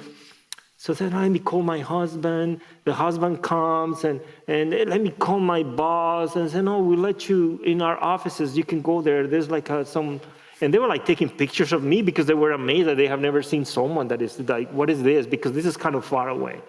So I said, let me call my husband. The husband comes, and let me call my boss, and said, no, we'll let you in our offices, you can go there. There's like some, and they were like taking pictures of me because they were amazed that they have never seen someone that is like, what is this? Because this is kind of far away.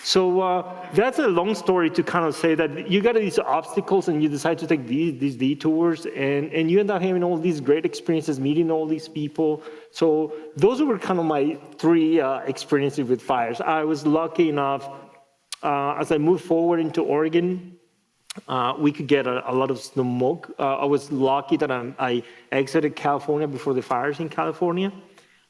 So that's a long story to kind of say that you got these obstacles and you decide to take these detours, and you end up having all these great experiences, meeting all these people. So those were kind of my three experiences with fires. I was lucky enough, as I moved forward into Oregon, we could get a lot of smoke. I was lucky that I exited California before the fires in California.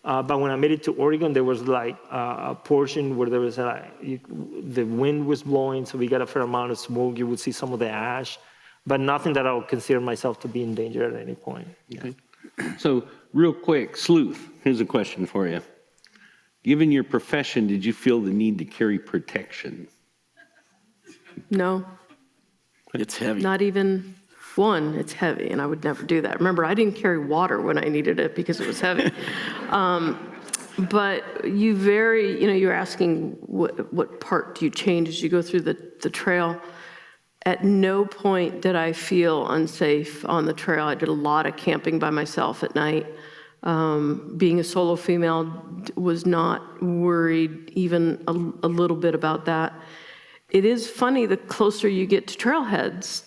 But when I made it to Oregon, there was like a portion where there was the wind was blowing, so we got a fair amount of smoke. You would see some of the ash, but nothing that I would consider myself to be in danger at any point. Okay. So real quick, Sleuth, here's a question for you. Given your profession, did you feel the need to carry protection? No, It's heavy. not even one. It's heavy, and I would never do that. Remember, I didn't carry water when I needed it because it was heavy. But you're asking what part do you change as you go through the trail. At no point did I feel unsafe on the trail. I did a lot of camping by myself at night. Being a solo female, was not worried even a little bit about that. It is funny, the closer you get to trailheads,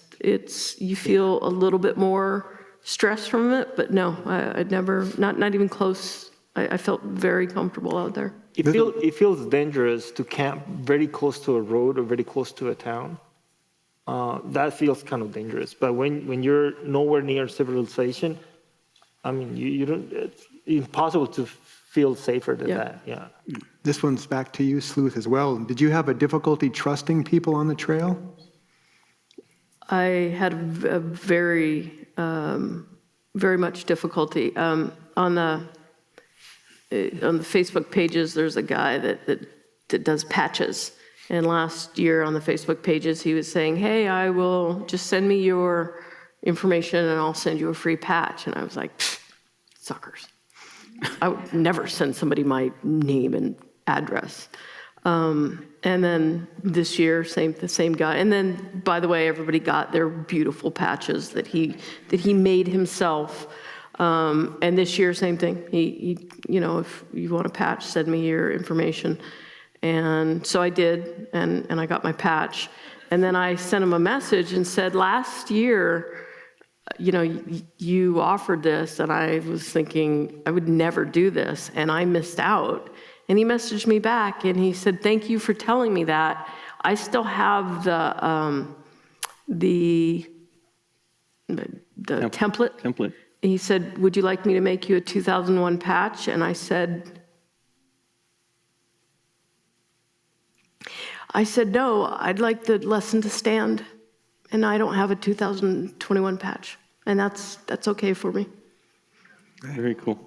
you feel a little bit more stress from it, but no, I'd never, not even close. I felt very comfortable out there. It feels dangerous to camp very close to a road or very close to a town. That feels kind of dangerous. But when you're nowhere near civilization, I mean, you don't. It's impossible to feel safer than that. Yeah. This one's back to you, Sleuth, as well. Did you have a difficulty trusting people on the trail? I had a very, very much difficulty. On the Facebook pages, there's a guy that does patches. And last year on the Facebook pages, he was saying, hey, I will just send me your information and I'll send you a free patch. And I was like, suckers. I would never send somebody my name and address. And then this year, the same guy. And then, by the way, everybody got their beautiful patches that he made himself. And this year, same thing. He if you want a patch, send me your information. And so I did, and I got my patch. And then I sent him a message and said, last year, you offered this, and I was thinking I would never do this, and I missed out. And he messaged me back, and he said, thank you for telling me that. I still have the template. Template. He said, would you like me to make you a 2001 patch? And I said, no, I'd like the lesson to stand, and I don't have a 2021 patch, and that's okay for me. Very cool.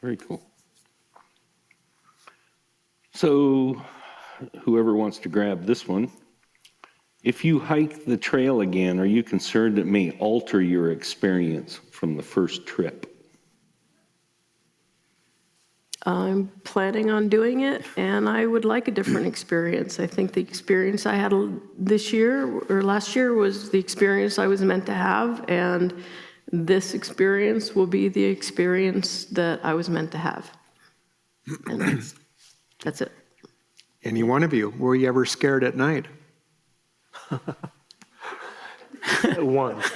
Very cool. So whoever wants to grab this one, if you hike the trail again, are you concerned it may alter your experience from the first trip? I'm planning on doing it, and I would like a different experience. I think the experience I had this year or last year was the experience I was meant to have, and this experience will be the experience that I was meant to have. And that's it. Any one of you, were you ever scared at night? Once.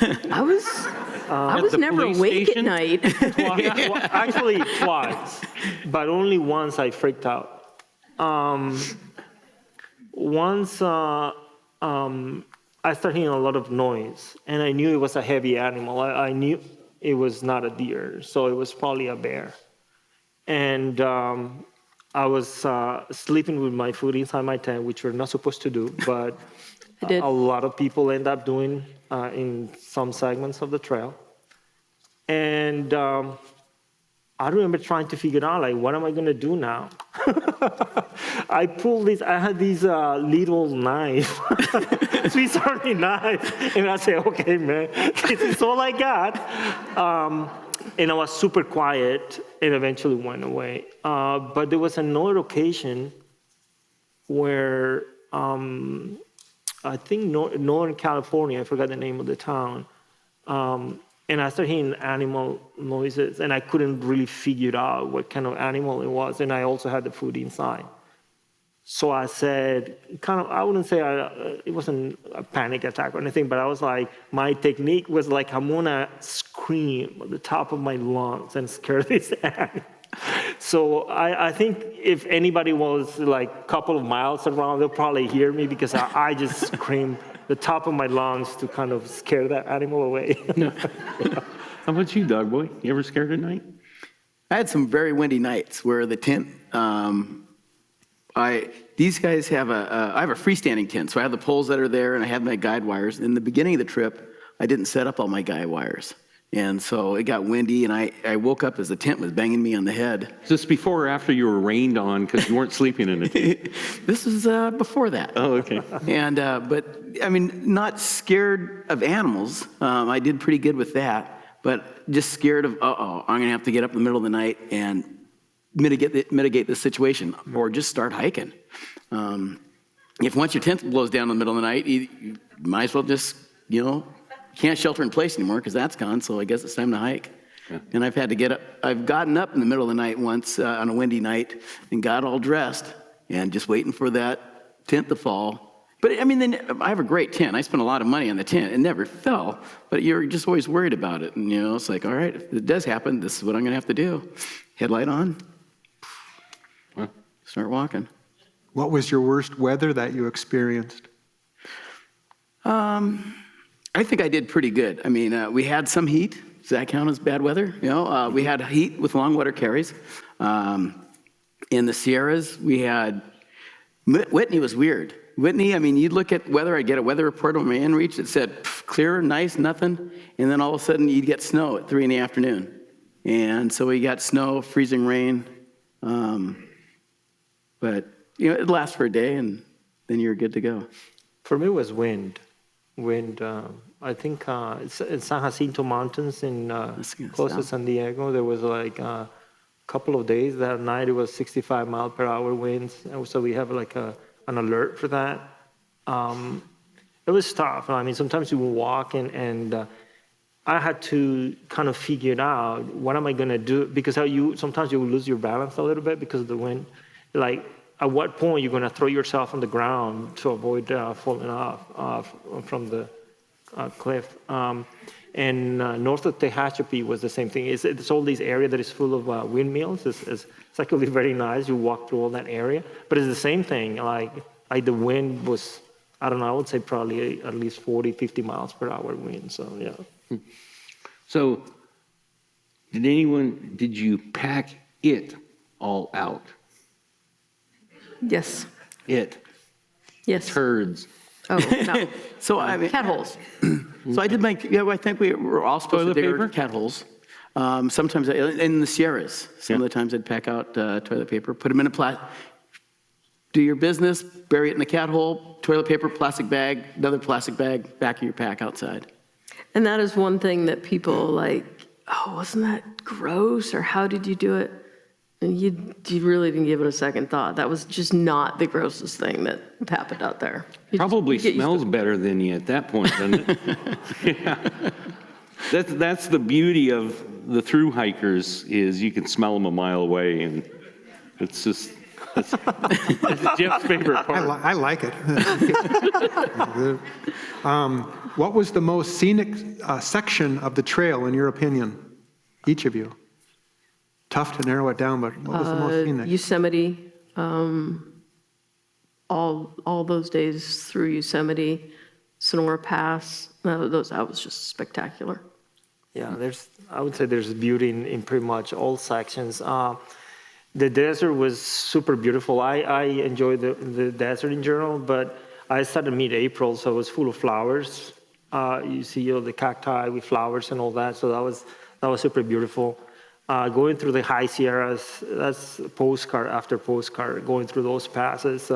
I was never awake station? at night. Actually, twice, but only once I freaked out. Once I started hearing a lot of noise, and I knew it was a heavy animal. I knew it was not a deer, so it was probably a bear. And I was sleeping with my food inside my tent, which we're not supposed to do, but I did. a lot of people end up doing in some segments of the trail. And I remember trying to figure out, like, what am I going to do now? I had these little knife, Swiss Army knife, and I said, okay, man, this is all I got. And I was super quiet and eventually went away. But there was another occasion where I think Northern California, I forgot the name of the town, and I started hearing animal noises, and I couldn't really figure out what kind of animal it was, and I also had the food inside. So I said, I wouldn't say it wasn't a panic attack or anything, but I was like, my technique was like, I'm gonna scream at the top of my lungs and scare this animal. So I think if anybody was like a couple of miles around, they'll probably hear me because I just screamed the top of my lungs to kind of scare that animal away. How about you, dog boy? You ever scared at night? I had some very windy nights where the tent, these guys have I have a freestanding tent, so I have the poles that are there and I have my guide wires. In the beginning of the trip, I didn't set up all my guide wires. And so it got windy and I woke up as the tent was banging me on the head. Is this before or after you were rained on because you weren't sleeping in it? This was before that. Oh, okay. And, but I mean, not scared of animals. I did pretty good with that, but just scared of, I'm going to have to get up in the middle of the night and mitigate this situation or just start hiking. If once your tent blows down in the middle of the night, you might as well just, can't shelter in place anymore because that's gone. So I guess it's time to hike. Yeah. And I've had to get up. I've gotten up in the middle of the night once on a windy night and got all dressed and just waiting for that tent to fall. But I mean, then I have a great tent. I spent a lot of money on the tent. It never fell, but you're just always worried about it. And it's like, all right, if it does happen, this is what I'm going to have to do. Headlight on, start walking. What was your worst weather that you experienced? I think I did pretty good. I mean, we had some heat. Does that count as bad weather? We had heat with long water carries. In the Sierras, we had, Whitney was weird. Whitney, I mean, you'd look at weather, I'd get a weather report on my inReach that said clear, nice, nothing. And then all of a sudden you'd get snow at 3 p.m. And so we got snow, freezing rain. But, it lasts for a day and then you're good to go. For me, it was wind. I think in San Jacinto Mountains close to San Diego, there was like a couple of days that night it was 65 mile per hour winds, and so we have like an alert for that. It was tough. I mean, sometimes you will walk and I had to kind of figure it out. What am I going to do? Because sometimes you will lose your balance a little bit because of the wind. Like, at what point you're going to throw yourself on the ground to avoid falling off from the cliff. And north of Tehachapi was the same thing. It's all this area that is full of windmills. It's actually very nice. You walk through all that area. But it's the same thing. Like the wind was, I don't know, I would say probably at least 40, 50 miles per hour wind. So, yeah. So did you pack it all out? Yes. Yes. Turds. Oh, no. So I mean, Cat holes. So I did I think we were all supposed Toilet to dig paper? our cat holes. Sometimes in the Sierras, some of the times I'd pack out toilet paper, put them in do your business, bury it in the cat hole, toilet paper, plastic bag, another plastic bag, back of your pack outside. And that is one thing that people like, wasn't that gross? Or how did you do it? And you really didn't give it a second thought. That was just not the grossest thing that happened out there. Probably smells better than you at that point, doesn't it? Yeah. That's the beauty of the thru hikers is you can smell them a mile away, and it's just that's Jeff's favorite part. I like it. What was the most scenic section of the trail, in your opinion? Each of you. Tough to narrow it down, but what was the most scenic? Yosemite, all those days through Yosemite, Sonora Pass, that was just spectacular. Yeah, I would say there's beauty in pretty much all sections. The desert was super beautiful. I enjoy the desert in general, but I started mid-April, so it was full of flowers. You see all the cacti with flowers and all that, so that was super beautiful. Going through the high Sierras, that's postcard after postcard, going through those passes,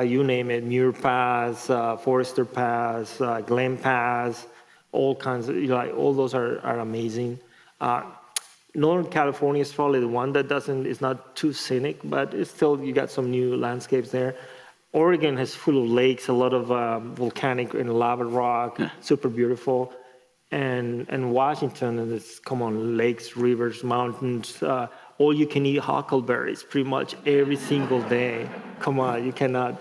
you name it, Muir Pass, Forester Pass, Glen Pass, all kinds of, all those are amazing. Northern California is probably the one that is not too scenic, but it's still, you got some new landscapes there. Oregon is full of lakes, a lot of volcanic and lava rock, super beautiful. And Washington, and it's, come on, lakes, rivers, mountains, all you can eat huckleberries pretty much every single day. Come on, you cannot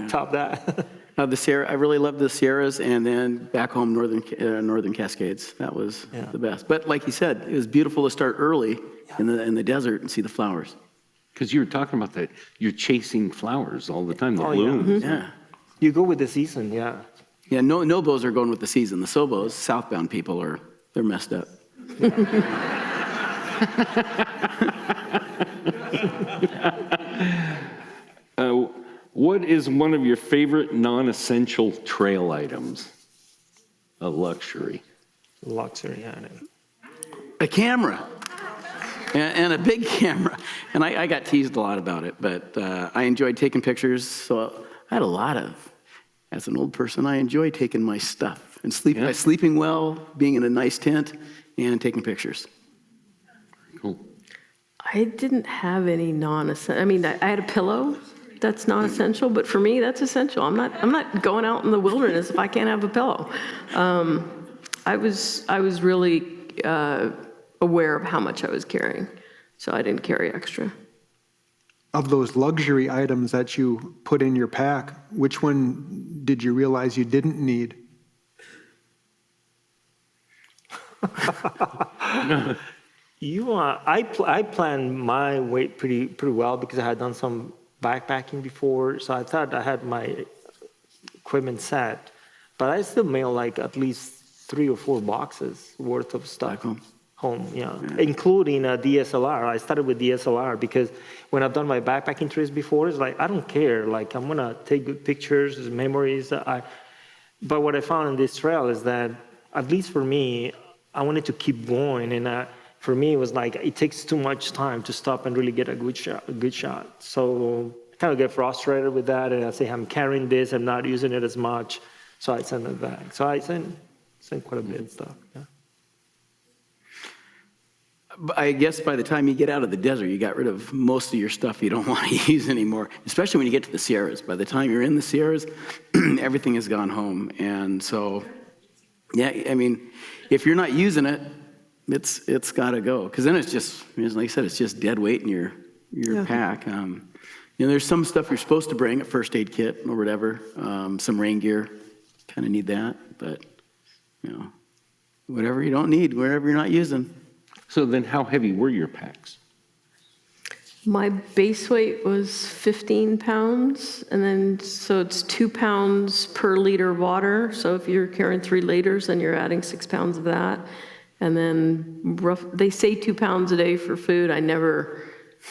top that. The Sierra, I really loved the Sierras, and then back home, Northern Cascades. That was the best. But like you said, it was beautiful to start early in the desert and see the flowers. Because you were talking about that, you're chasing flowers all the time, the Oh, blooms. Yeah. You go with the season, yeah. Yeah, Nobos are going with the season. The Sobos, southbound people, they're messed up. What is one of your favorite non-essential trail items? A luxury. Luxury, yeah. A camera. And a big camera. And I got teased a lot about it, but I enjoyed taking pictures. So I had a lot of, as an old person, I enjoy taking my stuff and by sleeping well, being in a nice tent, and taking pictures. Cool. I didn't have any non-essential. I mean, I had a pillow. That's not essential, but for me, that's essential. I'm not going out in the wilderness if I can't have a pillow. I was really aware of how much I was carrying, so I didn't carry extra. Of those luxury items that you put in your pack, which one did you realize you didn't need? I planned my weight pretty well because I had done some backpacking before, so I thought I had my equipment set, but I still mail like at least 3 or 4 boxes worth of stuff home, including a DSLR. I started with DSLR because when I've done my backpacking trips before, it's like, I don't care, like I'm gonna take good pictures, memories. But what I found in this trail is that, at least for me, I wanted to keep going, and for me, it was like, it takes too much time to stop and really get a good shot. So I kind of get frustrated with that, and I say, I'm carrying this, I'm not using it as much, so I send it back. So I send quite a bit of stuff, yeah. I guess by the time you get out of the desert, you got rid of most of your stuff you don't want to use anymore, especially when you get to the Sierras. By the time you're in the Sierras, everything has gone home. And so, yeah, I mean, if you're not using it, it's got to go. Because then it's just, like I said, it's just dead weight in your pack. There's some stuff you're supposed to bring, a first aid kit or whatever, some rain gear, kind of need that. But, whatever you don't need, wherever you're not using. So then how heavy were your packs? My base weight was 15 pounds, and then so it's 2 pounds per liter water. So if you're carrying 3 liters, then you're adding 6 pounds of that. And then they say 2 pounds a day for food. I never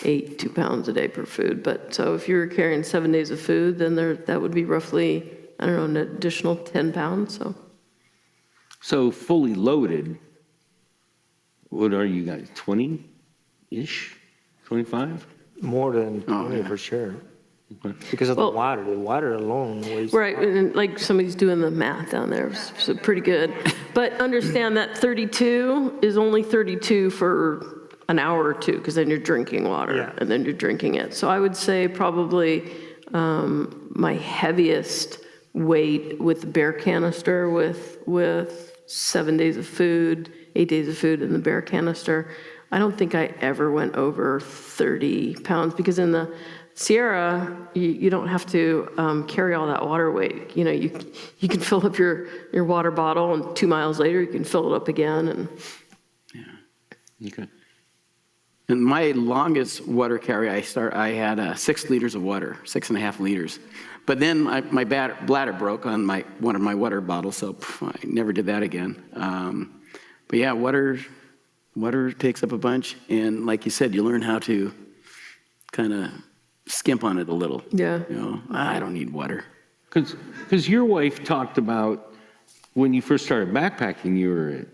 ate 2 pounds a day per food. But so if you're carrying 7 days of food, then that would be roughly, I don't know, an additional 10 pounds. So fully loaded, what are you guys, 20-ish, 25? More than 20 for sure. Okay. Because of the water. The water alone weighs... Right, and like somebody's doing the math down there, so pretty good. But understand that 32 is only 32 for an hour or two, because then you're drinking water, and then you're drinking it. So I would say probably my heaviest weight with the bear canister with 7 days of food, 8 days of food in the bear canister. I don't think I ever went over 30 pounds, because in the Sierra, you don't have to carry all that water weight. You can fill up your water bottle, and 2 miles later, you can fill it up again. And Okay. And my longest water carry, I had 6 liters of water, 6.5 liters. But then my bladder broke on one of my water bottles, so I never did that again. But yeah, water Water takes up a bunch, and like you said, you learn how to kind of skimp on it a little. Yeah. You know, I don't need water. Because your wife talked about when you first started backpacking, you were at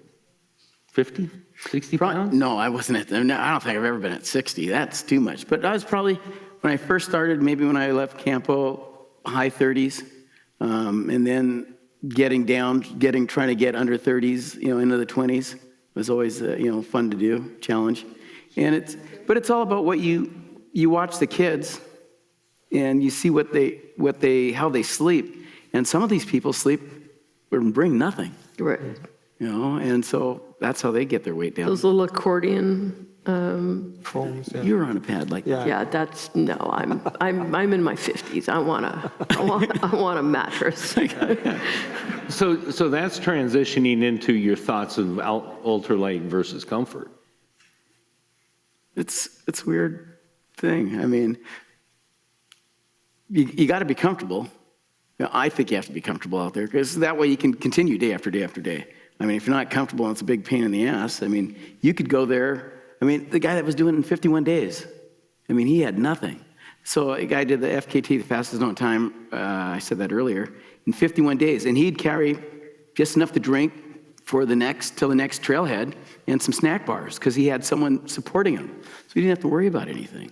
50, 60 pounds? No, I wasn't at, no, I don't think I've ever been at 60. That's too much. But I was probably, when I first started, maybe when I left Campo, high 30s. And then trying to get under 30s, you know, into the 20s was always, you know, fun to do, challenge. But it's all about what you watch the kids and you see how they sleep. And some of these people sleep and bring nothing. Right. You know, and so that's how they get their weight down. Those little accordion. Foams, yeah. You're on a pad like that. Yeah, that's no. I'm in my 50s. I want a mattress. So that's transitioning into your thoughts of ultralight versus comfort. It's a weird thing. I mean, you got to be comfortable. You know, I think you have to be comfortable out there because that way you can continue day after day after day. I mean, if you're not comfortable, it's a big pain in the ass. I mean, you could go there. I mean, the guy that was doing it in 51 days, I mean, he had nothing. So a guy did the FKT, the fastest known time, I said that earlier, in 51 days. And he'd carry just enough to drink till the next trailhead and some snack bars because he had someone supporting him. So he didn't have to worry about anything.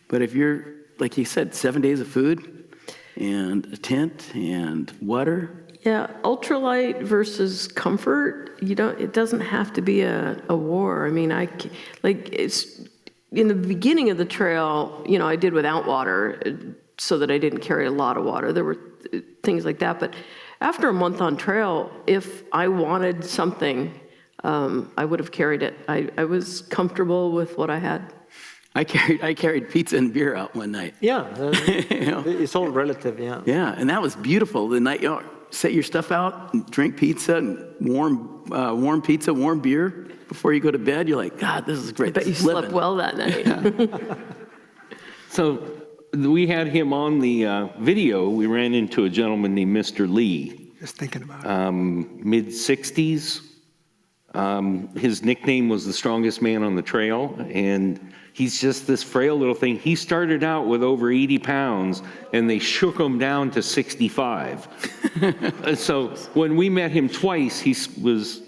But if you're, like he said, 7 days of food and a tent and water. Yeah, ultralight versus comfort. It doesn't have to be a war. I mean, it's in the beginning of the trail. You know, I did without water so that I didn't carry a lot of water. There were things like that. But after a month on trail, if I wanted something, I would have carried it. I was comfortable with what I had. I carried pizza and beer out one night. Yeah, You know? it's all relative, yeah. Yeah, and that was beautiful. The night, you know, set your stuff out and drink pizza and warm pizza, warm beer before you go to bed. You're like, God, this is great. I bet you slept well that night. So we had him on the video. We ran into a gentleman named Mr. Lee, Just thinking about it. mid-60s. His nickname was the strongest man on the trail, and he's just this frail little thing. He started out with over 80 pounds, and they shook him down to 65. So when we met him twice, he was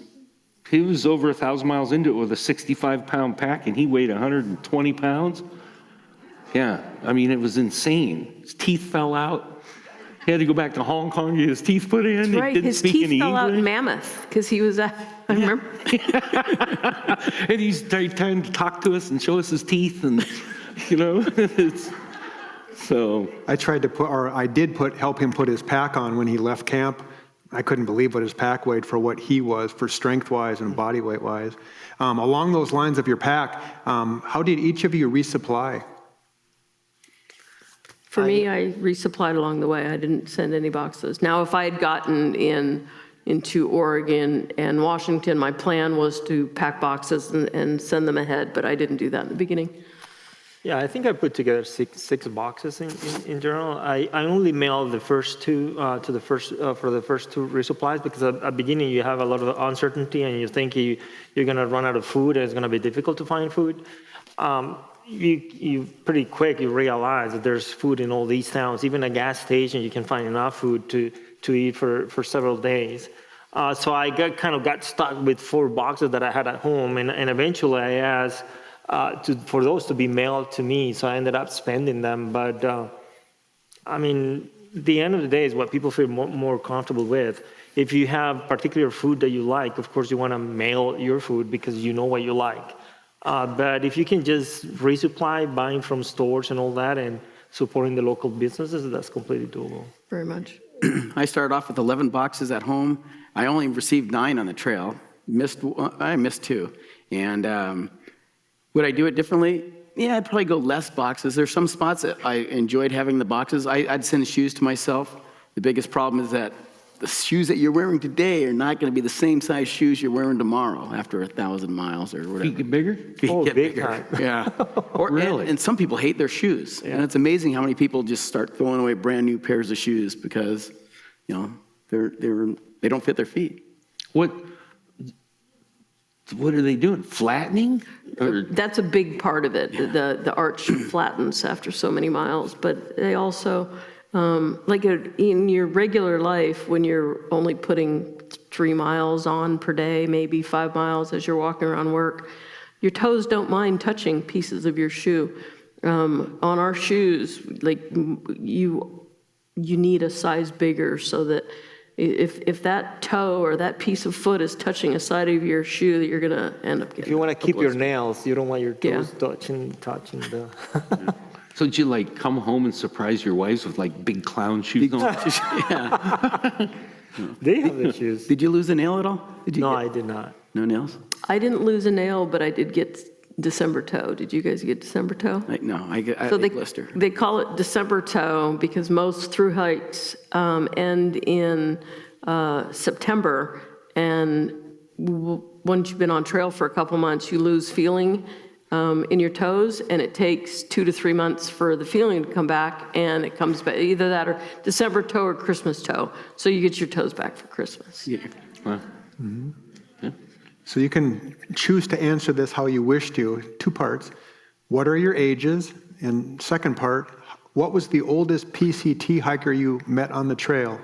over 1,000 miles into it with a 65-pound pack, and he weighed 120 pounds. Yeah, I mean, it was insane. His teeth fell out. He had to go back to Hong Kong, get his teeth put in. That's right. His teeth fell out in Mammoth because he was I remember. And he's trying to talk to us and show us his teeth, and you know, so. I did help him put his pack on when he left camp. I couldn't believe what his pack weighed for what he was, for strength-wise and body weight-wise. Along those lines of your pack, how did each of you resupply? For me, I resupplied along the way. I didn't send any boxes. Now, if I had gotten into Oregon and Washington, my plan was to pack boxes and send them ahead, but I didn't do that in the beginning. Yeah, I think I put together six boxes in general. I only mailed the first two for the first two resupplies because at the beginning you have a lot of uncertainty and you think you're going to run out of food and it's going to be difficult to find food. You pretty quick you realize that there's food in all these towns. Even a gas station, you can find enough food to eat for several days. So I got stuck with 4 boxes that I had at home, and eventually I asked for those to be mailed to me. So I ended up spending them. But I mean, the end of the day is what people feel more comfortable with. If you have particular food that you like, of course you want to mail your food because you know what you like. But if you can just resupply, buying from stores and all that, and supporting the local businesses, that's completely doable. Very much. I started off with 11 boxes at home. I only received 9 on the trail. I missed 2. And would I do it differently? Yeah, I'd probably go less boxes. There's some spots that I enjoyed having the boxes. I'd send shoes to myself. The biggest problem is that the shoes that you're wearing today are not going to be the same size shoes you're wearing tomorrow after 1,000 miles or whatever. Feet get bigger? Oh, Get big bigger. time. Yeah. Really? And some people hate their shoes. Yeah. And it's amazing how many people just start throwing away brand new pairs of shoes because, you know, they don't fit their feet. What What are they doing? Flattening? Or, That's a big part of it. The arch flattens after so many miles, but they also, like in your regular life, when you're only putting 3 miles on per day, maybe 5 miles as you're walking around work, your toes don't mind touching pieces of your shoe. On our shoes, like you need a size bigger so that if that toe or that piece of foot is touching a side of your shoe, that you're gonna end up getting. If you want to a keep your blister. nails, you don't want your toes Yeah. touching the. so did you like come home and surprise your wives with like big clown shoes on? Yeah. They have the shoes. Did you lose a nail at all? Did you No, get I did not. no nails? I didn't lose a nail, but I did get December toe. Did you guys get December toe? Like, no, I So a blister. they call it December toe because most through hikes end in September, and once you've been on trail for a couple months, you lose feeling in your toes, and it takes 2 to 3 months for the feeling to come back, and it comes back either that or December toe or Christmas toe. So you get your toes back for Christmas. Yeah. Wow. So you can choose to answer this how you wish to. 2 parts. What are your ages? And second part, what was the oldest PCT hiker you met on the trail?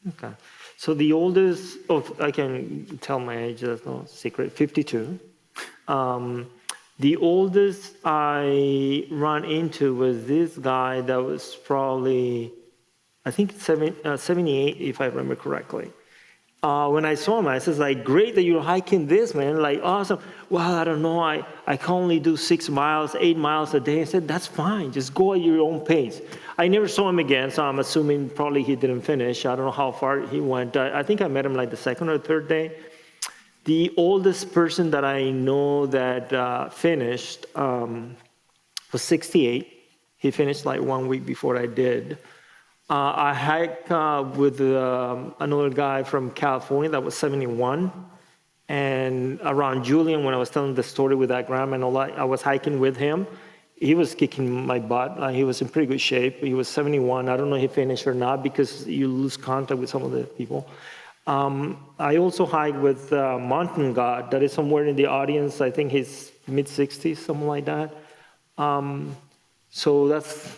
Okay. So the oldest, I can tell my age, that's no secret, 52. The oldest I run into was this guy that was probably, I think 78, if I remember correctly. When I saw him, I said, like, great that you're hiking this, man. Like, awesome. Well, I don't know. I can only do 6 miles, 8 miles a day. I said, that's fine. Just go at your own pace. I never saw him again, so I'm assuming probably he didn't finish. I don't know how far he went. I think I met him like the 2nd or 3rd day. The oldest person that I know that finished was 68. He finished like 1 week before I did. I hiked with another guy from California that was 71. And around Julian, when I was telling the story with that grandma and all that, I was hiking with him. He was kicking my butt. He was in pretty good shape. He was 71. I don't know if he finished or not because you lose contact with some of the people. I also hiked with Mountain God that is somewhere in the audience. I think he's mid-60s, something like that. So that's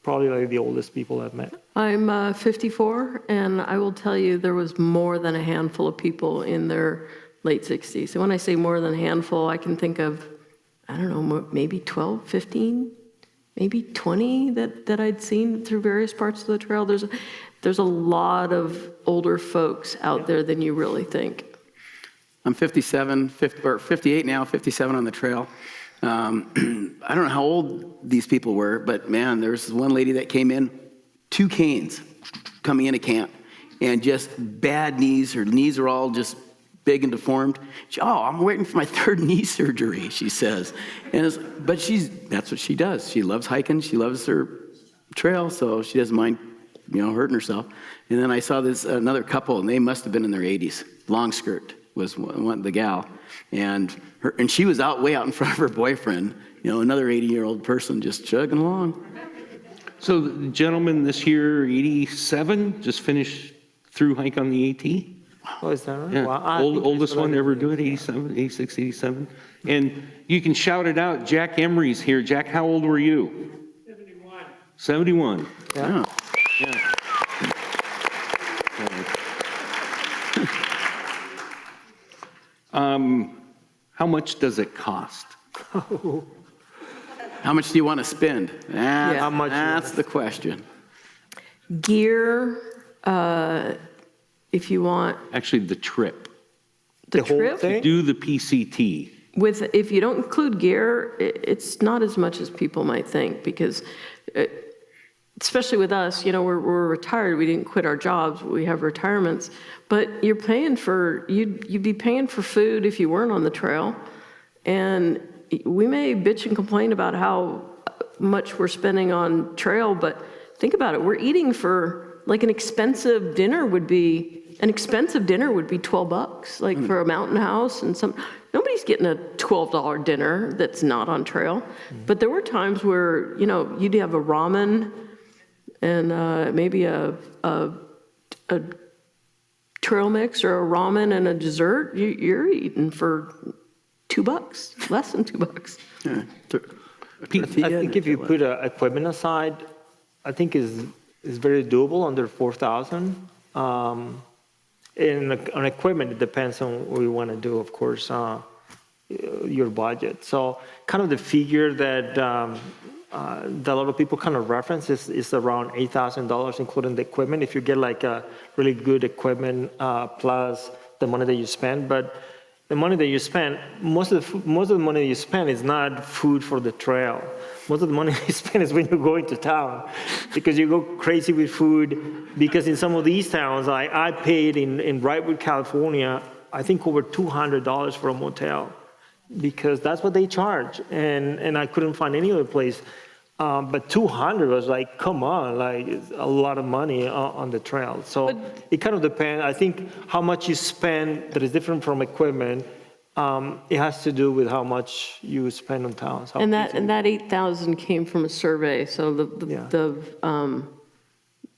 probably like the oldest people I've met. I'm 54, and I will tell you there was more than a handful of people in their late 60s. And when I say more than a handful, I can think of, I don't know, maybe 12, 15, maybe 20 that I'd seen through various parts of the trail. There's a lot of older folks out there than you really think. I'm 58 now, 57 on the trail. I don't know how old these people were, but man, there was one lady that came in, 2 canes coming into camp, and just bad knees. Her knees are all just big and deformed. I'm waiting for my 3rd knee surgery, she says. But that's what she does. She loves hiking. She loves her trail, so she doesn't mind, hurting herself. And then I saw another couple, and they must have been in their 80s. Long skirt was the gal, and she was way out in front of her boyfriend. Another 80-year-old person just chugging along. So the gentleman this year, 87, just finished through hike on the AT? Oh, is that right? Yeah, Well, I think oldest it's one to relatively- ever do it, 87, 86, 87. And you can shout it out, Jack Emery's here. Jack, how old were you? 71. Yeah. Yeah. How much does it cost? How much do you want to spend? How much you That's the question. Gear, if you want Actually, the trip. the whole trip. thing? Do the PCT. If you don't include gear, it's not as much as people might think because, especially with us, we're retired. We didn't quit our jobs. We have retirements, but you'd be paying for food if you weren't on the trail, and we may bitch and complain about how much we're spending on trail, but think about it. We're eating for like an expensive dinner would be $12, like for a mountain house and nobody's getting a $12 dinner that's not on trail. But there were times where, you'd have a ramen and maybe a trail mix or a ramen and a dessert, you're eating for $2, less than $2. I think if you put equipment aside, I think is very doable under 4,000. And on equipment, it depends on what you want to do, of course, your budget. So kind of the figure that a lot of people kind of reference is around $8,000, including the equipment. If you get like a really good equipment plus the money that you spend, but the money that you spend, most of the money you spend is not food for the trail. Most of the money you spend is when you go into town, because you go crazy with food. Because in some of these towns, I paid in Wrightwood, California, I think over $200 for a motel, because that's what they charge, and I couldn't find any other place. But 200 was like, come on, like it's a lot of money on the trail. So it kind of depends. I think how much you spend that is different from equipment. It has to do with how much you spend on towns. And that 8,000 came from a survey. So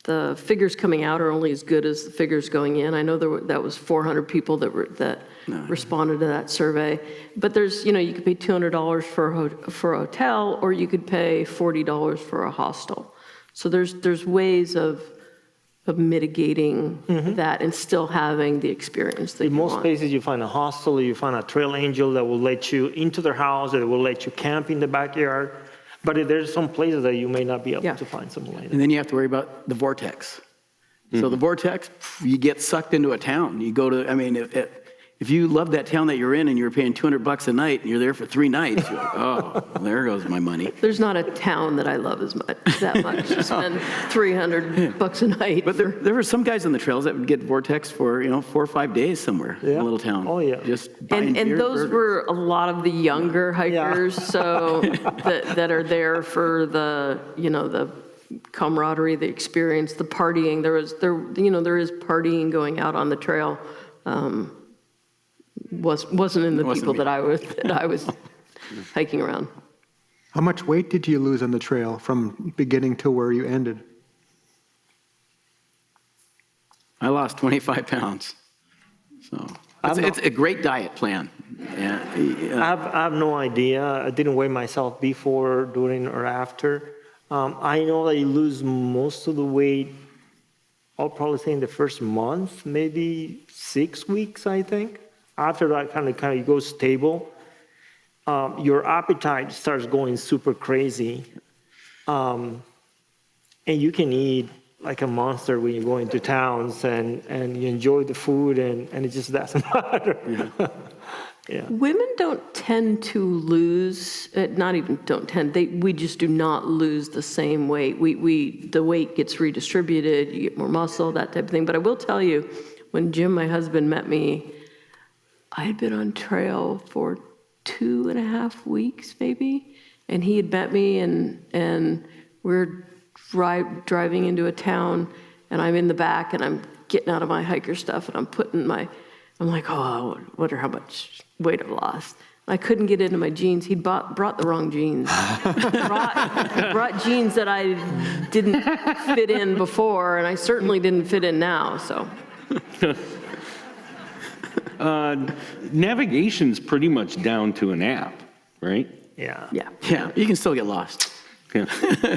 the figures coming out are only as good as the figures going in. I know that was 400 people that responded to that survey. But there's, you could pay $200 for a hotel, or you could pay $40 for a hostel. So there's ways of mitigating that and still having the experience that in you most want. places, you find a hostel, you find a trail angel that will let you into their house, that will let you camp in the backyard. But there's some places that you may not be able to find something like that. And then you have to worry about the vortex. So the vortex, you get sucked into a town. You go to, I mean, if you love that town that you're in and you're paying $200 a night and you're there for 3 nights, you're like, oh, well, there goes my money. There's not a town that I love that much to spend $300 a night. But there were some guys on the trails that would get vortex for 4 or 5 days somewhere in a little town. Oh, yeah. Just buying And beer, those burgers. were a lot of the younger hikers, so that are there for the the camaraderie, the experience, the partying. There is partying going out on the trail. Wasn't in the people that I was hiking around. How much weight did you lose on the trail from beginning to where you ended? I lost 25 pounds. So it's a great diet plan. Yeah. I have no idea. I didn't weigh myself before, during, or after. I know that you lose most of the weight, I'll probably say in the first month, maybe 6 weeks, I think. After that, kind of you go stable. Your appetite starts going super crazy. And you can eat like a monster when you go into towns and you enjoy the food and it just doesn't matter. Yeah. Women don't tend to lose, not even don't tend, we just do not lose the same weight. The weight gets redistributed, you get more muscle, that type of thing. But I will tell you, when Jim, my husband, met me, I had been on trail for 2.5 weeks, maybe, and he had met me, and we're driving into a town, and I'm in the back, and I'm getting out of my hiker stuff, and I'm like, oh, I wonder how much weight I've lost. I couldn't get into my jeans. He brought the wrong jeans. brought jeans that I didn't fit in before, and I certainly didn't fit in now, so. Navigation's pretty much down to an app, right? Yeah. Yeah, you can still get lost. Yeah.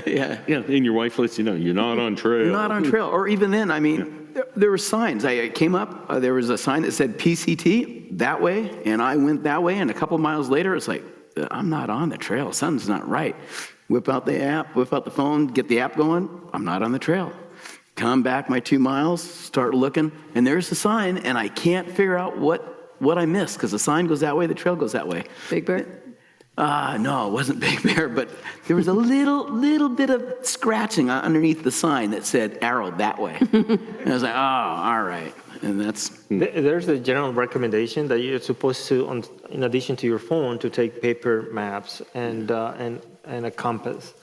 Yeah. Yeah, and your wife lets you know you're not on trail. You're not on trail. Or even then, I mean, there were signs. I came up, there was a sign that said PCT that way, and I went that way, and a couple miles later, it's like, I'm not on the trail. Something's not right. Whip out the app, whip out the phone, get the app going. I'm not on the trail. Come back my 2 miles, start looking, and there's the sign, and I can't figure out what I missed, because the sign goes that way, the trail goes that way. Big Bear? No, it wasn't Big Bear, but there was a little bit of scratching underneath the sign that said arrow that way. And I was like, oh, all right. And that's... There's a general recommendation that you're supposed to, in addition to your phone, to take paper maps and a compass.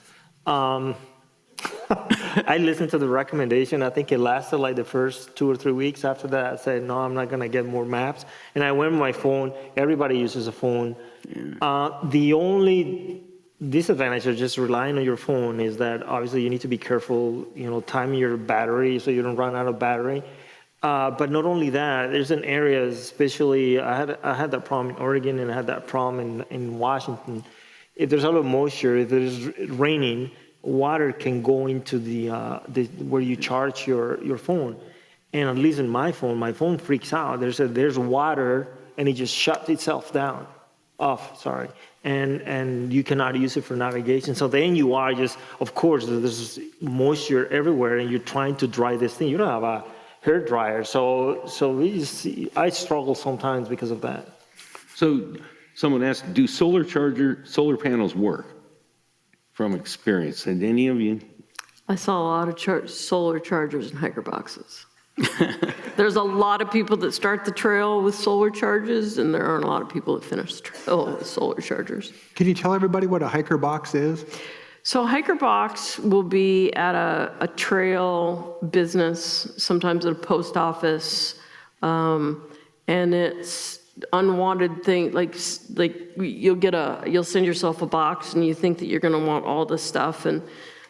I listened to the recommendation. I think it lasted like the first 2 or 3 weeks. After that, I said, no, I'm not going to get more maps. And I went with my phone. Everybody uses a phone. Yeah. The only disadvantage of just relying on your phone is that obviously you need to be careful, timing your battery so you don't run out of battery. But not only that, there's an area, especially I had that problem in Oregon and I had that problem in Washington. If there's a lot of moisture, if there's raining, water can go into the where you charge your phone. And at least in my phone freaks out. There's water and it just shuts itself down, off, sorry. And you cannot use it for navigation. So then you are just, of course, there's moisture everywhere and you're trying to dry this thing. You don't have a hair dryer. So I struggle sometimes because of that. So someone asked, do solar panels work? From experience, and any of you? I saw a lot of solar chargers and hiker boxes. There's a lot of people that start the trail with solar charges, and there aren't a lot of people that finish the trail with solar chargers. Can you tell everybody what a hiker box is? So a hiker box will be at a trail business, sometimes at a post office, and it's unwanted thing, like you'll send yourself a box and you think that you're going to want all this stuff, and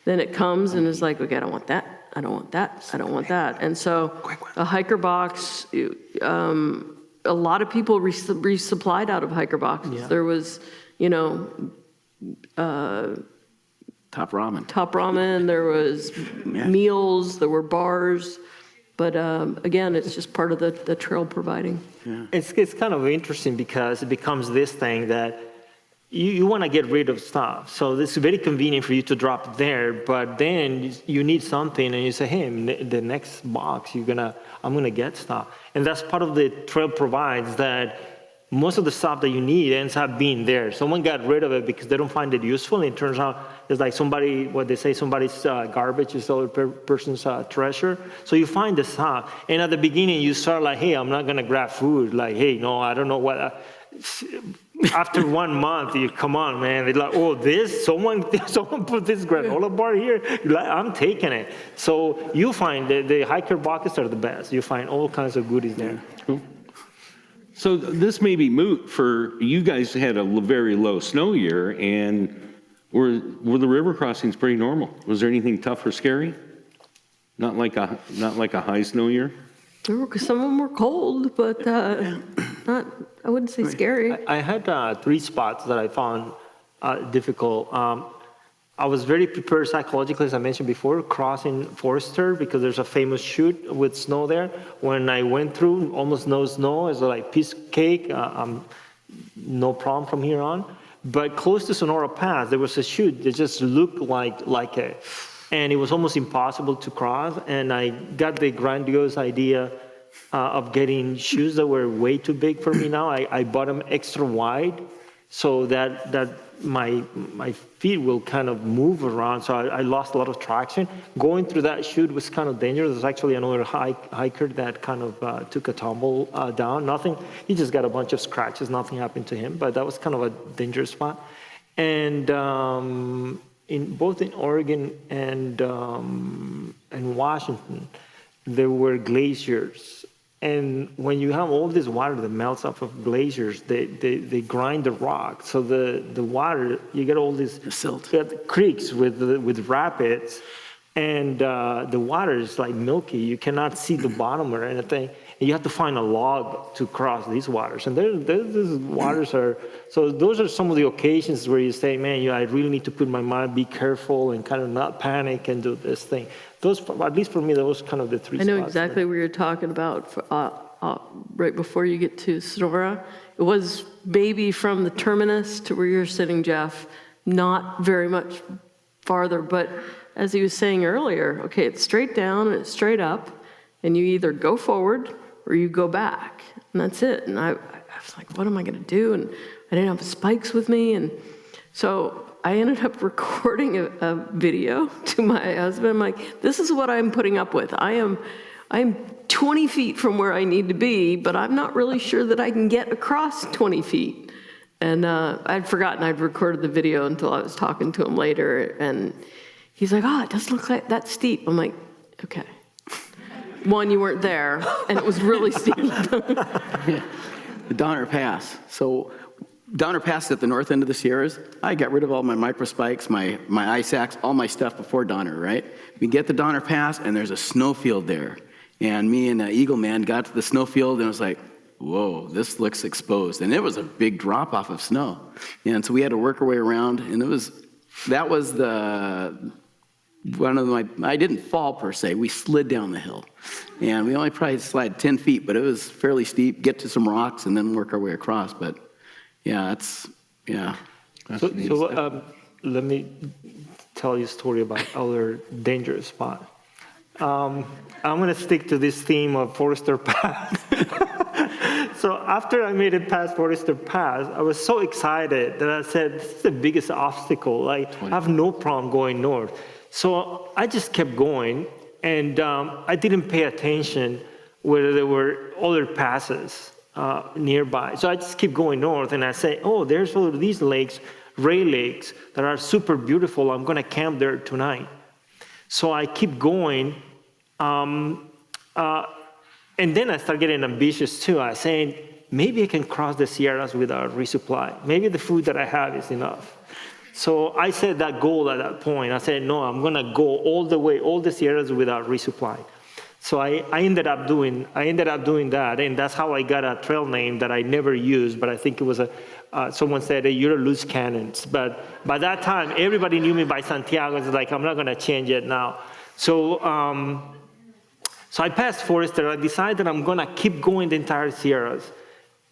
then it comes and it's like, okay, I don't want that, I don't want that, I don't want that. And so a hiker box, a lot of people resupplied out of hiker boxes. Yeah. There was, Top ramen, there was meals, there were bars. But again, it's just part of the trail providing. Yeah. It's kind of interesting because it becomes this thing that you want to get rid of stuff. So it's very convenient for you to drop it there, but then you need something and you say, hey, in the next box, I'm gonna get stuff. And that's part of the trail provides, that most of the stuff that you need ends up being there. Someone got rid of it because they don't find it useful, and it turns out it's like somebody's garbage is the other person's treasure. So you find the stuff, and at the beginning you start like, hey, I'm not gonna grab food. Like, hey, no, I don't know what. After 1 month, you come on, man. They're like, oh, someone put this granola bar here. You're like, I'm taking it. So you find the hiker boxes are the best. You find all kinds of goodies there. Cool. So this may be moot for you guys. Had a very low snow year, and were the river crossings pretty normal? Was there anything tough or scary? Not like a high snow year. Some of them were cold, but not. I wouldn't say scary. I had 3 spots that I found difficult. I was very prepared psychologically, as I mentioned before, crossing Forester, because there's a famous chute with snow there. When I went through, almost no snow. It's like piece of cake. No problem from here on. But close to Sonora Pass, there was a chute that just looked like it. And it was almost impossible to cross. And I got the grandiose idea of getting shoes that were way too big for me now. I bought them extra wide so that my feet will kind of move around. So I lost a lot of traction. Going through that chute was kind of dangerous. There's actually another hiker that kind of took a tumble down. Nothing, he just got a bunch of scratches. Nothing happened to him, but that was kind of a dangerous spot. And both in Oregon and Washington, there were glaciers. And when you have all this water that melts off of glaciers, they grind the rock. So the water, you get all these silt creeks with rapids, and the water is like milky. You cannot see the bottom or anything. And you have to find a log to cross these waters. And these waters are, so those are some of the occasions where you say, man, I really need to put my mind, be careful, and kind of not panic and do this thing. Those, at least for me, those kind of the 3 spots. I know exactly what you're talking about. Right before you get to Sonora, it was maybe from the terminus to where you're sitting, Jeff, not very much farther. But as he was saying earlier, okay, it's straight down and it's straight up, and you either go forward or you go back, and that's it. And I was like, what am I going to do? And I didn't have spikes with me, and so I ended up recording a video to my husband. I'm like, this is what I'm putting up with. I'm 20 feet from where I need to be, but I'm not really sure that I can get across 20 feet. And I'd forgotten I'd recorded the video until I was talking to him later. And he's like, it doesn't look like that steep. I'm like, okay. One, you weren't there, and it was really steep. The Donner Pass. So Donner Pass at the north end of the Sierras, I got rid of all my micro spikes, my ice axe, all my stuff before Donner, right? We get the Donner Pass, and there's a snowfield there. And me and Eagle Man got to the snowfield, and it was like, whoa, this looks exposed. And it was a big drop off of snow. And so we had to work our way around, and that was I didn't fall per se, we slid down the hill. And we only probably slid 10 feet, but it was fairly steep, get to some rocks and then work our way across. But yeah, So let me tell you a story about other dangerous spot. I'm going to stick to this theme of Forester Pass. So after I made it past Forester Pass, I was so excited that I said, this is the biggest obstacle. Like, I have no problem going north. So I just kept going, and I didn't pay attention whether there were other passes nearby. So I just keep going north, and I say, oh, there's all these lakes, Ray Lakes, that are super beautiful. I'm going to camp there tonight. So I keep going, and then I start getting ambitious too. I say, maybe I can cross the Sierras without resupply. Maybe the food that I have is enough. So I set that goal at that point. I said, no, I'm going to go all the way, all the Sierras without resupply. So I ended up doing that, and that's how I got a trail name that I never used, but I think it was someone said, hey, you're a loose cannons. But by that time, everybody knew me by Santiago. It's like, I'm not going to change it now. So I passed Forester. I decided I'm going to keep going the entire Sierras.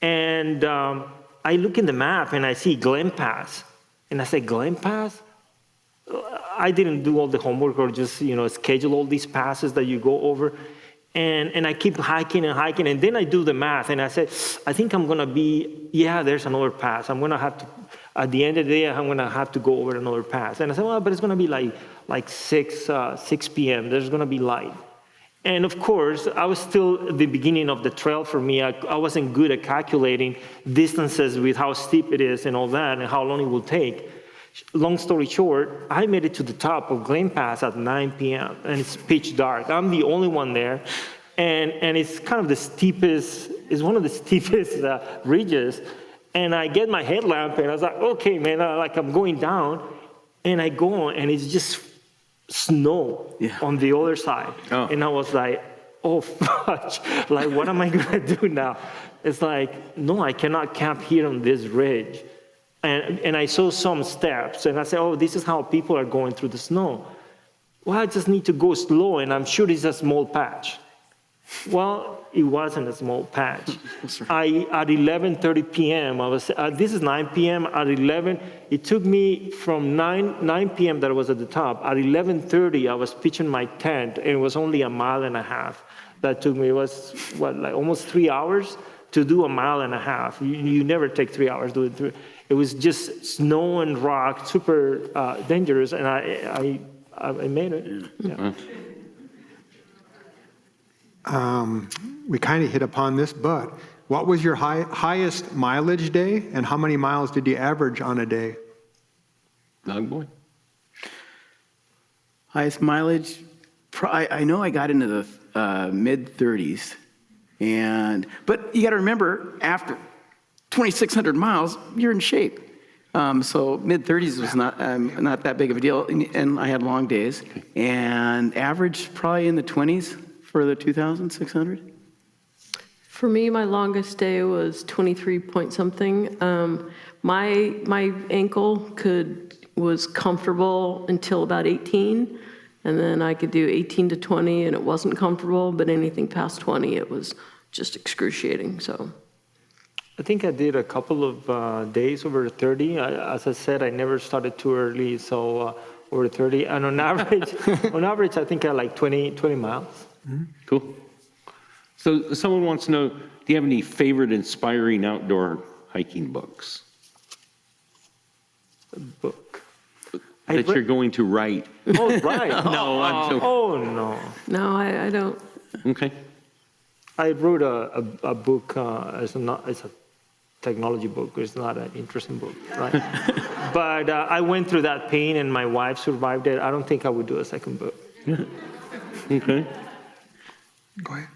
And I look in the map, and I see Glen Pass. And I said, Glen Pass? I didn't do all the homework or just, schedule all these passes that you go over. And I keep hiking, and then I do the math, and I said, I think I'm going to there's another pass. I'm going to have to, at the end of the day, I'm going to have to go over another pass. And I said, well, but it's going to be like 6 p.m. There's going to be light. And of course, I was still at the beginning of the trail for me. I wasn't good at calculating distances with how steep it is and all that, and how long it will take. Long story short, I made it to the top of Glen Pass at 9 p.m. and it's pitch dark. I'm the only one there, and it's kind of it's one of the steepest ridges. And I get my headlamp, and I was like, okay, man, I'm going down, and I go on, and it's just snow on the other side. Oh. And I was like, oh, fudge, what am I gonna do now? It's like, no, I cannot camp here on this ridge. And I saw some steps, and I said, oh, this is how people are going through the snow. Well, I just need to go slow, and I'm sure it's a small patch. Well, it wasn't a small patch. At 11:30 p.m., this is 9 p.m., at 11, it took me from 9 p.m. that I was at the top. At 11:30, I was pitching my tent, and it was only a mile and a half. That took me, almost 3 hours to do a mile and a half. You never take 3 hours doing it. It was just snow and rock, super dangerous, and I made it. Yeah. We kind of hit upon this, but what was your highest mileage day, and how many miles did you average on a day? Dog boy. Highest mileage, I know I got into the mid-30s, but you got to remember, after 2,600 miles, you're in shape. So mid-30s was not that big of a deal, and I had long days, and average probably in the 20s for the 2,600. For me, my longest day was 23 point something. My ankle was comfortable until about 18, and then I could do 18 to 20, and it wasn't comfortable, but anything past 20, it was just excruciating, so. I think I did a couple of days over 30. As I said, I never started too early, so over 30. And on average, I think I like 20 miles. Mm-hmm. Cool. So someone wants to know, do you have any favorite inspiring outdoor hiking books? A book. That you're going to write? Oh, right. No, I'm joking. Oh, no. No, I don't. Okay. I wrote a book. It's a technology book. It's not an interesting book, right? But I went through that pain, and my wife survived it. I don't think I would do a second book. Yeah. Okay. Go ahead.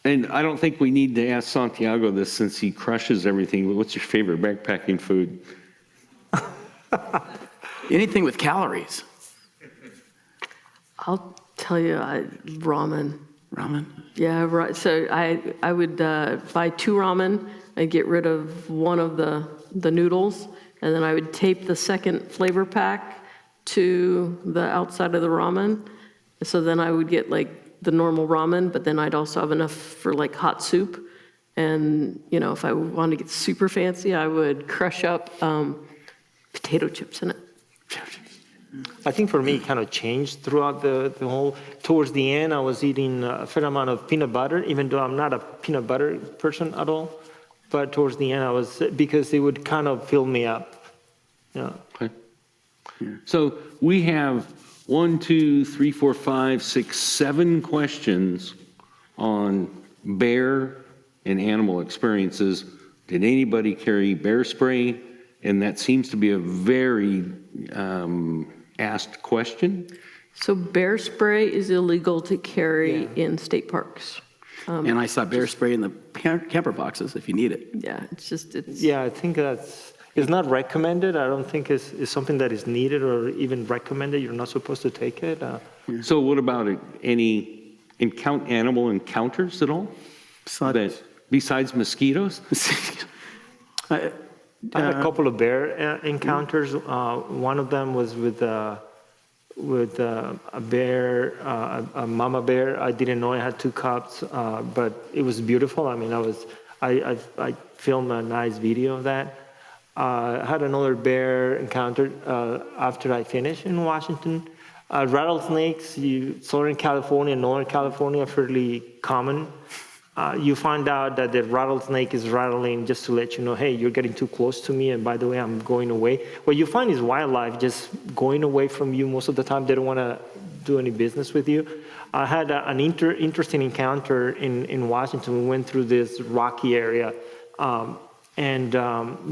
And I don't think we need to ask Santiago this since he crushes everything. But what's your favorite backpacking food? Anything with calories. I'll tell you, ramen. Ramen? Yeah, right. So I would buy 2 ramen. I'd get rid of one of the noodles, and then I would tape the second flavor pack to the outside of the ramen. So then I would get like the normal ramen, but then I'd also have enough for like hot soup. And, you know, if I wanted to get super fancy, I would crush up potato chips in it. I think for me, it kind of changed throughout the whole. Towards the end, I was eating a fair amount of peanut butter, even though I'm not a peanut butter person at all. But towards the end, I was, because it would kind of fill me up. Yeah. Okay. So we have 1, 2, 3, 4, 5, 6, 7 questions on bear and animal experiences. Did anybody carry bear spray? And that seems to be a very asked question. So bear spray is illegal to carry in state parks. And I saw bear spray in the camper boxes if you need it. Yeah, it's. Yeah, I think it's not recommended. I don't think it's something that is needed or even recommended. You're not supposed to take it. So what about any animal encounters at all? Besides mosquitoes? I had a couple of bear encounters. One of them was with a bear, a mama bear. I didn't know I had 2 cubs, but it was beautiful. I mean, I filmed a nice video of that. I had another bear encounter after I finished in Washington. Rattlesnakes, Southern California, Northern California, are fairly common. You find out that the rattlesnake is rattling just to let you know, hey, you're getting too close to me, and by the way, I'm going away. What you find is wildlife just going away from you most of the time. They don't want to do any business with you. I had an interesting encounter in Washington. We went through this rocky area, and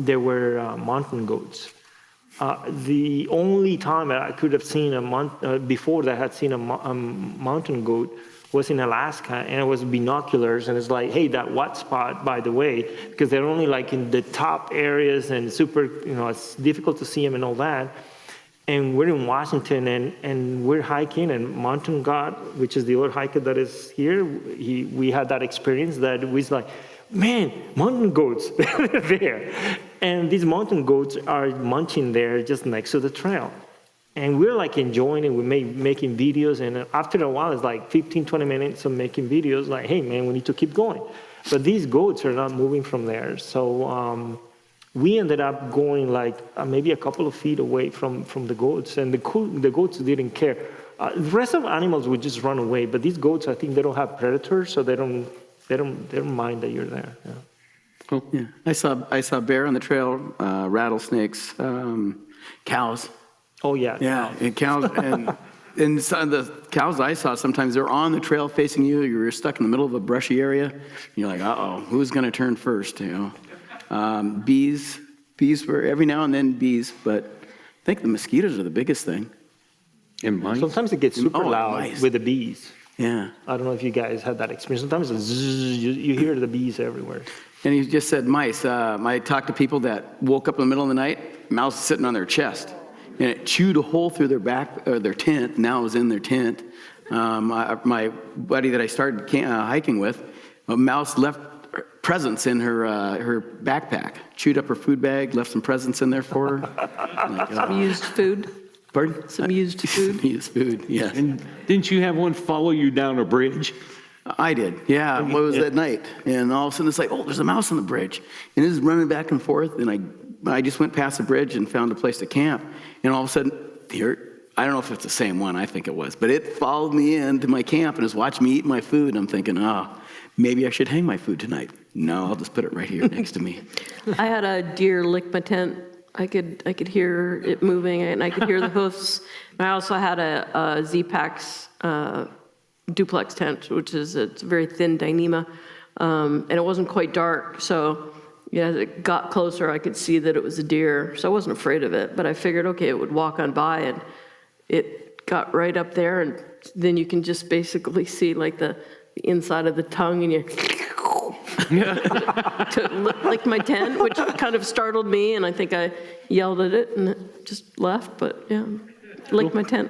there were mountain goats. The only time I could have seen before that I had seen a mountain goat was in Alaska, and it was binoculars, and it's like, hey, that what spot, by the way, because they're only like in the top areas and super, it's difficult to see them and all that. And we're in Washington, and we're hiking, and Mountain God, which is the other hiker that is here, we had that experience that was like, man, mountain goats, they're there. And these mountain goats are munching there just next to the trail. And we're like enjoying it, we're making videos, and after a while, it's like 15, 20 minutes of making videos, like, hey man, we need to keep going. But these goats are not moving from there. So we ended up going like maybe a couple of feet away from the goats, and the goats didn't care. The rest of animals would just run away, but these goats, I think they don't have predators, so they don't mind that you're there. Yeah. Cool. Yeah. I saw bear on the trail, rattlesnakes, cows. Oh yeah. Yeah, and cows, and some of the cows I saw, sometimes they're on the trail facing you. You're stuck in the middle of a brushy area. You're like, uh-oh, who's going to turn first? Bees were every now and then bees, but I think the mosquitoes are the biggest thing. And mice? Sometimes it gets super loud with the bees. Yeah. I don't know if you guys had that experience. Sometimes it's you hear the bees everywhere. And you just said mice. I talked to people that woke up in the middle of the night, mouse sitting on their chest. And it chewed a hole through their back, or their tent. Now it was in their tent. My buddy that I started hiking with, a mouse left presents in her backpack. Chewed up her food bag, left some presents in there for her. Some used food. Pardon? Some used food. Some used food, yes. And didn't you have one follow you down a bridge? I did, yeah. It was at night. And all of a sudden it's like, oh, there's a mouse on the bridge. And it was running back and forth. And I just went past the bridge and found a place to camp. And all of a sudden, I don't know if it's the same one, I think it was, but it followed me into my camp and was watching me eat my food. And I'm thinking, maybe I should hang my food tonight. No, I'll just put it right here next to me. I had a deer lick my tent. I could hear it moving, and I could hear the hoofs. And I also had a Z-Pax duplex tent, which is it's a very thin Dyneema, and it wasn't quite dark, so as it got closer, I could see that it was a deer, so I wasn't afraid of it, but I figured, okay, it would walk on by, and it got right up there, and then you can just basically see like the inside of the tongue, and you to lick my tent, which kind of startled me, and I think I yelled at it, and it just left, but yeah, licked my tent.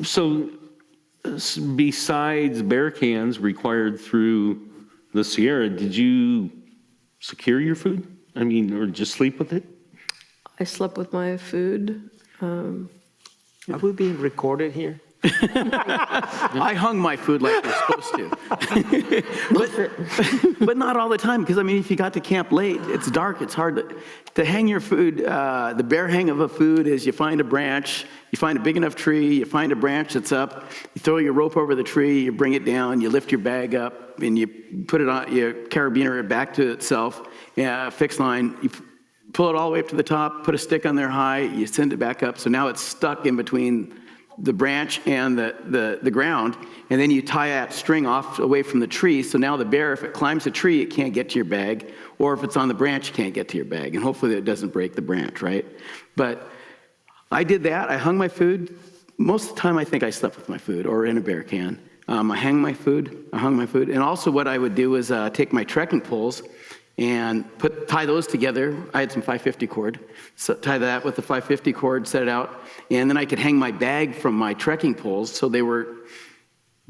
So besides bear cans required through the Sierra, did you secure your food? I mean, or just sleep with it? I slept with my food. Are we being recorded here? I hung my food like you're supposed to. but not all the time, because I mean, if you got to camp late, it's dark, it's hard to hang your food. The bear hang of a food is you find a branch, you find a big enough tree, you find a branch that's up, you throw your rope over the tree, you bring it down, you lift your bag up, and you put it on, you carabiner it back to itself, fixed line, you pull it all the way up to the top, put a stick on there high, you send it back up, so now it's stuck in between the branch and the ground, and then you tie that string off away from the tree, so now the bear, if it climbs a tree, it can't get to your bag, or if it's on the branch, it can't get to your bag, and hopefully it doesn't break the branch, right? But I did that. I hung my food. Most of the time, I think I slept with my food or in a bear can. I hung my food, and also what I would do is take my trekking poles and tie those together. I had some 550 cord, so tie that with the 550 cord, set it out, and then I could hang my bag from my trekking poles, so they were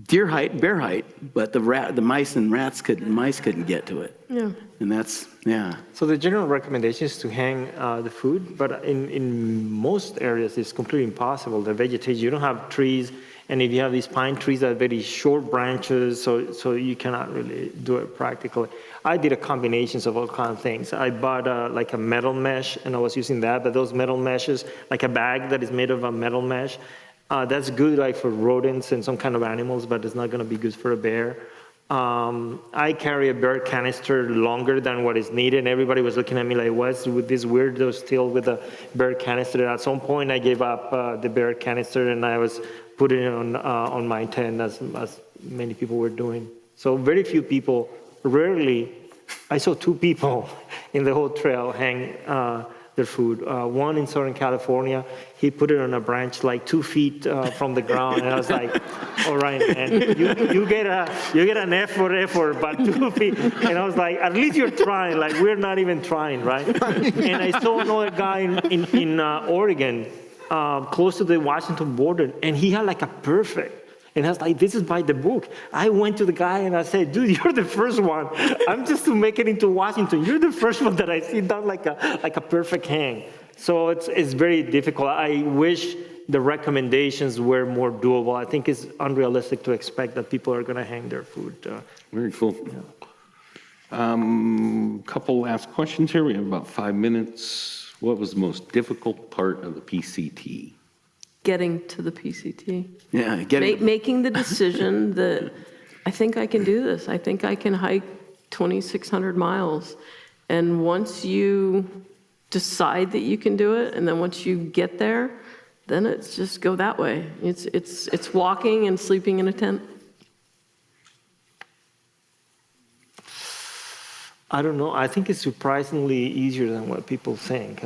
deer height, bear height, but the mice couldn't get to it. Yeah. And that's, yeah. So the general recommendation is to hang the food, but in most areas it's completely impossible. The vegetation, you don't have trees, and if you have these pine trees that have very short branches, so you cannot really do it practically. I did a combinations of all kinds of things. I bought like a metal mesh, and I was using that, but those metal meshes, like a bag that is made of a metal mesh, that's good like for rodents and some kind of animals, but it's not gonna be good for a bear. I carry a bear canister longer than what is needed, and everybody was looking at me like, what's with this weirdo still with a bear canister? At some point, I gave up the bear canister, and I was putting it on my tent, as many people were doing. So very few people, rarely, I saw 2 people in the whole trail hang their food. One in Southern California, he put it on a branch like 2 feet from the ground, and I was like, all right, man, you get an F for effort, but 2 feet. And I was like, at least you're trying, like we're not even trying, right? And I saw another guy in Oregon, close to the Washington border, and he had like a perfect. And I was like, this is by the book. I went to the guy and I said, dude, you're the first one. I'm just to make it into Washington. You're the first one that I see done like a perfect hang. So it's very difficult. I wish the recommendations were more doable. I think it's unrealistic to expect that people are going to hang their food. Very cool. Yeah. Couple last questions here. We have about 5 minutes. What was the most difficult part of the PCT? Getting to the PCT. Yeah, Making the decision that I think I can do this. I think I can hike 2,600 miles. And once you decide that you can do it, and then once you get there, then it's just go that way. It's walking and sleeping in a tent. I don't know. I think it's surprisingly easier than what people think.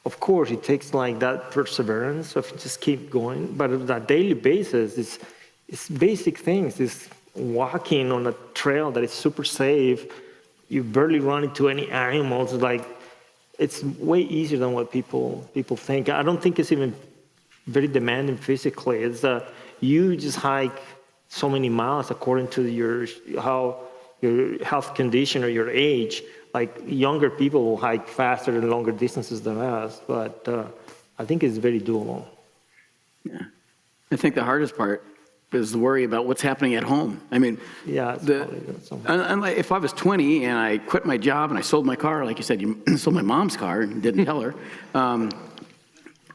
Of course, it takes like that perseverance of just keep going, but on a daily basis, it's basic things. It's walking on a trail that is super safe. You barely run into any animals. Like, it's way easier than what people think. I don't think it's even very demanding physically. It's you just hike so many miles according to your health condition or your age. Like, younger people will hike faster and longer distances than us, but I think it's very doable. Yeah. I think the hardest part is the worry about what's happening at home. I mean, yeah, unlike if I was 20 and I quit my job and I sold my car, like you said, you sold my mom's car and didn't tell her,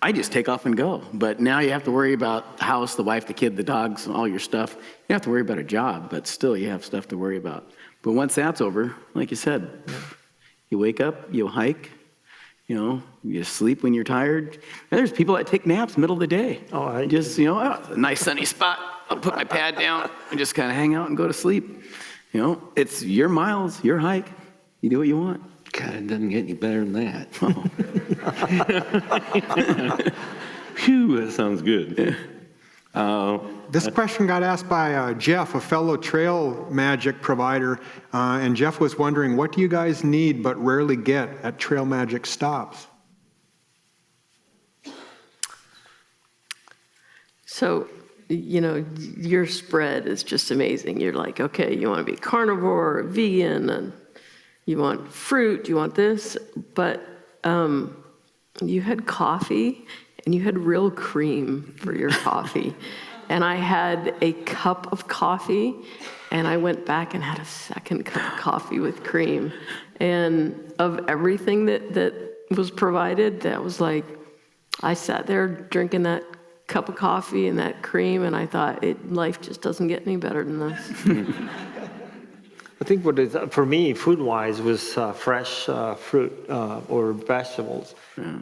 I just take off and go. But now you have to worry about the house, the wife, the kid, the dogs, all your stuff. You have to worry about a job, but still you have stuff to worry about. But once that's over, like you said, you wake up, you hike, you sleep when you're tired. And there's people that take naps middle of the day. Oh, a nice sunny spot. I'll put my pad down and just kind of hang out and go to sleep. It's your miles, your hike. You do what you want. God, it doesn't get any better than that. Oh. Phew, that sounds good. This question got asked by Jeff, a fellow Trail Magic provider, and Jeff was wondering, what do you guys need but rarely get at Trail Magic stops? So, you know, your spread is just amazing. You're like, okay, you want to be carnivore, or vegan, and you want fruit, you want this, but you had coffee, and you had real cream for your coffee. And I had a cup of coffee, and I went back and had a second cup of coffee with cream. And of everything that was provided, that was like, I sat there drinking that cup of coffee and that cream, and I thought, life just doesn't get any better than this. I think what is, for me, food-wise, was fresh fruit or vegetables.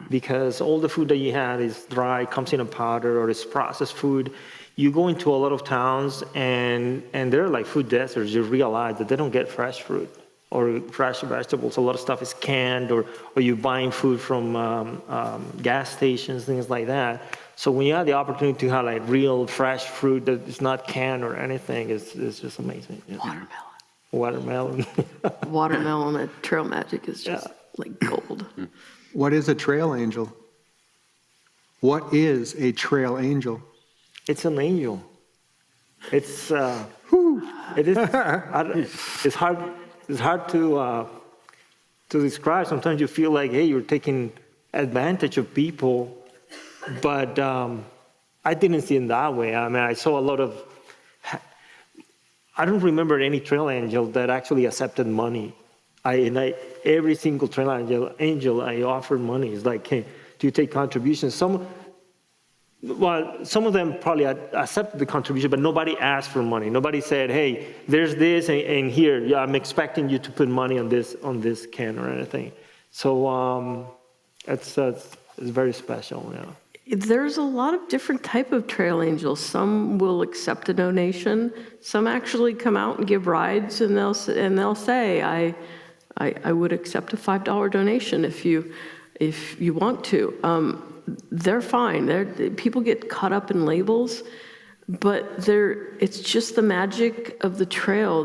Because all the food that you had is dry, comes in a powder, or it's processed food. You go into a lot of towns, and they're like food deserts. You realize that they don't get fresh fruit or fresh vegetables. A lot of stuff is canned, or you're buying food from gas stations, things like that. So when you have the opportunity to have like real fresh fruit that is not canned or anything, it's just amazing. Yeah. Watermelon. Watermelon at Trail Magic is just like gold. What is a trail angel? What is a trail angel? It's an angel. It's it is. It's hard. It's hard to describe. Sometimes you feel like, hey, you're taking advantage of people, but I didn't see it that way. I mean, I saw a lot of. I don't remember any trail angel that actually accepted money. Every single trail angel I offered money. It's like, hey, do you take contributions? Some of them probably accepted the contribution, but nobody asked for money. Nobody said, hey, there's this, and here, I'm expecting you to put money on this can or anything. So it's very special. Yeah. There's a lot of different type of trail angels. Some will accept a donation. Some actually come out and give rides, and they'll say, I would accept a $5 donation if you want to. They're fine. People get caught up in labels, but it's just the magic of the trail.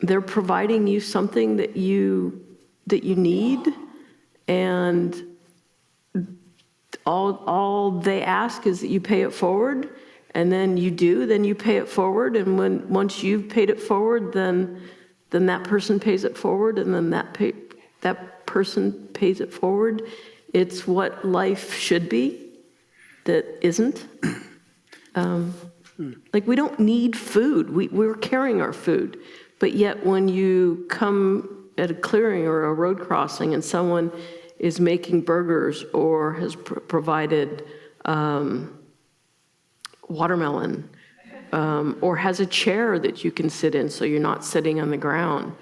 They're providing you something that you need, and all they ask is that you pay it forward, and then you pay it forward, and once you've paid it forward, then that person pays it forward, and then that person pays it forward. It's what life should be that isn't. Like, we don't need food. We're carrying our food, but yet when you come at a clearing or a road crossing and someone is making burgers or has provided watermelon or has a chair that you can sit in so you're not sitting on the ground,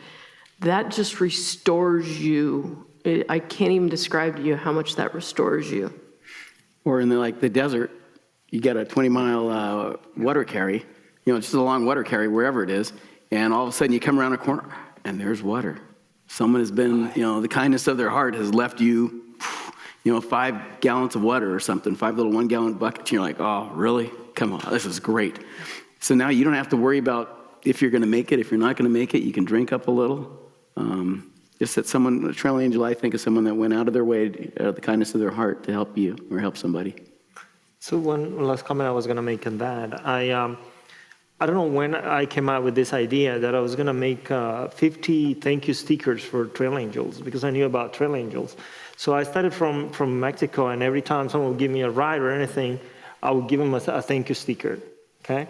that just restores you. I can't even describe to you how much that restores you. Or in the desert, you get a 20-mile water carry, just a long water carry wherever it is, and all of a sudden you come around a corner and there's water. Someone has been, the kindness of their heart has left you, 5 gallons of water or something, 5 little 1-gallon buckets. And you're like, oh, really? Come on, this is great. So now you don't have to worry about if you're going to make it. If you're not going to make it, you can drink up a little. Just that a trail angel, I think, is someone that went out of their way, out of the kindness of their heart, to help you or help somebody. So one last comment I was going to make on that. I don't know when I came out with this idea that I was going to make 50 thank you stickers for trail angels, because I knew about trail angels. So I started from Mexico, and every time someone would give me a ride or anything, I would give them a thank you sticker, okay?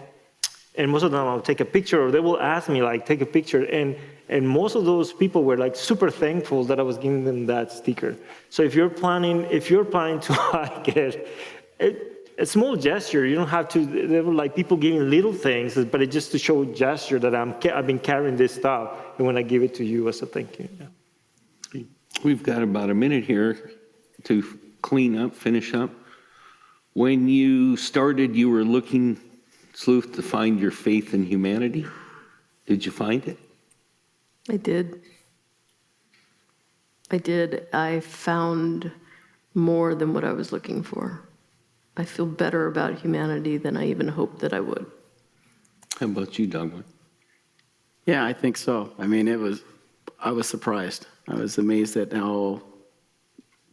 And most of them, I'll take a picture, or they will ask me, take a picture. And most of those people were super thankful that I was giving them that sticker. So if you're planning to hike it, a small gesture. You don't have to. There were people giving little things, but it's just to show gesture that I've been carrying this stuff, and when I give it to you as a thank you. Yeah. We've got about a minute here to clean up, finish up. When you started, you were looking, Sleuth, to find your faith in humanity. Did you find it? I did. I found more than what I was looking for. I feel better about humanity than I even hoped that I would. How about you, Douglas? Yeah, I think so. I mean, I was surprised. I was amazed at how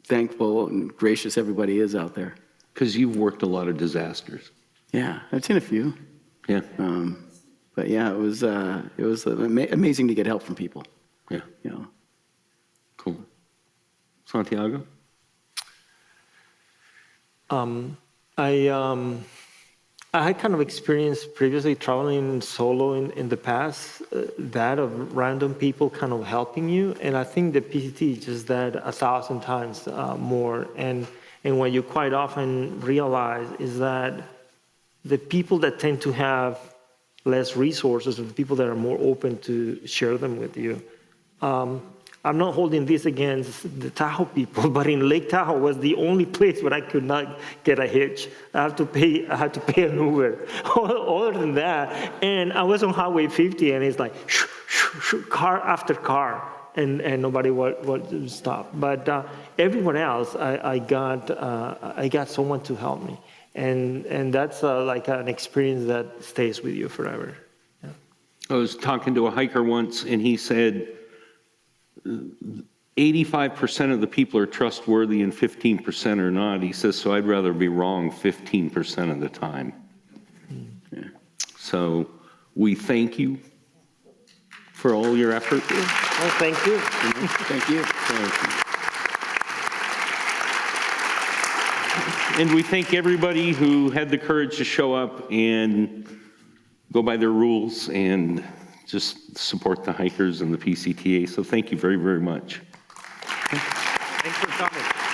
thankful and gracious everybody is out there. Because you've worked a lot of disasters. Yeah, I've seen a few. Yeah, But yeah, it was amazing to get help from people, yeah, you know. cool. Santiago? I had kind of experienced previously traveling solo in the past, that of random people kind of helping you. And I think the PCT is just that 1,000 times more. And what you quite often realize is that the people that tend to have less resources are the people that are more open to share them with you. I'm not holding this against the Tahoe people, but in Lake Tahoe was the only place where I could not get a hitch. I had to pay an Uber. Other than that, and I was on Highway 50, and it's like car after car, and nobody would stop. But everyone else, I got someone to help me, and that's like an experience that stays with you forever. Yeah. I was talking to a hiker once, and he said 85% of the people are trustworthy and 15% are not. He says, so I'd rather be wrong 15% of the time. Yeah. So we thank you for all your effort. Well, thank you. Thank you. And we thank everybody who had the courage to show up and go by their rules and just support the hikers and the PCTA. So thank you very, very much. Thanks for coming.